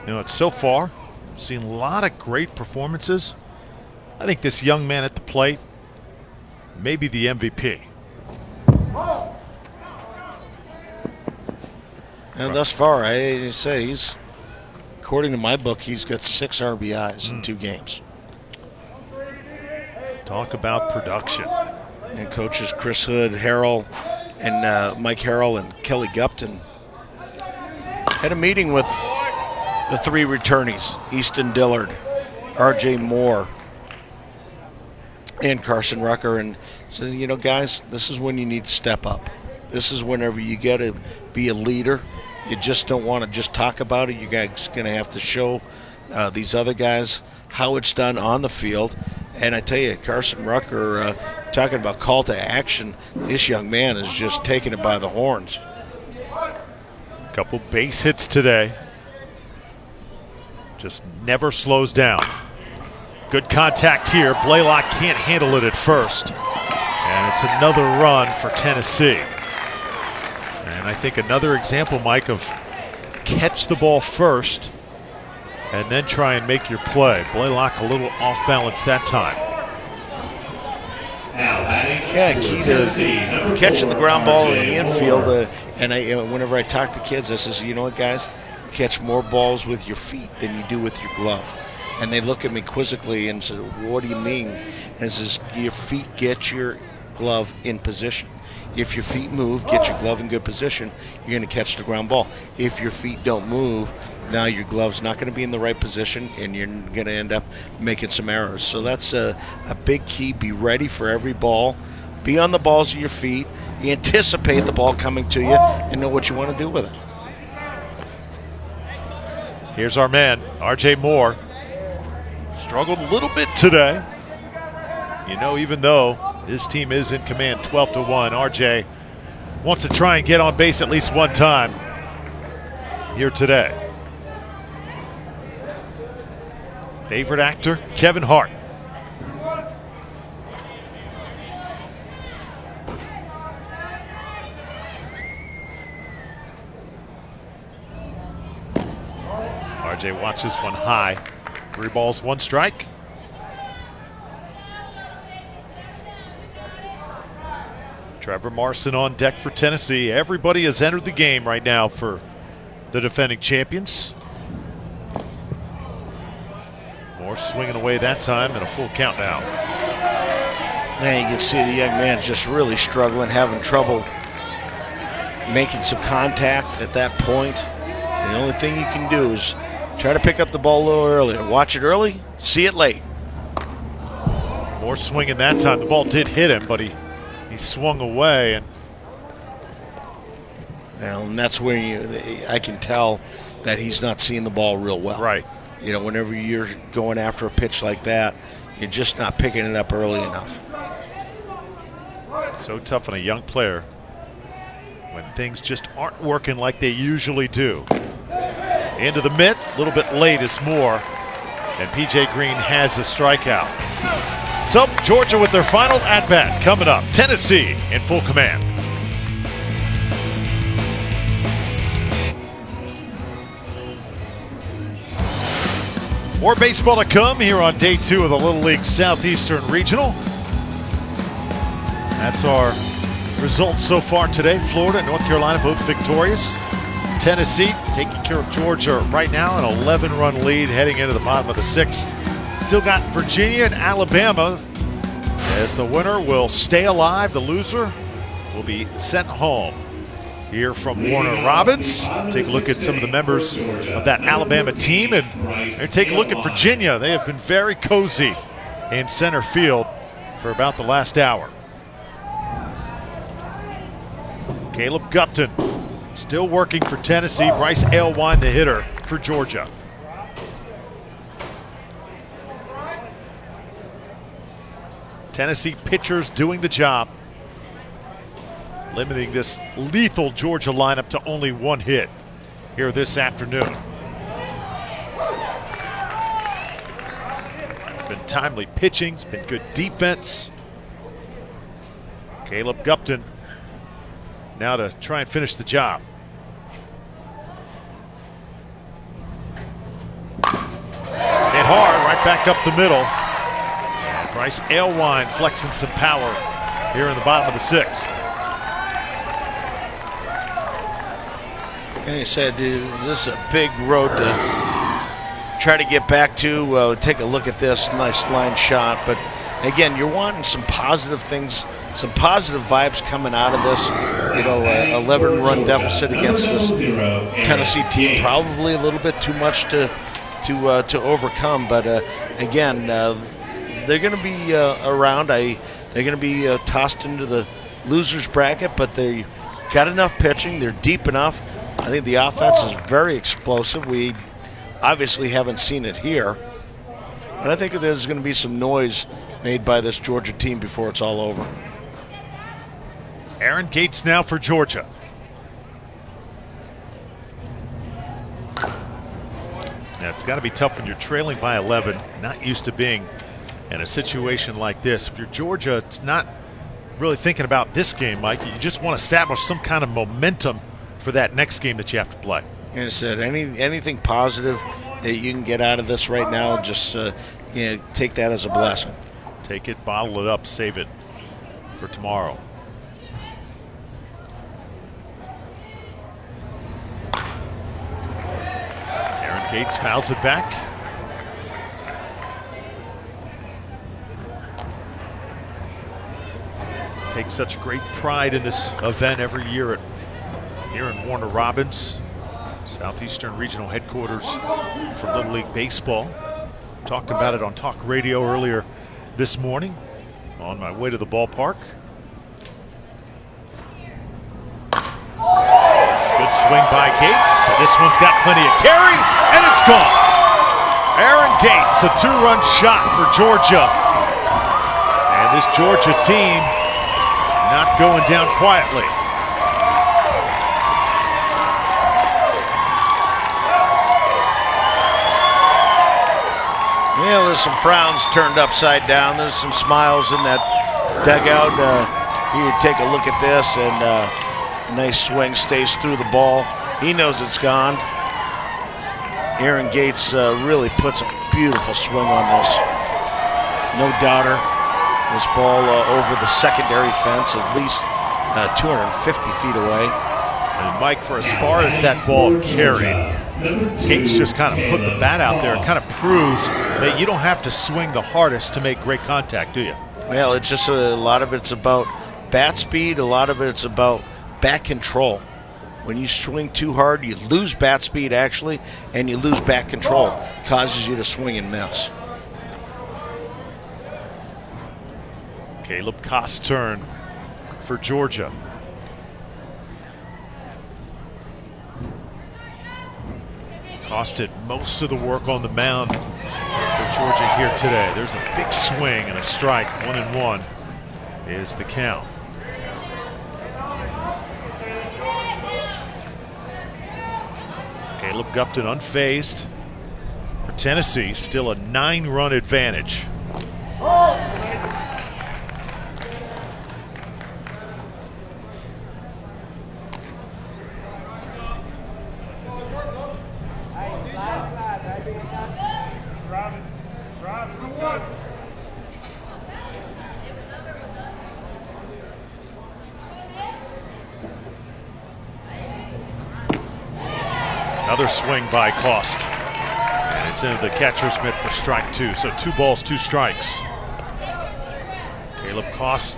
You know, it's so far, seen a lot of great performances. I think this young man at the plate may be the MVP. And thus far, I say he's, according to my book, he's got 6 RBIs in 2 games. Talk about production. And coaches Chris Hood, Harrell, and Mike Harrell and Kelly Gupton had a meeting with the 3 returnees, Easton Dillard, R.J. Moore, and Carson Rucker, and said, you know, guys, this is when you need to step up. This is whenever you got to be a leader. You just don't want to just talk about it. You guys going to have to show these other guys how it's done on the field. And I tell you, Carson Rucker, talking about call to action, this young man is just taking it by the horns. Couple base hits today. Just never slows down. Good contact here. Blaylock can't handle it at first. And it's another run for Tennessee. And I think another example, Mike, of catch the ball first and then try and make your play. Blaylock a little off balance that time. Yeah, key to catching the ground ball in the infield. And whenever I talk to kids, I says, you know what, guys? You catch more balls with your feet than you do with your glove. And they look at me quizzically and say, what do you mean? And it says, your feet get your glove in position. If your feet move, get your glove in good position, you're going to catch the ground ball. If your feet don't move, now your glove's not going to be in the right position, and you're going to end up making some errors. So that's a big key. Be ready for every ball. Be on the balls of your feet. Anticipate the ball coming to you and know what you want to do with it. Here's our man, R.J. Moore. Struggled a little bit today. You know, even though his team is in command 12-1, RJ wants to try and get on base at least one time here today. Favorite actor, Kevin Hart. RJ watches one high. 3 balls, 1 strike. Trevor Marson on deck for Tennessee. Everybody has entered the game right now for the defending champions. Moore swinging away that time and a full count now. Now you can see the young man just really struggling, having trouble making some contact at that point. The only thing you can do is try to pick up the ball a little earlier. Watch it early, see it late. Moore swinging that time. The ball did hit him, but he swung away. And that's where I can tell that he's not seeing the ball real well. Right. You know, whenever you're going after a pitch like that, you're just not picking it up early enough. So tough on a young player when things just aren't working like they usually do. Into the mitt, a little bit late is Moore, and P.J. Green has a strikeout. So Georgia with their final at-bat coming up. Tennessee in full command. More baseball to come here on day 2 of the Little League Southeastern Regional. That's our results so far today. Florida and North Carolina both victorious. Tennessee taking care of Georgia right now, an 11-run lead heading into the bottom of the 6th. Still got Virginia and Alabama as the winner will stay alive. The loser will be sent home. Here from Warner Robins. Take a look at some of the members of that Alabama team, and take a look at Virginia. They have been very cozy in center field for about the last hour. Caleb Gupton still working for Tennessee. Bryce Aylwine, the hitter for Georgia. Tennessee pitchers doing the job, limiting this lethal Georgia lineup to only one hit here this afternoon. It's been timely pitching, it's been good defense. Caleb Gupton now to try and finish the job. Hit hard, right back up the middle. And Bryce Aylwine flexing some power here in the bottom of the sixth. And he said, this is a big road to try to get back to. Take a look at this nice line shot. But again, you're wanting some positive things, some positive vibes coming out of this. 11-run deficit against this Tennessee team. Probably a little bit too much to overcome. But again, they're going to be around. They're going to be tossed into the losers bracket, but they got enough pitching. They're deep enough. I think the offense is very explosive. We obviously haven't seen it here, but I think there's going to be some noise made by this Georgia team before it's all over. Aaron Gates now for Georgia. Now it's got to be tough when you're trailing by 11, not used to being in a situation like this. If you're Georgia, it's not really thinking about this game, Mike. You just want to establish some kind of momentum for that next game that you have to play. And I said, anything positive that you can get out of this right now, just take that as a blessing. Take it, bottle it up, save it for tomorrow. Aaron Gates fouls it back. Takes such great pride in this event every year here in Warner Robins, Southeastern Regional Headquarters for Little League Baseball. Talked about it on talk radio earlier this morning on my way to the ballpark. Good swing by Gates. This one's got plenty of carry, and it's gone. Aaron Gates, a two-run shot for Georgia. And this Georgia team not going down quietly. Yeah, there's some frowns turned upside down. There's some smiles in that dugout. You take a look at this, and nice swing, stays through the ball. He knows it's gone. Aaron Gates really puts a beautiful swing on this. No doubter. This ball over the secondary fence, at least 250 feet away. And Mike, for as far as that ball carried, Gates just kind of put the bat out there and kind of proves that you don't have to swing the hardest to make great contact, do you? Well, it's just a lot of it's about bat speed. A lot of it's about bat control. When you swing too hard, you lose bat speed, actually, and you lose bat control. It causes you to swing and miss. Caleb Kost's turn for Georgia. Kost did most of the work on the mound for Georgia here today. There's a big swing and a strike. 1-1 is the count. Caleb Gupton unfazed for Tennessee. Still a 9-run advantage. Another swing by Kost. And it's into the catcher's mitt for strike 2. So 2 balls, 2 strikes. Caleb Kost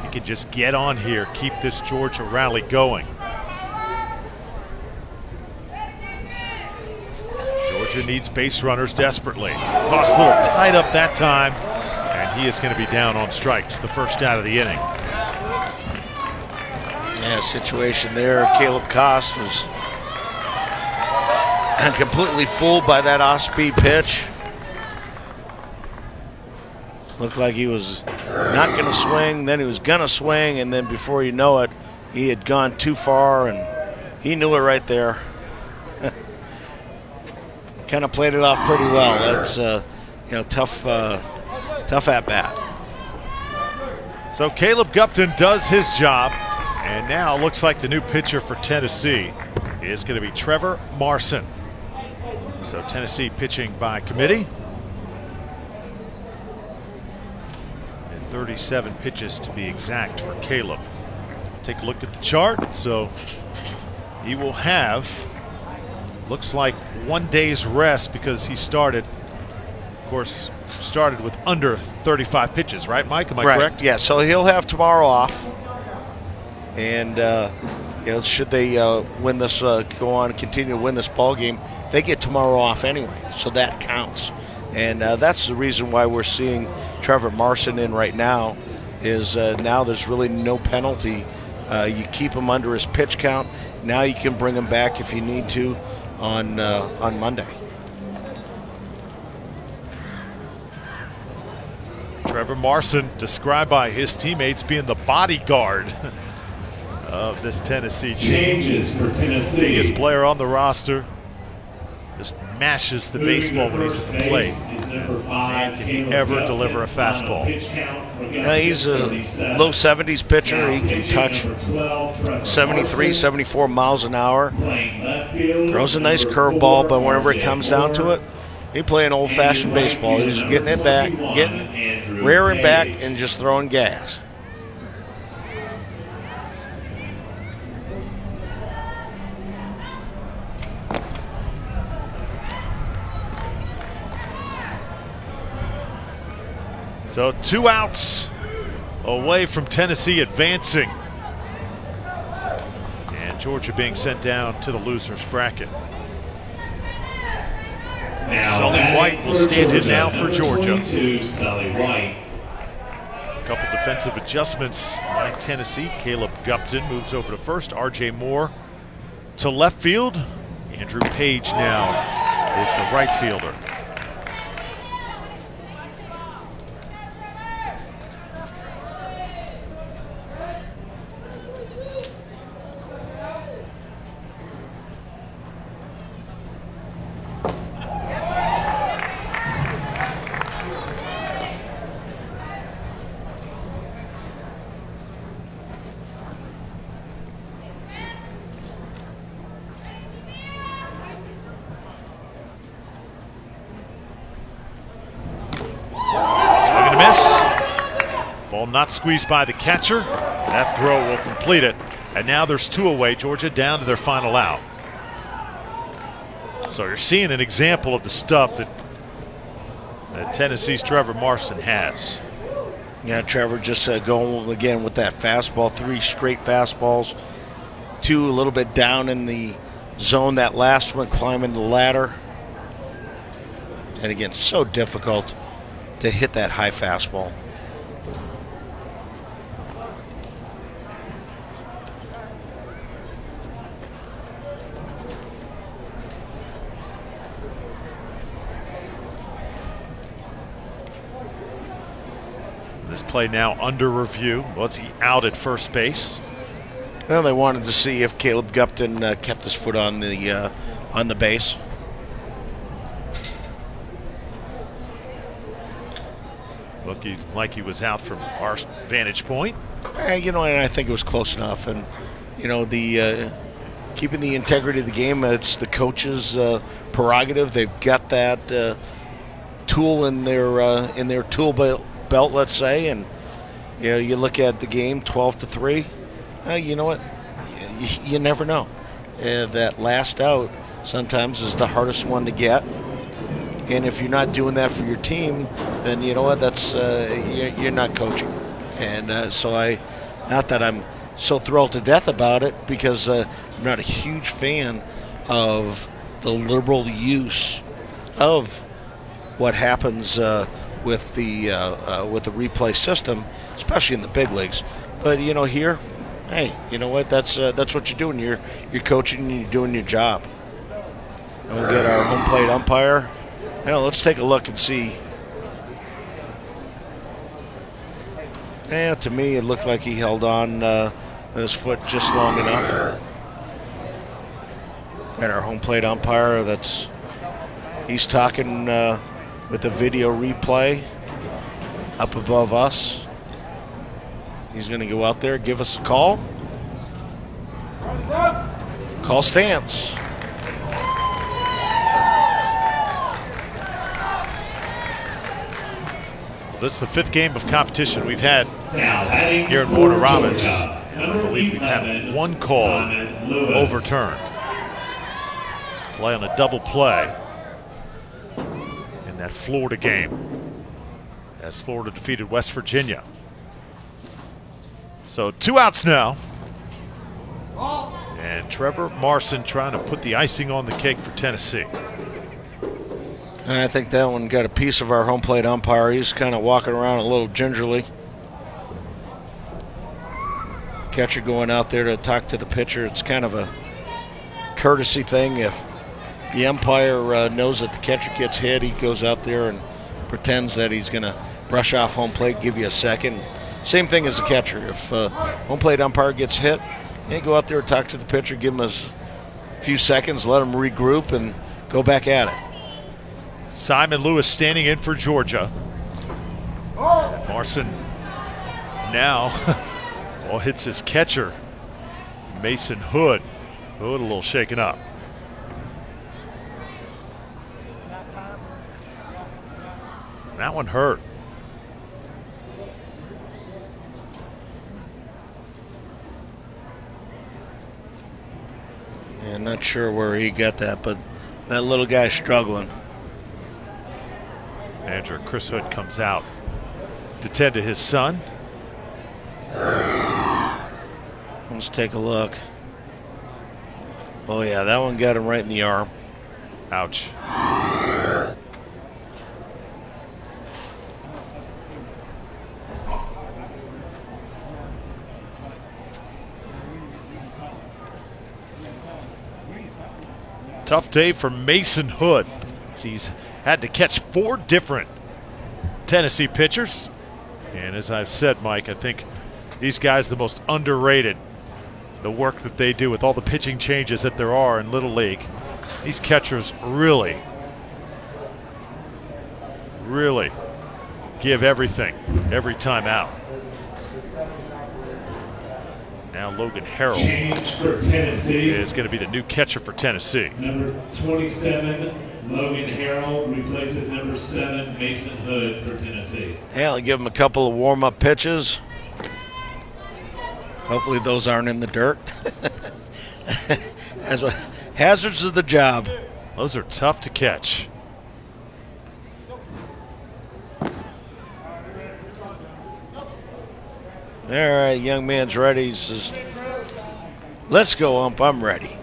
He can just get on here, keep this Georgia rally going. Georgia needs base runners desperately. Cross a little tied up that time, and he is going to be down on strikes, the first out of the inning. Yeah, situation there. Caleb Cost was completely fooled by that off-speed pitch. Looked like he was not going to swing, then he was going to swing, and then before you know it, he had gone too far, and he knew it right there. Kind of played it off pretty well. That's tough at bat. So Caleb Gupton does his job, and now looks like the new pitcher for Tennessee is going to be Trevor Marson. So Tennessee pitching by committee. And 37 pitches to be exact for Caleb. Take a look at the chart. So he will have, looks like 1 day's rest because he started, of course, started with under 35 pitches, right, Mike? Am I correct? Yeah, so he'll have tomorrow off. And, should they win this, go on and continue to win this ball game, they get tomorrow off anyway, so that counts. And that's the reason why we're seeing Trevor Marson in right now is now there's really no penalty. You keep him under his pitch count. Now you can bring him back if you need to on Monday. Trevor Marson, described by his teammates being the bodyguard of this Tennessee team. Changes for Tennessee. Biggest player on the roster. Just mashes the baseball when he's at the plate. Man, can he ever deliver a fastball? He's a low 70s pitcher. He can touch 73, 74 miles an hour. Throws a nice curveball, but whenever it comes down to it, he playing old-fashioned baseball. He's getting it back, rearing back, and just throwing gas. So 2 outs away from Tennessee advancing. And Georgia being sent down to the loser's bracket. Sully White will stand in now for Georgia. Sully White. A couple defensive adjustments by Tennessee. Caleb Gupton moves over to first. R.J. Moore to left field. Andrew Page now is the right fielder. Not squeezed by the catcher. That throw will complete it. And now there's 2 away. Georgia down to their final out. So you're seeing an example of the stuff that Tennessee's Trevor Marson has. Yeah, Trevor just going again with that fastball. 3 straight fastballs. 2 a little bit down in the zone. That last one climbing the ladder. And again, so difficult to hit that high fastball. This play now under review. Was he out at first base? Well, they wanted to see if Caleb Gupton kept his foot on the base. Looking like he was out from our vantage point. And I think it was close enough. And the keeping the integrity of the game, it's the coach's prerogative. They've got that tool in their tool belt, let's say, and you look at the game 12-3. You know what? You never know. That last out sometimes is the hardest one to get, and if you're not doing that for your team, then you know what? That's you're not coaching, And so not that I'm so thrilled to death about it, because I'm not a huge fan of the liberal use of what happens with the replay system, especially in the big leagues. But here, hey, you know what? That's what you're doing. You're coaching and you're doing your job. And we'll get our home plate umpire. Now let's take a look and see. Yeah, to me it looked like he held on his foot just long enough. And our home plate umpire, he's talking with the video replay up above us. He's going to go out there, give us a call. Call stands. This is the 5th game of competition we've had here in Warner Robins. I believe we've had one call overturned. Play on a double play in that Florida game as Florida defeated West Virginia. So 2 outs now. And Trevor Marson trying to put the icing on the cake for Tennessee. I think that one got a piece of our home plate umpire. He's kind of walking around a little gingerly. Catcher going out there to talk to the pitcher. It's kind of a courtesy thing. If the umpire knows that the catcher gets hit, he goes out there and pretends that he's going to brush off home plate, give you a second. Same thing as the catcher. If home plate umpire gets hit, you go out there and talk to the pitcher, give him a few seconds, let him regroup, and go back at it. Simon Lewis standing in for Georgia. Marson now hits his catcher, Mason Hood. Hood a little shaken up. That one hurt. Yeah, not sure where he got that, but that little guy's struggling. Manager Chris Hood comes out to tend to his son. Let's take a look. Oh yeah, that one got him right in the arm. Ouch. Tough day for Mason Hood. He's had to catch 4 different Tennessee pitchers. And as I've said, Mike, I think these guys are the most underrated. The work that they do with all the pitching changes that there are in Little League. These catchers really give everything every time out. Now Logan Harrell Change for Tennessee is going to be the new catcher for Tennessee. Number 27, Logan Harrell, replaces number 7, Mason Hood for Tennessee. Yeah, I'll give him a couple of warm-up pitches. Hopefully those aren't in the dirt. As well, hazards of the job. Those are tough to catch. All right, young man's ready. He says, let's go, ump, I'm ready.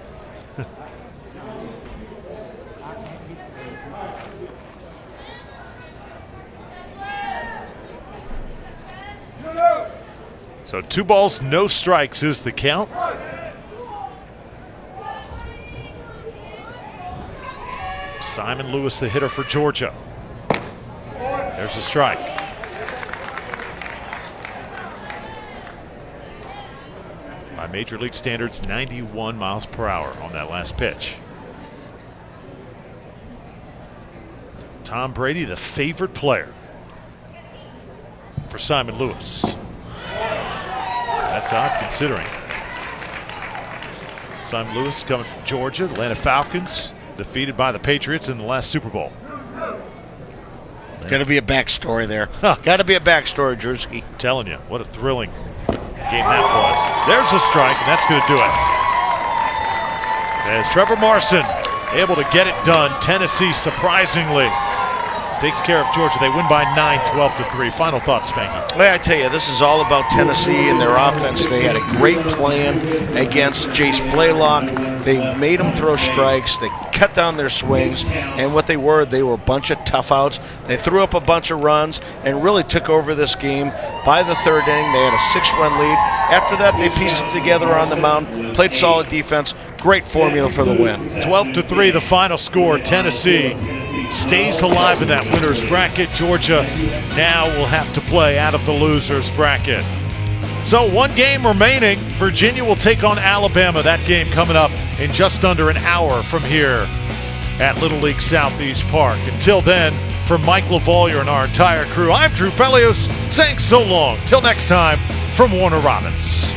So 2 balls, no strikes is the count. Simon Lewis, the hitter for Georgia. There's a strike. By Major League standards, 91 miles per hour on that last pitch. Tom Brady, the favorite player for Simon Lewis. That's odd considering. Simon Lewis coming from Georgia, Atlanta Falcons, defeated by the Patriots in the last Super Bowl. Got to be a backstory there. Got to be a backstory, Drewski. Telling you, what a thrilling game that was. There's a strike, and that's going to do it. As Trevor Marson able to get it done, Tennessee surprisingly takes care of Georgia. They win by 9, 12-3. Final thoughts, Spanky. Well, I tell you, this is all about Tennessee and their offense. They had a great plan against Jace Blaylock. They made him throw strikes. They cut down their swings. And what they were a bunch of tough outs. They threw up a bunch of runs and really took over this game. By the third inning, they had a 6-run lead. After that, they pieced it together on the mound, played solid defense. Great formula for the win. 12-3, the final score. Tennessee stays alive in that winner's bracket. Georgia now will have to play out of the loser's bracket. So 1 game remaining. Virginia will take on Alabama. That game coming up in just under an hour from here at Little League Southeast Park. Until then, for Mike LaValliere and our entire crew, I'm Drew Pelios saying so long. Till next time from Warner Robins.